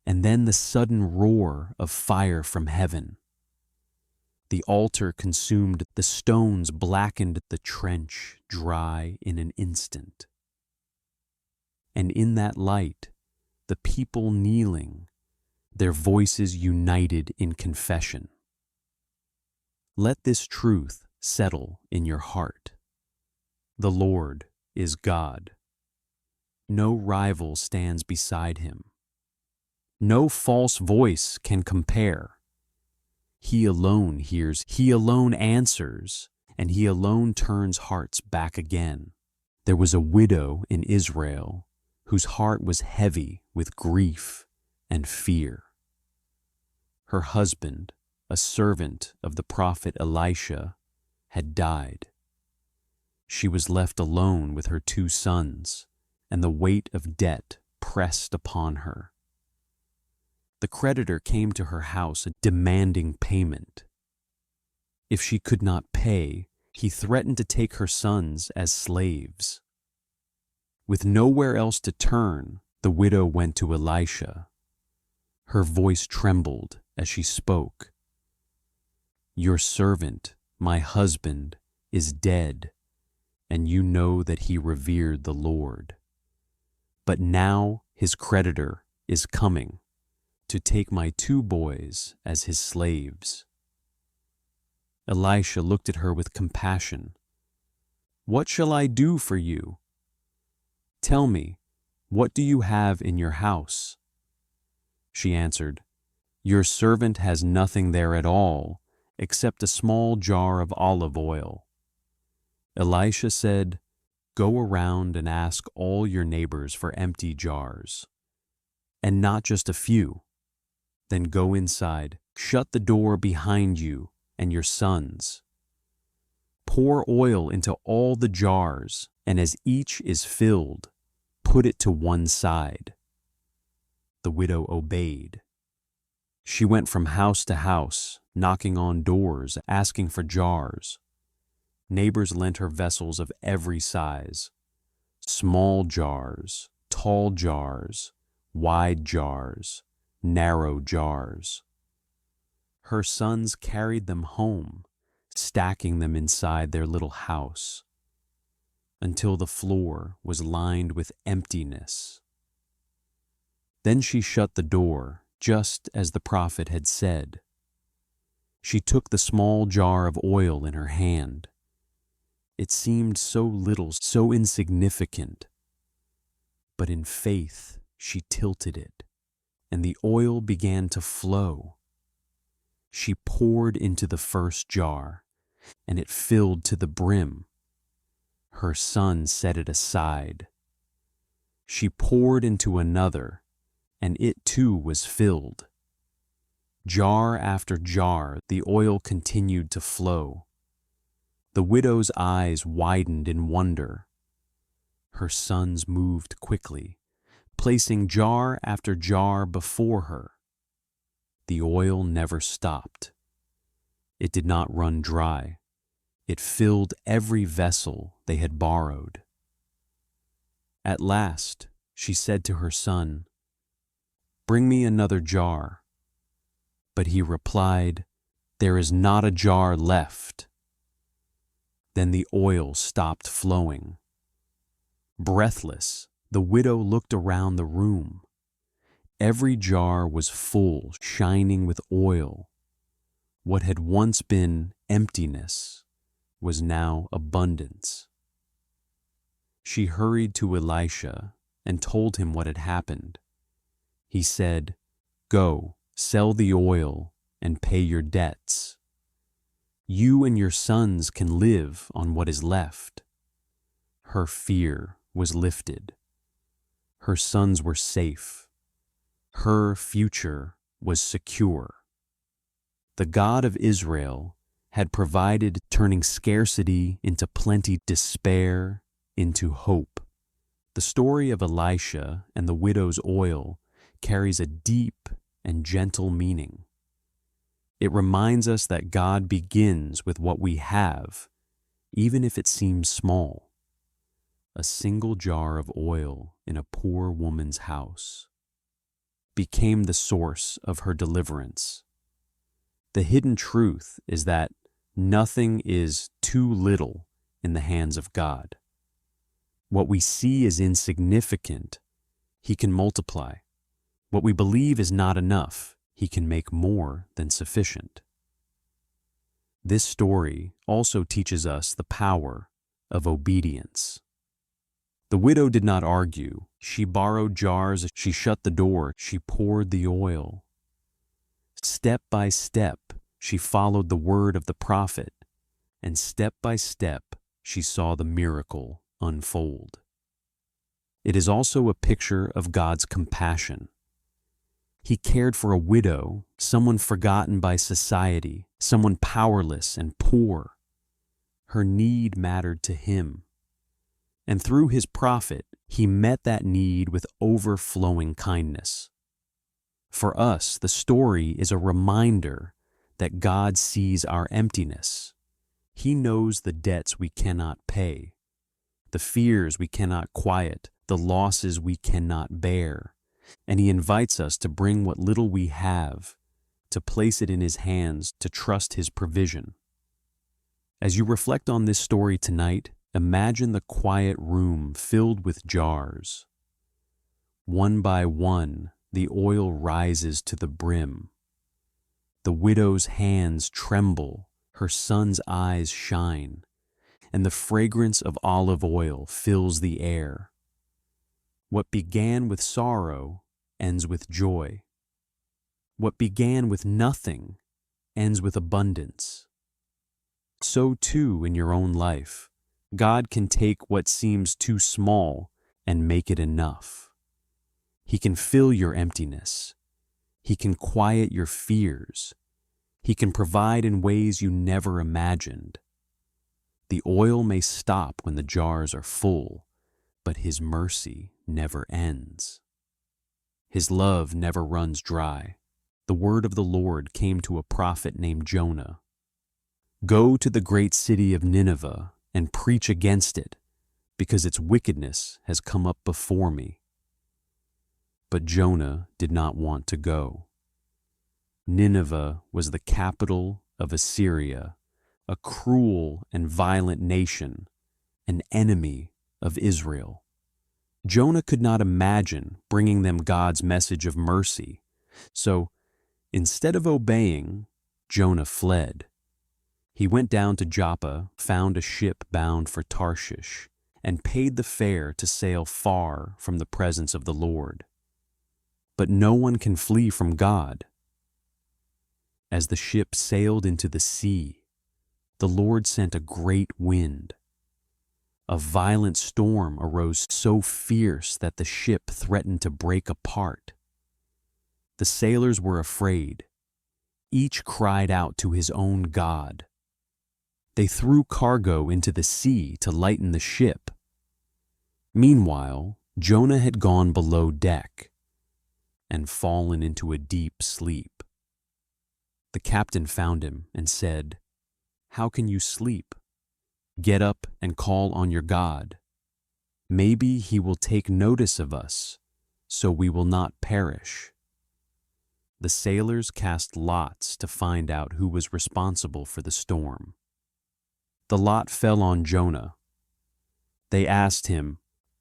Speaker 1: and then the sudden roar of fire from heaven. The altar consumed, the stones blackened the trench dry in an instant. And in that light, the people kneeling, their voices united in confession. Let this truth settle in your heart. The Lord is God. No rival stands beside him. No false voice can compare. He alone hears, he alone answers, and he alone turns hearts back again. There was a widow in Israel whose heart was heavy with grief and fear. Her husband, a servant of the prophet Elisha, had died. She was left alone with her 2 sons, and the weight of debt pressed upon her. The creditor came to her house demanding payment. If she could not pay, he threatened to take her sons as slaves. With nowhere else to turn, the widow went to Elisha. Her voice trembled as she spoke. "Your servant, my husband, is dead, and you know that he revered the Lord. But now his creditor is coming to take my 2 boys as his slaves." Elisha looked at her with compassion. "What shall I do for you? Tell me, what do you have in your house?" She answered, "Your servant has nothing there at all except a small jar of olive oil." Elisha said, "Go around and ask all your neighbors for empty jars, and not just a few. Then go inside, shut the door behind you and your sons. Pour oil into all the jars, and as each is filled, put it to one side." The widow obeyed. She went from house to house, knocking on doors, asking for jars. Neighbors lent her vessels of every size: small jars, tall jars, wide jars, narrow jars. Her sons carried them home, stacking them inside their little house, until the floor was lined with emptiness. Then she shut the door, just as the prophet had said. She took the small jar of oil in her hand. It seemed so little, so insignificant, but in faith she tilted it, and the oil began to flow. She poured into the first jar, and it filled to the brim. Her son set it aside. She poured into another, and it too was filled. Jar after jar, the oil continued to flow. The widow's eyes widened in wonder. Her sons moved quickly, placing jar after jar before her. The oil never stopped. It did not run dry. It filled every vessel they had borrowed. At last, she said to her son, "Bring me another jar." But he replied, "There is not a jar left." Then the oil stopped flowing. Breathless, the widow looked around the room. Every jar was full, shining with oil. What had once been emptiness was now abundance. She hurried to Elisha and told him what had happened. He said, "Go, sell the oil and pay your debts. You and your sons can live on what is left." Her fear was lifted. Her sons were safe. Her future was secure. The God of Israel had provided, turning scarcity into plenty, despair into hope. The story of Elisha and the widow's oil carries a deep and gentle meaning. It reminds us that God begins with what we have, even if it seems small. A single jar of oil in a poor woman's house became the source of her deliverance. The hidden truth is that nothing is too little in the hands of God. What we see as insignificant, He can multiply. What we believe is not enough, He can make more than sufficient. This story also teaches us the power of obedience. The widow did not argue. She borrowed jars, she shut the door, she poured the oil. Step by step, she followed the word of the prophet, and step by step, she saw the miracle unfold. It is also a picture of God's compassion. He cared for a widow, someone forgotten by society, someone powerless and poor. Her need mattered to him. And through his prophet, he met that need with overflowing kindness. For us, the story is a reminder that God sees our emptiness. He knows the debts we cannot pay, the fears we cannot quiet, the losses we cannot bear, and he invites us to bring what little we have, to place it in his hands, to trust his provision. As you reflect on this story tonight, imagine the quiet room filled with jars. One by one, the oil rises to the brim. The widow's hands tremble, her son's eyes shine, and the fragrance of olive oil fills the air. What began with sorrow ends with joy. What began with nothing ends with abundance. So too in your own life, God can take what seems too small and make it enough. He can fill your emptiness. He can quiet your fears. He can provide in ways you never imagined. The oil may stop when the jars are full, but his mercy never ends. His love never runs dry. The word of the Lord came to a prophet named Jonah. Go to the great city of Nineveh and preach against it, because its wickedness has come up before me. But Jonah did not want to go. Nineveh was the capital of Assyria, a cruel and violent nation, an enemy of Israel. Jonah could not imagine bringing them God's message of mercy, so instead of obeying, Jonah fled. He went down to Joppa, found a ship bound for Tarshish, and paid the fare to sail far from the presence of the Lord. But no one can flee from God. As the ship sailed into the sea, the Lord sent a great wind. A violent storm arose so fierce that the ship threatened to break apart. The sailors were afraid. Each cried out to his own God. They threw cargo into the sea to lighten the ship. Meanwhile, Jonah had gone below deck and fallen into a deep sleep. The captain found him and said, "How can you sleep? Get up and call on your God. Maybe he will take notice of us, so we will not perish." The sailors cast lots to find out who was responsible for the storm. The lot fell on Jonah. They asked him,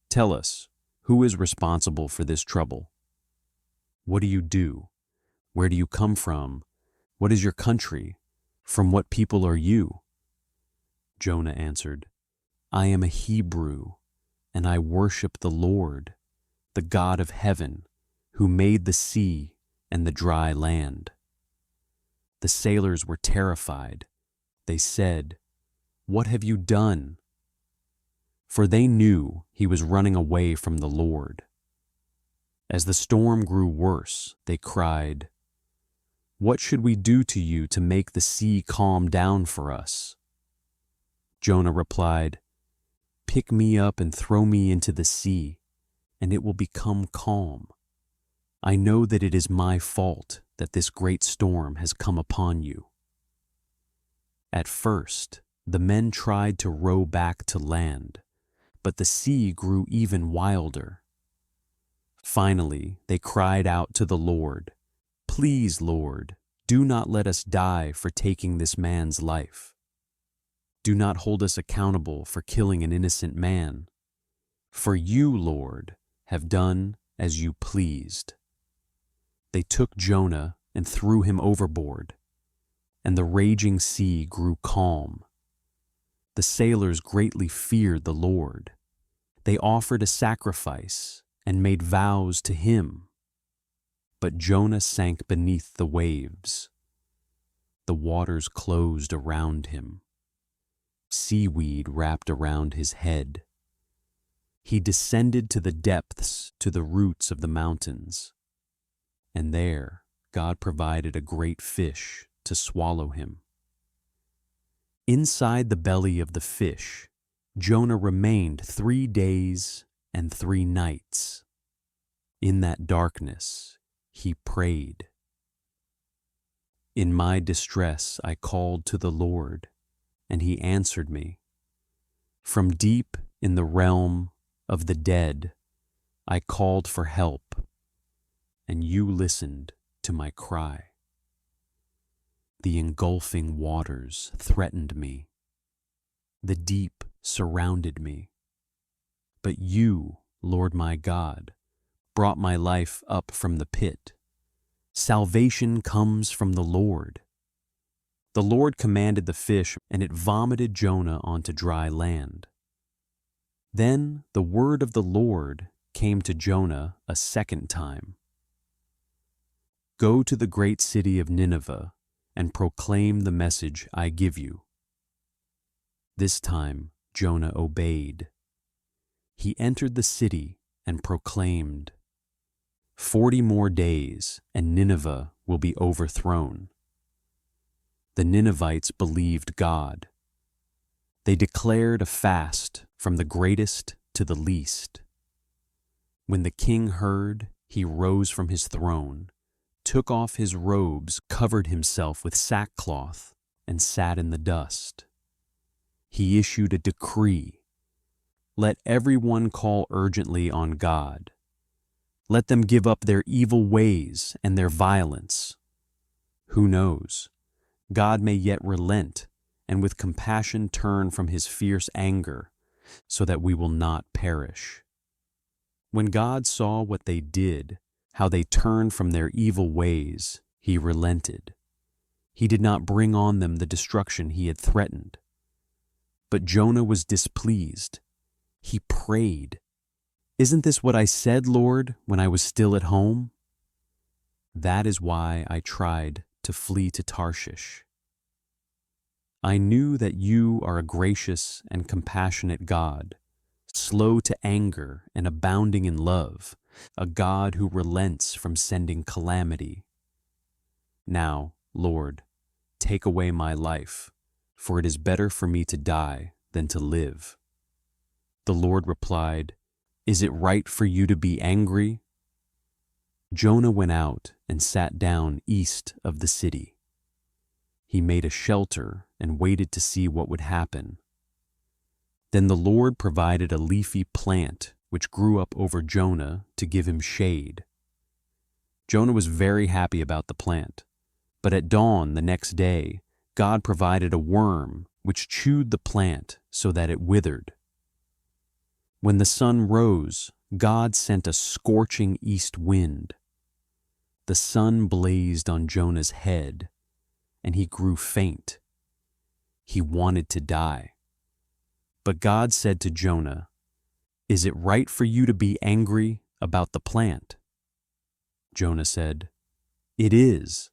Speaker 1: "Tell us, who is responsible for this trouble? What do you do? Where do you come from? What is your country? From what people are you?" Jonah answered, "I am a Hebrew, and I worship the Lord, the God of heaven, who made the sea and the dry land." The sailors were terrified. They said, "What have you done?" For they knew he was running away from the Lord. As the storm grew worse, they cried, "What should we do to you to make the sea calm down for us?" Jonah replied, "Pick me up and throw me into the sea, and it will become calm. I know that it is my fault that this great storm has come upon you." At first, the men tried to row back to land, but the sea grew even wilder. Finally, they cried out to the Lord, "Please, Lord, do not let us die for taking this man's life. Do not hold us accountable for killing an innocent man. For you, Lord, have done as you pleased." They took Jonah and threw him overboard, and the raging sea grew calm. The sailors greatly feared the Lord. They offered a sacrifice and made vows to him. But Jonah sank beneath the waves. The waters closed around him. Seaweed wrapped around his head. He descended to the depths, to the roots of the mountains. And there, God provided a great fish to swallow him. Inside the belly of the fish, Jonah remained 3 days and 3 nights. In that darkness, he prayed. In my distress, I called to the Lord, and he answered me. From deep in the realm of the dead, I called for help, and you listened to my cry. The engulfing waters threatened me. The deep surrounded me. But you, Lord my God, brought my life up from the pit. Salvation comes from the Lord. The Lord commanded the fish, and it vomited Jonah onto dry land. Then the word of the Lord came to Jonah a second time. Go to the great city of Nineveh and proclaim the message I give you. This time Jonah obeyed. He entered the city and proclaimed, 40 more days and Nineveh will be overthrown. The Ninevites believed God. They declared a fast from the greatest to the least. When the king heard, he rose from his throne, took off his robes, covered himself with sackcloth, and sat in the dust. He issued a decree. Let everyone call urgently on God. Let them give up their evil ways and their violence. Who knows? God may yet relent and with compassion turn from his fierce anger, so that we will not perish. When God saw what they did, how they turned from their evil ways, he relented. He did not bring on them the destruction he had threatened. But Jonah was displeased. He prayed, "Isn't this what I said, Lord, when I was still at home?" That is why I tried to flee to Tarshish. I knew that you are a gracious and compassionate God, slow to anger and abounding in love, a God who relents from sending calamity. Now, Lord, take away my life, for it is better for me to die than to live. The Lord replied, "Is it right for you to be angry?" Jonah went out and sat down east of the city. He made a shelter and waited to see what would happen. Then the Lord provided a leafy plant which grew up over Jonah to give him shade. Jonah was very happy about the plant, but at dawn the next day, God provided a worm which chewed the plant so that it withered. When the sun rose, God sent a scorching east wind. The sun blazed on Jonah's head, and he grew faint. He wanted to die. But God said to Jonah, "Is it right for you to be angry about the plant?" Jonah said, "It is.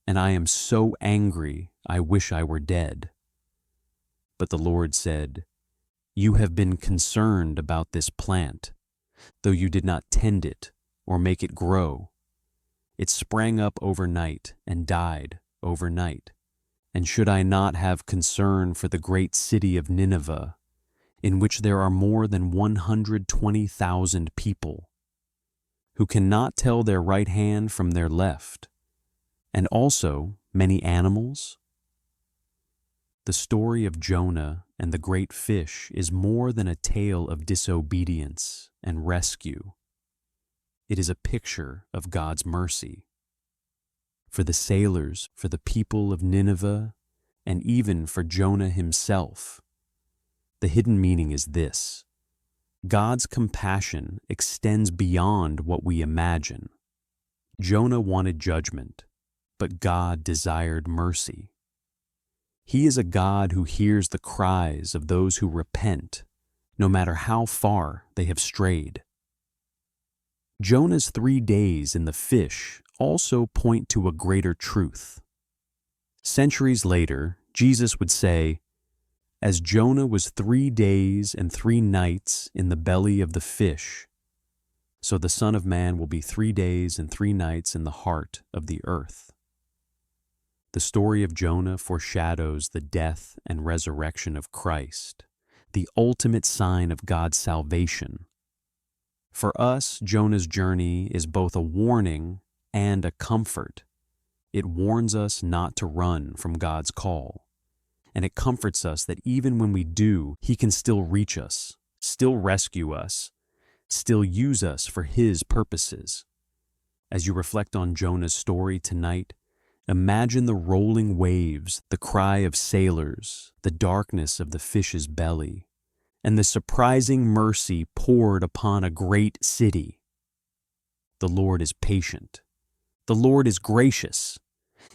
Speaker 1: And I am so angry, I wish I were dead." But the Lord said, "You have been concerned about this plant, though you did not tend it or make it grow. It sprang up overnight and died overnight. And should I not have concern for the great city of Nineveh, in which there are more than 120,000 people, who cannot tell their right hand from their left, and also many animals?" The story of Jonah and the great fish is more than a tale of disobedience and rescue. It is a picture of God's mercy. For the sailors, for the people of Nineveh, and even for Jonah himself, the hidden meaning is this: God's compassion extends beyond what we imagine. Jonah wanted judgment, but God desired mercy. He is a God who hears the cries of those who repent, no matter how far they have strayed. Jonah's 3 days in the fish also point to a greater truth. Centuries later, Jesus would say, "As Jonah was 3 days and 3 nights in the belly of the fish, so the Son of Man will be 3 days and 3 nights in the heart of the earth." The story of Jonah foreshadows the death and resurrection of Christ, the ultimate sign of God's salvation. For us, Jonah's journey is both a warning and a comfort. It warns us not to run from God's call, and it comforts us that even when we do, He can still reach us, still rescue us, still use us for His purposes. As you reflect on Jonah's story tonight, imagine the rolling waves, the cry of sailors, the darkness of the fish's belly, and the surprising mercy poured upon a great city. The Lord is patient. The Lord is gracious,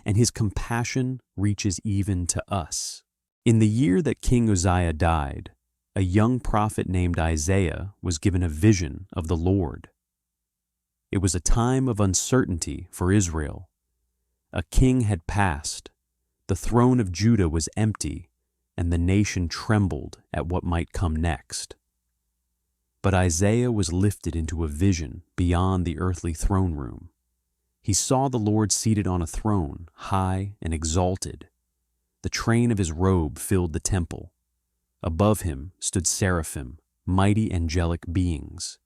Speaker 1: and His compassion reaches even to us. In the year that King Uzziah died, a young prophet named Isaiah was given a vision of the Lord. It was a time of uncertainty for Israel. A king had passed, the throne of Judah was empty, and the nation trembled at what might come next. But Isaiah was lifted into a vision beyond the earthly throne room. He saw the Lord seated on a throne, high and exalted. The train of His robe filled the temple. Above Him stood seraphim, mighty angelic beings.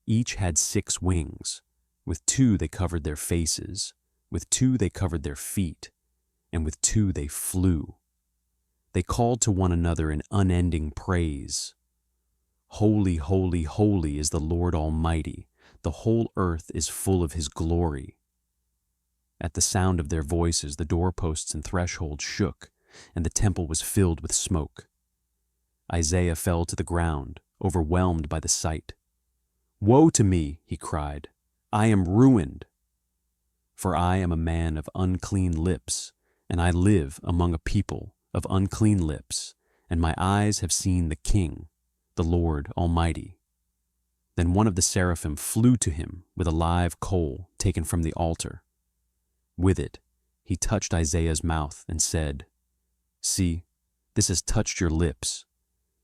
Speaker 1: Each had 6 wings. With 2 they covered their faces, with 2 they covered their feet, and with 2 they flew. They called to one another in unending praise. "Holy, holy, holy is the Lord Almighty. The whole earth is full of His glory." At the sound of their voices, the doorposts and thresholds shook, and the temple was filled with smoke. Isaiah fell to the ground, overwhelmed by the sight. "Woe to me," he cried. "I am ruined. For I am a man of unclean lips, and I live among a people of unclean lips, and my eyes have seen the King, the Lord Almighty." Then one of the seraphim flew to him with a live coal taken from the altar. With it, he touched Isaiah's mouth and said, "See, this has touched your lips.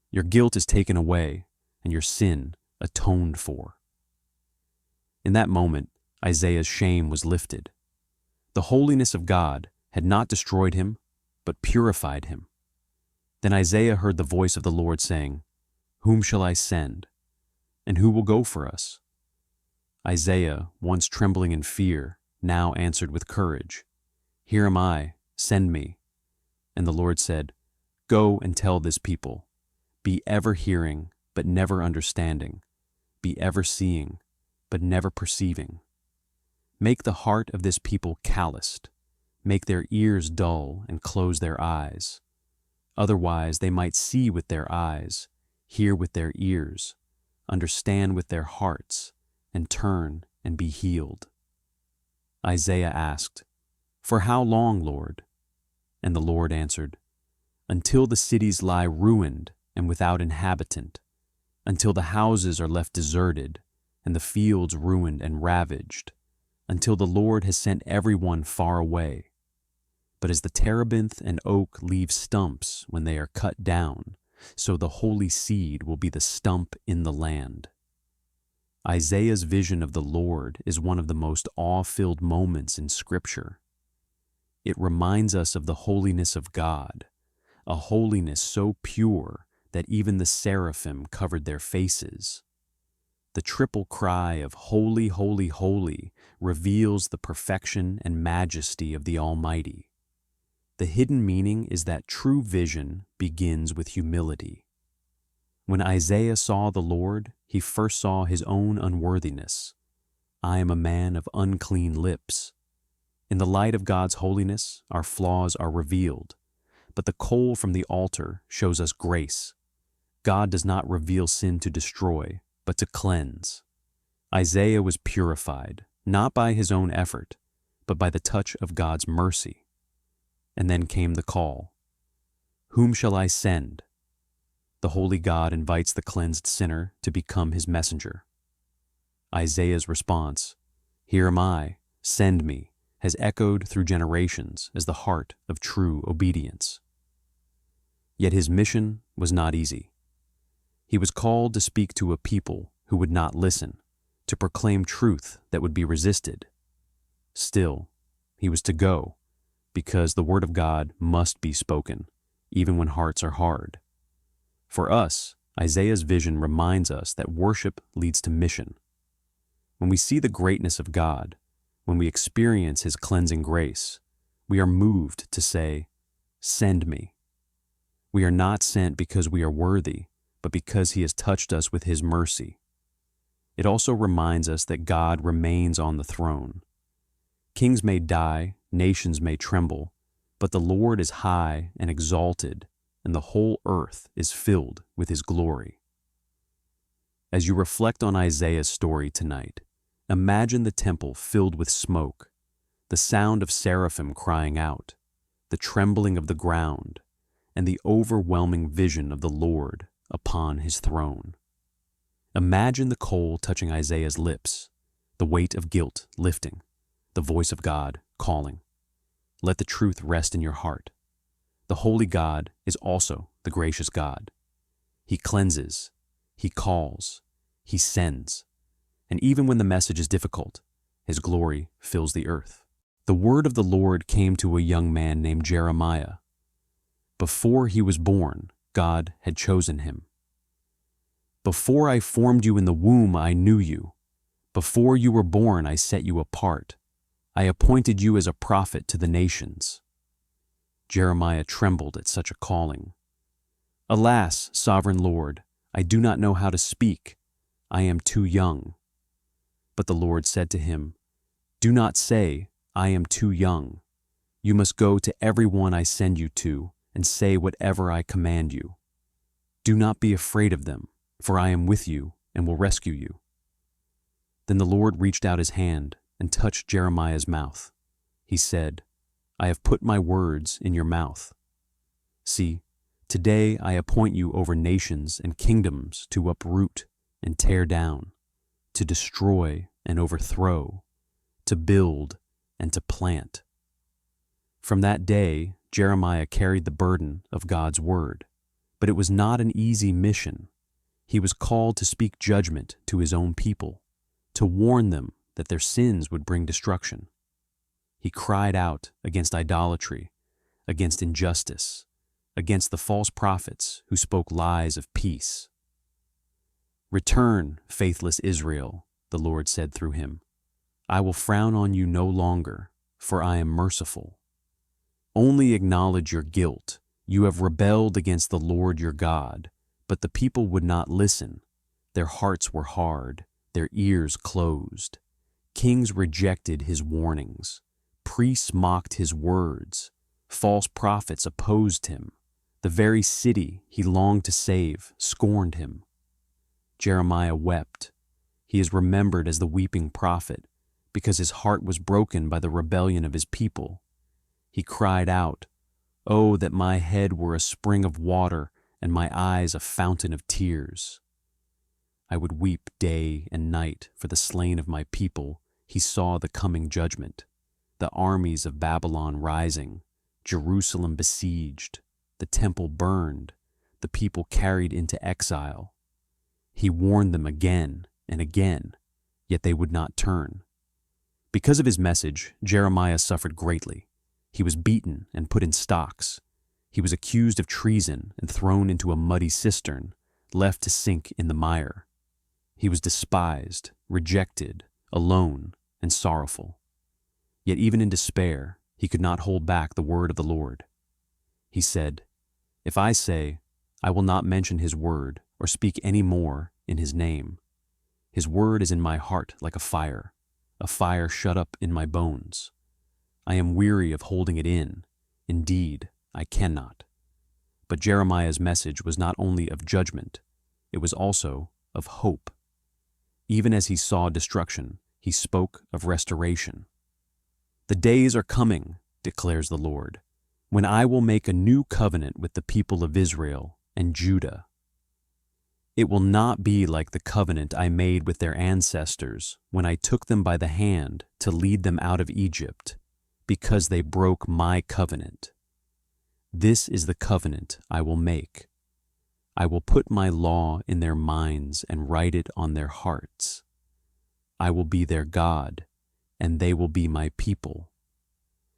Speaker 1: Your guilt is taken away, and your sin atoned for." In that moment, Isaiah's shame was lifted. The holiness of God had not destroyed him, but purified him. Then Isaiah heard the voice of the Lord saying, "Whom shall I send? And who will go for us?" Isaiah, once trembling in fear, now answered with courage, "Here am I, send me." And the Lord said, "Go and tell this people, be ever hearing, but never understanding, be ever seeing, but never perceiving. Make the heart of this people calloused, make their ears dull and close their eyes. Otherwise they might see with their eyes, hear with their ears, understand with their hearts, and turn and be healed." Isaiah asked, "For how long, Lord?" And the Lord answered, "Until the cities lie ruined and without inhabitant, until the houses are left deserted, and the fields ruined and ravaged, until the Lord has sent everyone far away. But as the terebinth and oak leave stumps when they are cut down, so the holy seed will be the stump in the land." Isaiah's vision of the Lord is one of the most awe-filled moments in Scripture. It reminds us of the holiness of God, a holiness so pure that even the seraphim covered their faces. The triple cry of "Holy, holy, holy" reveals the perfection and majesty of the Almighty. The hidden meaning is that true vision begins with humility. When Isaiah saw the Lord, he first saw his own unworthiness. "I am a man of unclean lips." In the light of God's holiness, our flaws are revealed, but the coal from the altar shows us grace. God does not reveal sin to destroy, but to cleanse. Isaiah was purified, not by his own effort, but by the touch of God's mercy. And then came the call. Whom shall I send? The holy God invites the cleansed sinner to become his messenger. Isaiah's response, "Here am I, send me," has echoed through generations as the heart of true obedience. Yet his mission was not easy. He was called to speak to a people who would not listen, to proclaim truth that would be resisted. Still, he was to go, because the word of God must be spoken, even when hearts are hard. For us, Isaiah's vision reminds us that worship leads to mission. When we see the greatness of God, when we experience his cleansing grace, we are moved to say, "Send me." We are not sent because we are worthy, but because he has touched us with his mercy. It also reminds us that God remains on the throne. Kings may die, nations may tremble, but the Lord is high and exalted, and the whole earth is filled with his glory. As you reflect on Isaiah's story tonight, imagine the temple filled with smoke, the sound of seraphim crying out, the trembling of the ground, and the overwhelming vision of the Lord upon his throne. Imagine the coal touching Isaiah's lips, the weight of guilt lifting, the voice of God calling. Let the truth rest in your heart. The holy God is also the gracious God. He cleanses, he calls, he sends, and even when the message is difficult, his glory fills the earth. The word of the Lord came to a young man named Jeremiah. Before he was born, God had chosen him. Before I formed you in the womb, I knew you. Before you were born, I set you apart. I appointed you as a prophet to the nations. Jeremiah trembled at such a calling. Alas, sovereign Lord, I do not know how to speak. I am too young. But the Lord said to him, Do not say, I am too young. You must go to everyone I send you to and say whatever I command you. Do not be afraid of them, for I am with you and will rescue you. Then the Lord reached out his hand and touched Jeremiah's mouth. He said, I have put my words in your mouth. See, today I appoint you over nations and kingdoms to uproot and tear down, to destroy and overthrow, to build and to plant. From that day, Jeremiah carried the burden of God's word, but it was not an easy mission. He was called to speak judgment to his own people, to warn them that their sins would bring destruction. He cried out against idolatry, against injustice, against the false prophets who spoke lies of peace. Return, faithless Israel, the Lord said through him. I will frown on you no longer, for I am merciful. Only acknowledge your guilt. You have rebelled against the Lord your God, but the people would not listen. Their hearts were hard, their ears closed. Kings rejected his warnings. Priests mocked his words. False prophets opposed him. The very city he longed to save scorned him. Jeremiah wept. He is remembered as the weeping prophet because his heart was broken by the rebellion of his people. He cried out, Oh, that my head were a spring of water and my eyes a fountain of tears. I would weep day and night for the slain of my people. He saw the coming judgment, the armies of Babylon rising, Jerusalem besieged, the temple burned, the people carried into exile. He warned them again and again, yet they would not turn. Because of his message, Jeremiah suffered greatly. He was beaten and put in stocks. He was accused of treason and thrown into a muddy cistern, left to sink in the mire. He was despised, rejected, alone, and sorrowful. Yet even in despair, he could not hold back the word of the Lord. He said, If I say, I will not mention his word or speak any more in his name, his word is in my heart like a fire shut up in my bones. I am weary of holding it in. Indeed, I cannot. But Jeremiah's message was not only of judgment, it was also of hope. Even as he saw destruction, he spoke of restoration. The days are coming, declares the Lord, when I will make a new covenant with the people of Israel and Judah. It will not be like the covenant I made with their ancestors when I took them by the hand to lead them out of Egypt, because they broke my covenant. This is the covenant I will make. I will put my law in their minds and write it on their hearts. I will be their God, and they will be my people.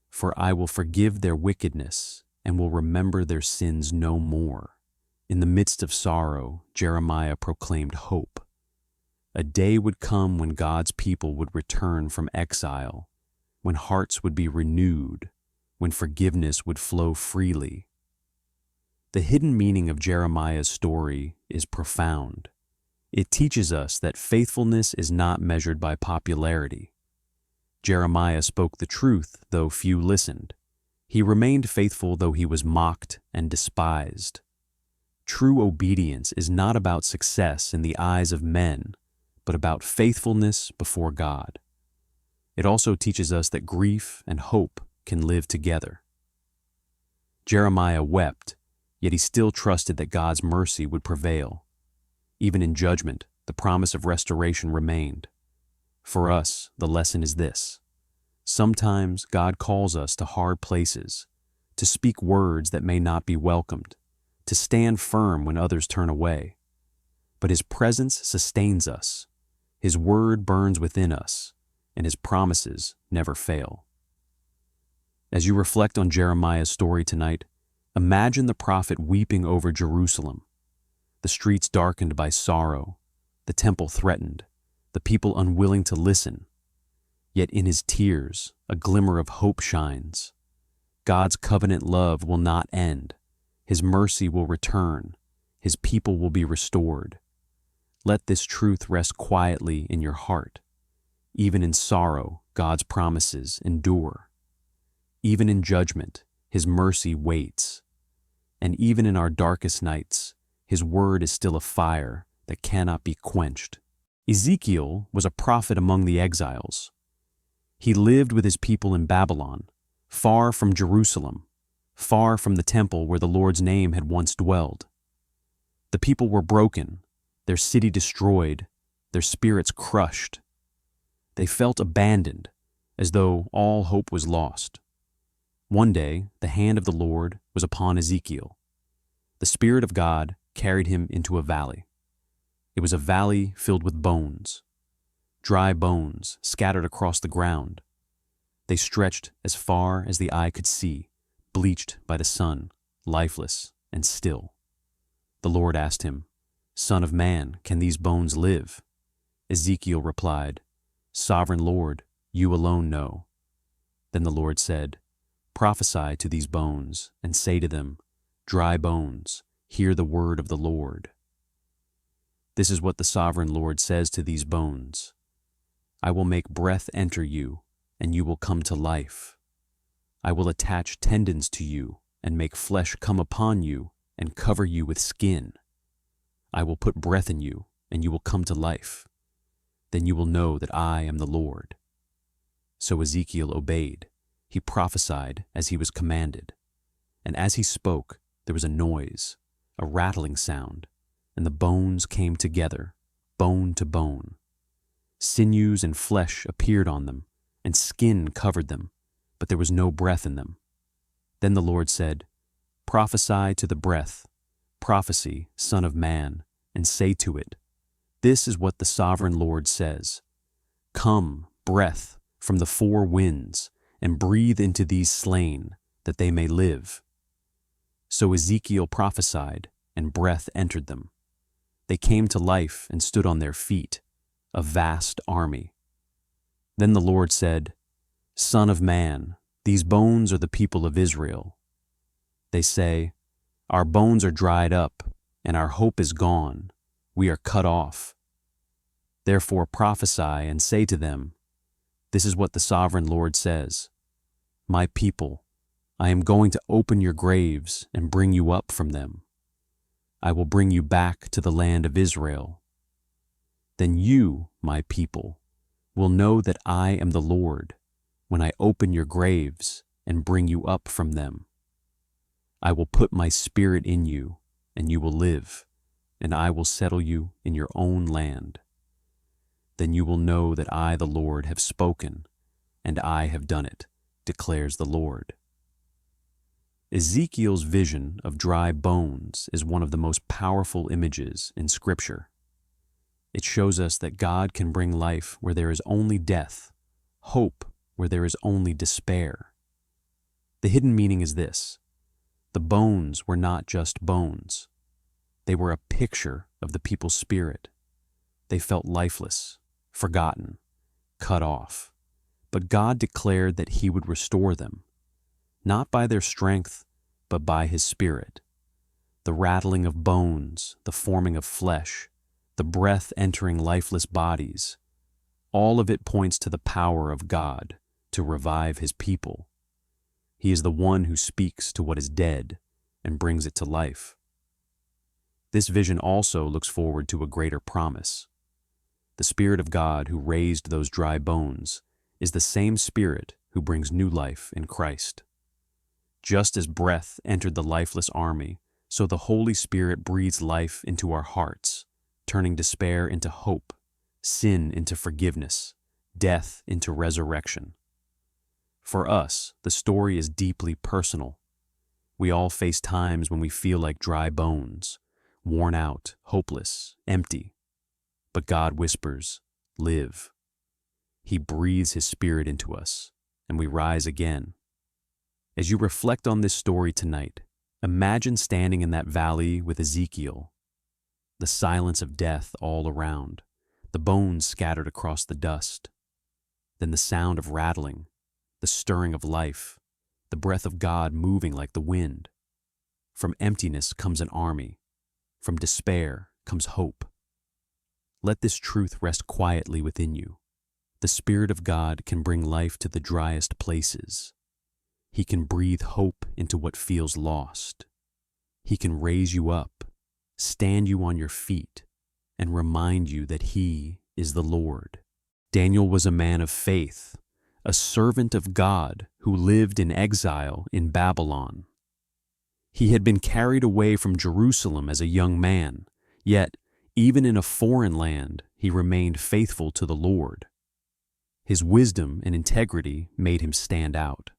Speaker 1: For I will forgive their wickedness and will remember their sins no more. In the midst of sorrow, Jeremiah proclaimed hope. A day would come when God's people would return from exile, when hearts would be renewed, when forgiveness would flow freely. The hidden meaning of Jeremiah's story is profound. It teaches us that faithfulness is not measured by popularity. Jeremiah spoke the truth, though few listened. He remained faithful, though he was mocked and despised. True obedience is not about success in the eyes of men, but about faithfulness before God. It also teaches us that grief and hope can live together. Jeremiah wept, yet he still trusted that God's mercy would prevail. Even in judgment, the promise of restoration remained. For us, the lesson is this: sometimes God calls us to hard places, to speak words that may not be welcomed, to stand firm when others turn away. But His presence sustains us, His word burns within us, and His promises never fail. As you reflect on Jeremiah's story tonight, imagine the prophet weeping over Jerusalem, the streets darkened by sorrow, the temple threatened, the people unwilling to listen. Yet in his tears, a glimmer of hope shines. God's covenant love will not end. His mercy will return. His people will be restored. Let this truth rest quietly in your heart. Even in sorrow, God's promises endure. Even in judgment, His mercy waits. And even in our darkest nights, His word is still a fire that cannot be quenched. Ezekiel was a prophet among the exiles. He lived with his people in Babylon, far from Jerusalem, far from the temple where the Lord's name had once dwelled. The people were broken, their city destroyed, their spirits crushed. They felt abandoned, as though all hope was lost. One day, the hand of the Lord was upon Ezekiel. The Spirit of God carried him into a valley. It was a valley filled with bones, dry bones scattered across the ground. They stretched as far as the eye could see, bleached by the sun, lifeless and still. The Lord asked him, "Son of man, can these bones live?" Ezekiel replied, "Sovereign Lord, you alone know." Then the Lord said, "Prophesy to these bones and say to them, 'Dry bones, hear the word of the Lord.'" This is what the Sovereign Lord says to these bones: "I will make breath enter you, and you will come to life. I will attach tendons to you and make flesh come upon you and cover you with skin. I will put breath in you, and you will come to life. Then you will know that I am the Lord." So Ezekiel obeyed. He prophesied as he was commanded. And as he spoke, there was a noise, a rattling sound, and the bones came together, bone to bone. Sinews and flesh appeared on them, and skin covered them, but there was no breath in them. Then the Lord said, "Prophesy to the breath, prophesy, Son of man, and say to it, 'This is what the Sovereign Lord says. Come, breath, from the four winds, and breathe into these slain, that they may live.'" So Ezekiel prophesied, and breath entered them. They came to life and stood on their feet, a vast army. Then the Lord said, "Son of man, these bones are the people of Israel. They say, 'Our bones are dried up, and our hope is gone. We are cut off.' Therefore prophesy and say to them, 'This is what the Sovereign Lord says. My people, I am going to open your graves and bring you up from them. I will bring you back to the land of Israel. Then you, my people, will know that I am the Lord, when I open your graves and bring you up from them. I will put my spirit in you, and you will live, and I will settle you in your own land. Then you will know that I, the Lord, have spoken, and I have done it, declares the Lord. Ezekiel's vision of dry bones is one of the most powerful images in Scripture. It shows us that God can bring life where there is only death, hope where there is only despair. The hidden meaning is this: the bones were not just bones. They were a picture of the people's spirit. They felt lifeless, forgotten, cut off. But God declared that He would restore them, not by their strength, but by His Spirit. The rattling of bones, the forming of flesh, the breath entering lifeless bodies, all of it points to the power of God to revive His people. He is the one who speaks to what is dead and brings it to life. This vision also looks forward to a greater promise. The Spirit of God who raised those dry bones is the same Spirit who brings new life in Christ. Just as breath entered the lifeless army, so the Holy Spirit breathes life into our hearts, turning despair into hope, sin into forgiveness, death into resurrection. For us, the story is deeply personal. We all face times when we feel like dry bones, worn out, hopeless, empty. But God whispers, "Live." He breathes His Spirit into us, and we rise again. As you reflect on this story tonight, imagine standing in that valley with Ezekiel. The silence of death all around, the bones scattered across the dust. Then the sound of rattling, the stirring of life, the breath of God moving like the wind. From emptiness comes an army. From despair comes hope. Let this truth rest quietly within you. The Spirit of God can bring life to the driest places. He can breathe hope into what feels lost. He can raise you up, stand you on your feet, and remind you that He is the Lord. Daniel was a man of faith, a servant of God who lived in exile in Babylon. He had been carried away from Jerusalem as a young man, yet, even in a foreign land, he remained faithful to the Lord. His wisdom and integrity made him stand out,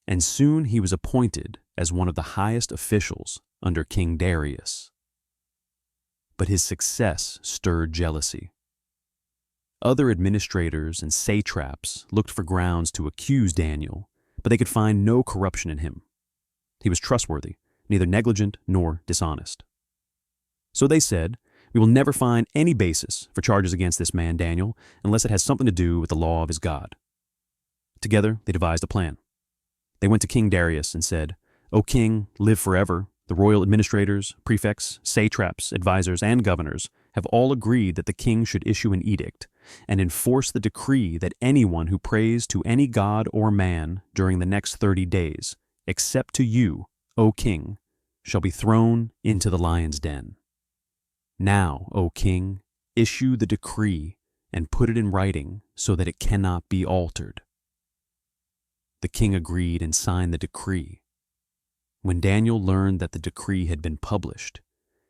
Speaker 1: and soon he was appointed as one of the highest officials under King Darius. But his success stirred jealousy. Other administrators and satraps looked for grounds to accuse Daniel, but they could find no corruption in him. He was trustworthy, neither negligent nor dishonest. So they said, "We will never find any basis for charges against this man Daniel unless it has something to do with the law of his God." Together, they devised a plan. They went to King Darius and said, "O king, live forever. The royal administrators, prefects, satraps, advisors, and governors have all agreed that the king should issue an edict and enforce the decree that anyone who prays to any god or man during the next 30 days, except to you, O king, shall be thrown into the lion's den. Now, O king, issue the decree and put it in writing so that it cannot be altered." The king agreed and signed the decree. When Daniel learned that the decree had been published,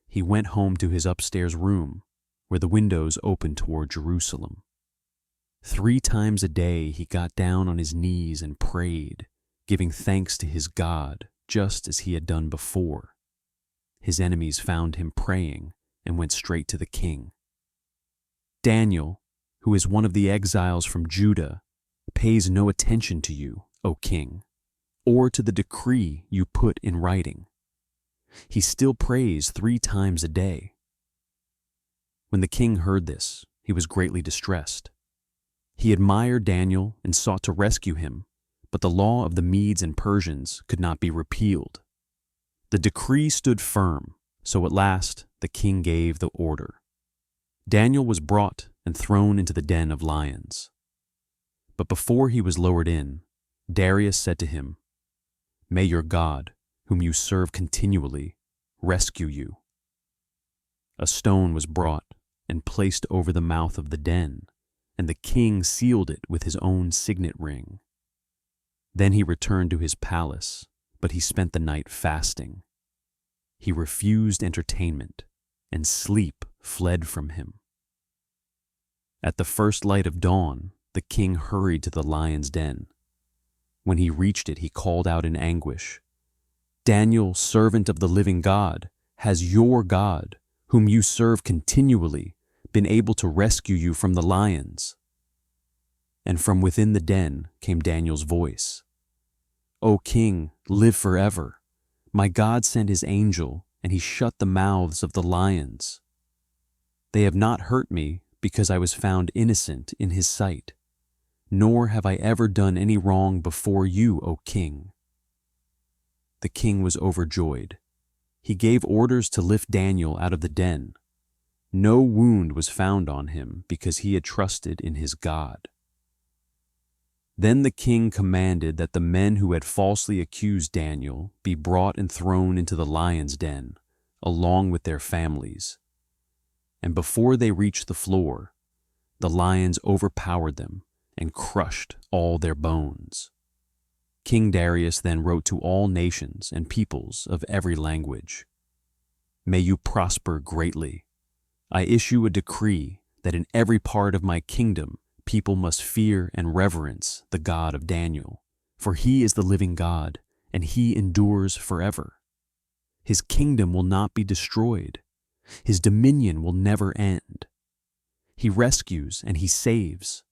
Speaker 1: he went home to his upstairs room, where the windows opened toward Jerusalem. 3 times a day he got down on his knees and prayed, giving thanks to his God, just as he had done before. His enemies found him praying and went straight to the king. "Daniel, who is one of the exiles from Judah, pays no attention to you, O king, or to the decree you put in writing. He still prays 3 times a day." When the king heard this, he was greatly distressed. He admired Daniel and sought to rescue him, but the law of the Medes and Persians could not be repealed. The decree stood firm, so at last the king gave the order. Daniel was brought and thrown into the den of lions. But before he was lowered in, Darius said to him, "May your God, whom you serve continually, rescue you." A stone was brought and placed over the mouth of the den, and the king sealed it with his own signet ring. Then he returned to his palace, but he spent the night fasting. He refused entertainment, and sleep fled from him. At the first light of dawn, the king hurried to the lion's den. When he reached it, he called out in anguish, "Daniel, servant of the living God, has your God, whom you serve continually, been able to rescue you from the lions?" And from within the den came Daniel's voice, "O king, live forever. My God sent his angel, and he shut the mouths of the lions. They have not hurt me because I was found innocent in his sight, nor have I ever done any wrong before you, O king." The king was overjoyed. He gave orders to lift Daniel out of the den. No wound was found on him because he had trusted in his God. Then the king commanded that the men who had falsely accused Daniel be brought and thrown into the lion's den, along with their families. And before they reached the floor, the lions overpowered them and crushed all their bones. King Darius then wrote to all nations and peoples of every language, "May you prosper greatly. I issue a decree that in every part of my kingdom people must fear and reverence the God of Daniel, for he is the living God, and he endures forever. His kingdom will not be destroyed. His dominion will never end. He rescues and he saves.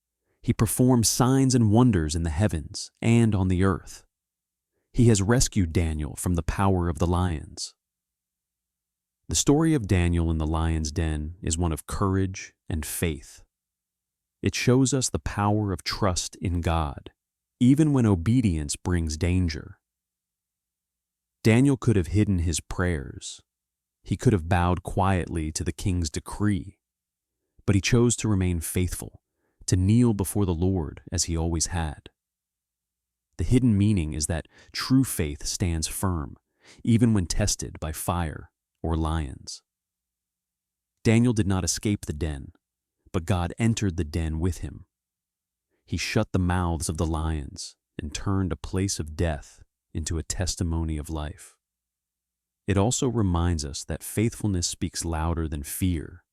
Speaker 1: He performs signs and wonders in the heavens and on the earth. He has rescued Daniel from the power of the lions." The story of Daniel in the lion's den is one of courage and faith. It shows us the power of trust in God, even when obedience brings danger. Daniel could have hidden his prayers. He could have bowed quietly to the king's decree, but he chose to remain faithful, to kneel before the Lord as he always had. The hidden meaning is that true faith stands firm, even when tested by fire or lions. Daniel did not escape the den, but God entered the den with him. He shut the mouths of the lions and turned a place of death into a testimony of life. It also reminds us that faithfulness speaks louder than fear.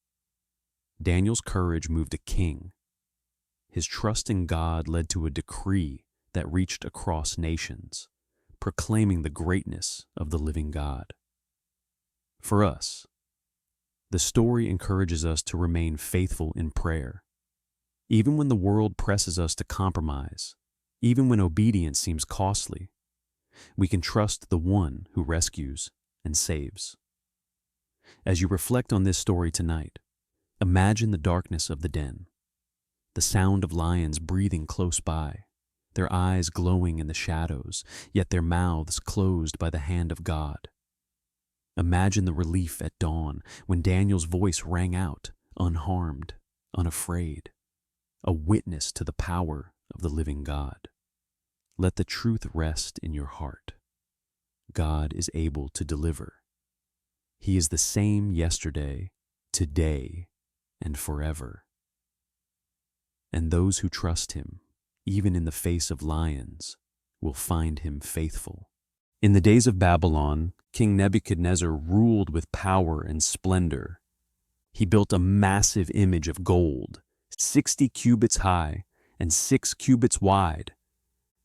Speaker 1: Daniel's courage moved a king. His trust in God led to a decree that reached across nations, proclaiming the greatness of the living God. For us, the story encourages us to remain faithful in prayer. Even when the world presses us to compromise, even when obedience seems costly, we can trust the one who rescues and saves. As you reflect on this story tonight, imagine the darkness of the den, the sound of lions breathing close by, their eyes glowing in the shadows, yet their mouths closed by the hand of God. Imagine the relief at dawn when Daniel's voice rang out, unharmed, unafraid, a witness to the power of the living God. Let the truth rest in your heart. God is able to deliver. He is the same yesterday, today, and forever. And those who trust him, even in the face of lions, will find him faithful. In the days of Babylon, King Nebuchadnezzar ruled with power and splendor. He built a massive image of gold, 60 cubits high and 6 cubits wide,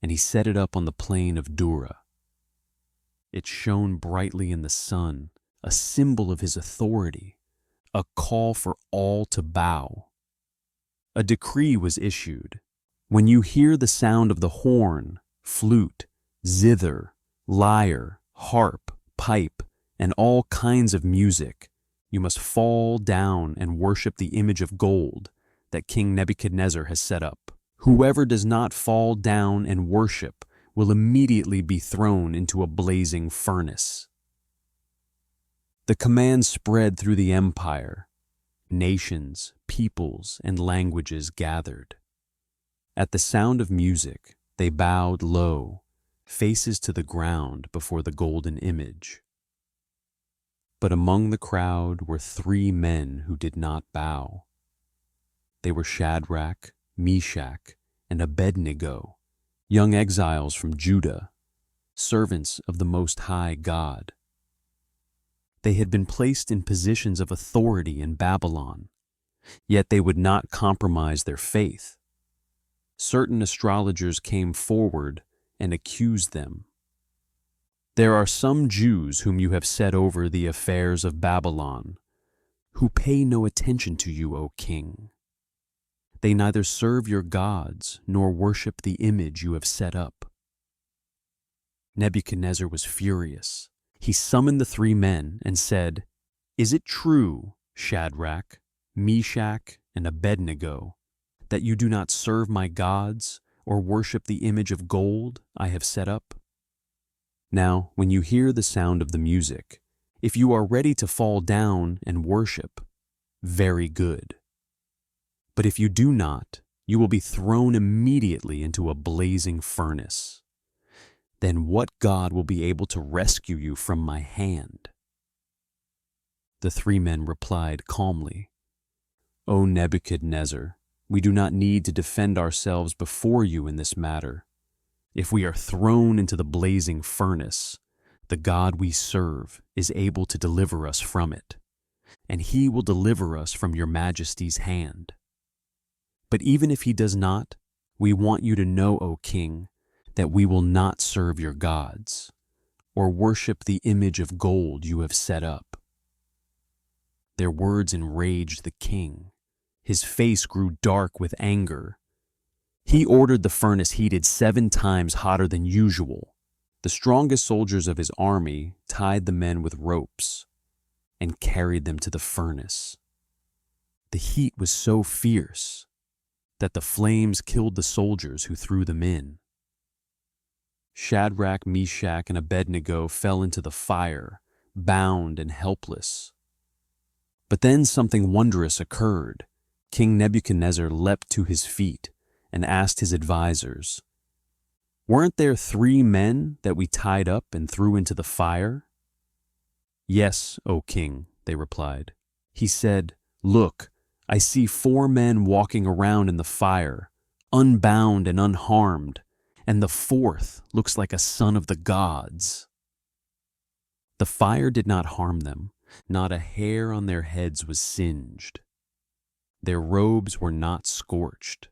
Speaker 1: and he set it up on the plain of Dura. It shone brightly in the sun, a symbol of his authority, a call for all to bow. A decree was issued. When you hear the sound of the horn, flute, zither, lyre, harp, pipe, and all kinds of music, you must fall down and worship the image of gold that King Nebuchadnezzar has set up. Whoever does not fall down and worship will immediately be thrown into a blazing furnace. The command spread through the empire. Nations, peoples, and languages gathered. At the sound of music, they bowed low, faces to the ground before the golden image. But among the crowd were 3 men who did not bow. They were Shadrach, Meshach, and Abednego, young exiles from Judah, servants of the Most High God. They had been placed in positions of authority in Babylon, yet they would not compromise their faith. Certain astrologers came forward and accused them. There are some Jews whom you have set over the affairs of Babylon, who pay no attention to you, O king. They neither serve your gods nor worship the image you have set up. Nebuchadnezzar was furious. He summoned the three men and said, "Is it true, Shadrach, Meshach, and Abednego, that you do not serve my gods or worship the image of gold I have set up? Now, when you hear the sound of the music, if you are ready to fall down and worship, very good. But if you do not, you will be thrown immediately into a blazing furnace. Then what God will be able to rescue you from my hand?" The three men replied calmly, "O Nebuchadnezzar, we do not need to defend ourselves before you in this matter. If we are thrown into the blazing furnace, the God we serve is able to deliver us from it, and he will deliver us from your majesty's hand. But even if he does not, we want you to know, O king, that we will not serve your gods, or worship the image of gold you have set up." Their words enraged the king. His face grew dark with anger. He ordered the furnace heated 7 times hotter than usual. The strongest soldiers of his army tied the men with ropes and carried them to the furnace. The heat was so fierce that the flames killed the soldiers who threw them in. Shadrach, Meshach, and Abednego fell into the fire, bound and helpless. But then something wondrous occurred. King Nebuchadnezzar leapt to his feet and asked his advisors, "Weren't there 3 men that we tied up and threw into the fire?" "Yes, O king," they replied. He said, "Look, I see 4 men walking around in the fire, unbound and unharmed, and the 4th looks like a son of the gods." The fire did not harm them. Not a hair on their heads was singed. Their robes were not scorched.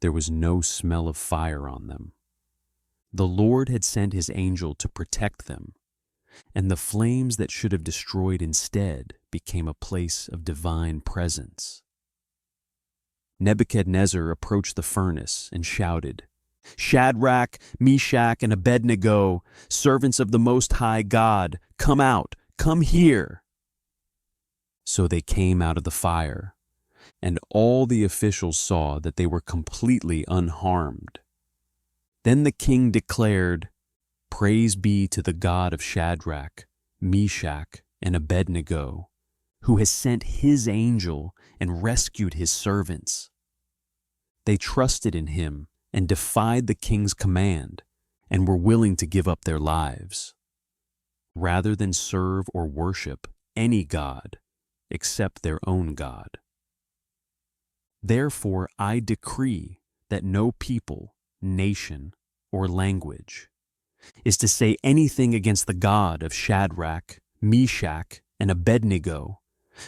Speaker 1: There was no smell of fire on them. The Lord had sent his angel to protect them, and the flames that should have destroyed instead became a place of divine presence. Nebuchadnezzar approached the furnace and shouted, "Shadrach, Meshach, and Abednego, servants of the Most High God, come out, come here." So they came out of the fire, and all the officials saw that they were completely unharmed. Then the king declared, "Praise be to the God of Shadrach, Meshach, and Abednego, who has sent his angel and rescued his servants." They trusted in him and defied the king's command and were willing to give up their lives, rather than serve or worship any god except their own God. Therefore I decree that no people, nation, or language is to say anything against the God of Shadrach, Meshach, and Abednego,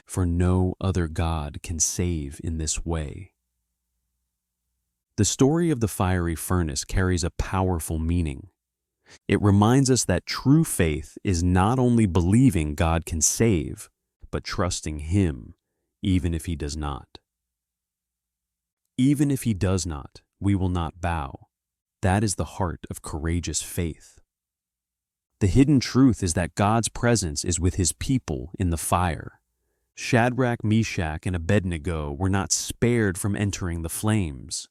Speaker 1: for no other God can save in this way. The story of the fiery furnace carries a powerful meaning. It reminds us that true faith is not only believing God can save, but trusting him, even if he does not. Even if he does not, we will not bow. That is the heart of courageous faith. The hidden truth is that God's presence is with his people in the fire. Shadrach, Meshach, and Abednego were not spared from entering the flames,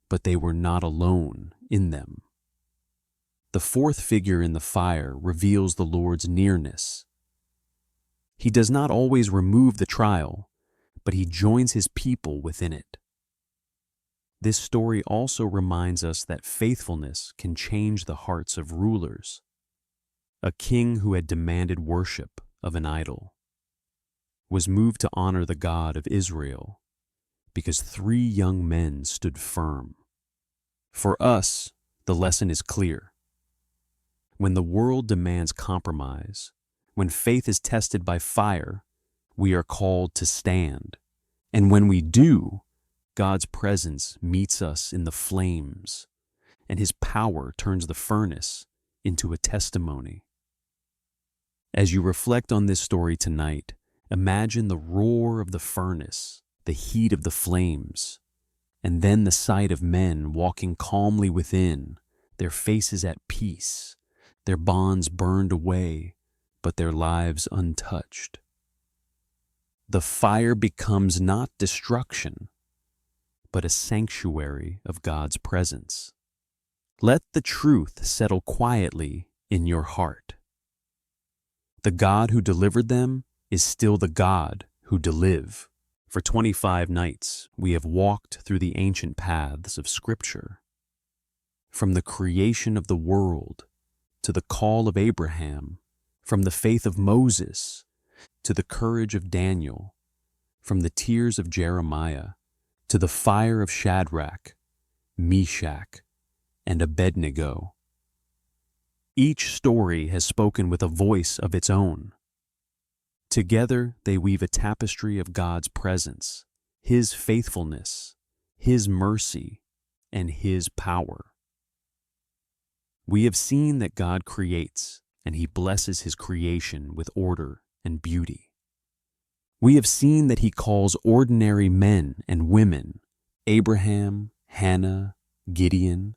Speaker 1: but they were not alone in them. The 4th figure in the fire reveals the Lord's nearness. He does not always remove the trial, but he joins his people within it. This story also reminds us that faithfulness can change the hearts of rulers. A king who had demanded worship of an idol was moved to honor the God of Israel because 3 young men stood firm. For us, the lesson is clear. When the world demands compromise, when faith is tested by fire, we are called to stand. And when we do, God's presence meets us in the flames, and His power turns the furnace into a testimony. As you reflect on this story tonight, imagine the roar of the furnace, the heat of the flames, and then the sight of men walking calmly within, their faces at peace, their bonds burned away, but their lives untouched. The fire becomes not destruction, but a sanctuary of God's presence. Let the truth settle quietly in your heart. The God who delivered them is still the God who delive. For 25 nights, we have walked through the ancient paths of Scripture. From the creation of the world to the call of Abraham, from the faith of Moses to the courage of Daniel, from the tears of Jeremiah to the fire of Shadrach, Meshach, and Abednego. Each story has spoken with a voice of its own. Together they weave a tapestry of God's presence, His faithfulness, His mercy, and His power. We have seen that God creates, and He blesses His creation with order and beauty. We have seen that He calls ordinary men and women, Abraham, Hannah, Gideon,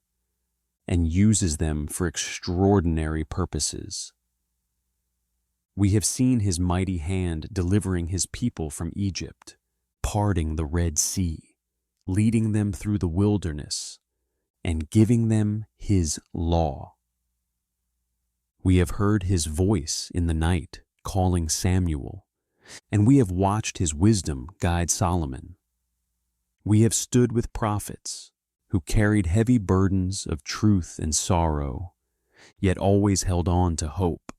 Speaker 1: and uses them for extraordinary purposes. We have seen His mighty hand delivering His people from Egypt, parting the Red Sea, leading them through the wilderness, and giving them His law. We have heard His voice in the night calling Samuel, and we have watched His wisdom guide Solomon. We have stood with prophets who carried heavy burdens of truth and sorrow, yet always held on to hope.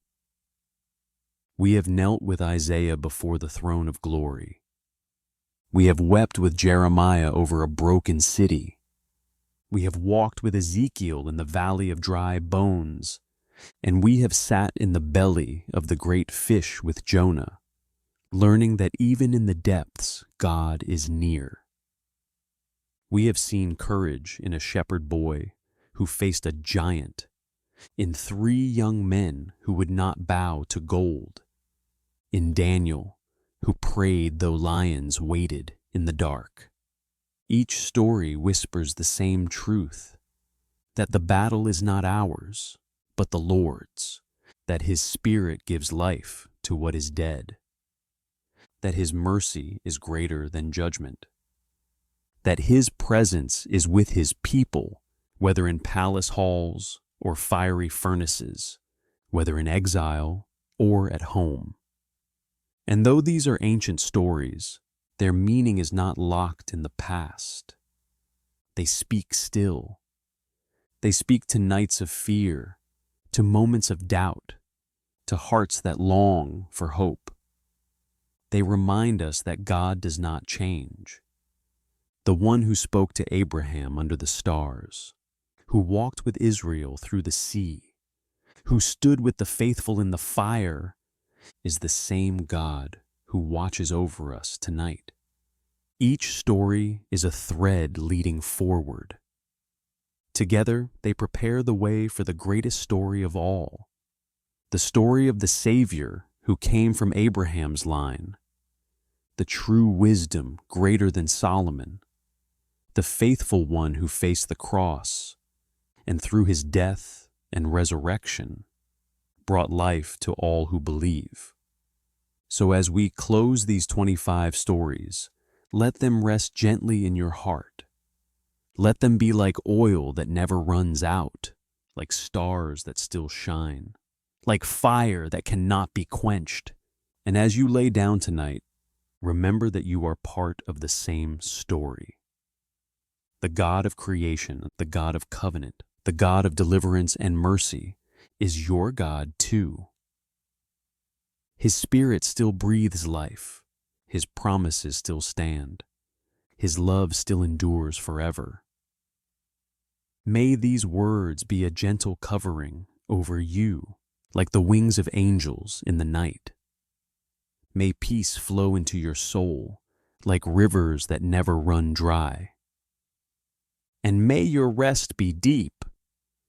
Speaker 1: We have knelt with Isaiah before the throne of glory. We have wept with Jeremiah over a broken city. We have walked with Ezekiel in the valley of dry bones, and we have sat in the belly of the great fish with Jonah, learning that even in the depths God is near. We have seen courage in a shepherd boy who faced a giant, in 3 young men who would not bow to gold, in Daniel, who prayed though lions waited in the dark. Each story whispers the same truth, that the battle is not ours, but the Lord's, that His Spirit gives life to what is dead, that His mercy is greater than judgment, that His presence is with His people, whether in palace halls or fiery furnaces, whether in exile or at home. And though these are ancient stories, their meaning is not locked in the past. They speak still. They speak to nights of fear, to moments of doubt, to hearts that long for hope. They remind us that God does not change. The one who spoke to Abraham under the stars, who walked with Israel through the sea, who stood with the faithful in the fire, is the same God who watches over us tonight. Each story is a thread leading forward. Together, they prepare the way for the greatest story of all, the story of the Savior who came from Abraham's line, the true wisdom greater than Solomon, the faithful one who faced the cross, and through His death and resurrection, brought life to all who believe. So as we close these 25 stories, let them rest gently in your heart. Let them be like oil that never runs out, like stars that still shine, like fire that cannot be quenched. And as you lay down tonight, remember that you are part of the same story. The God of creation, the God of covenant, the God of deliverance and mercy is your God too. His Spirit still breathes life. His promises still stand. His love still endures forever. May these words be a gentle covering over you, like the wings of angels in the night. May peace flow into your soul, like rivers that never run dry. And may your rest be deep,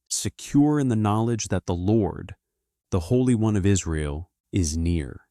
Speaker 1: secure in the knowledge that the Lord, the Holy One of Israel, is near.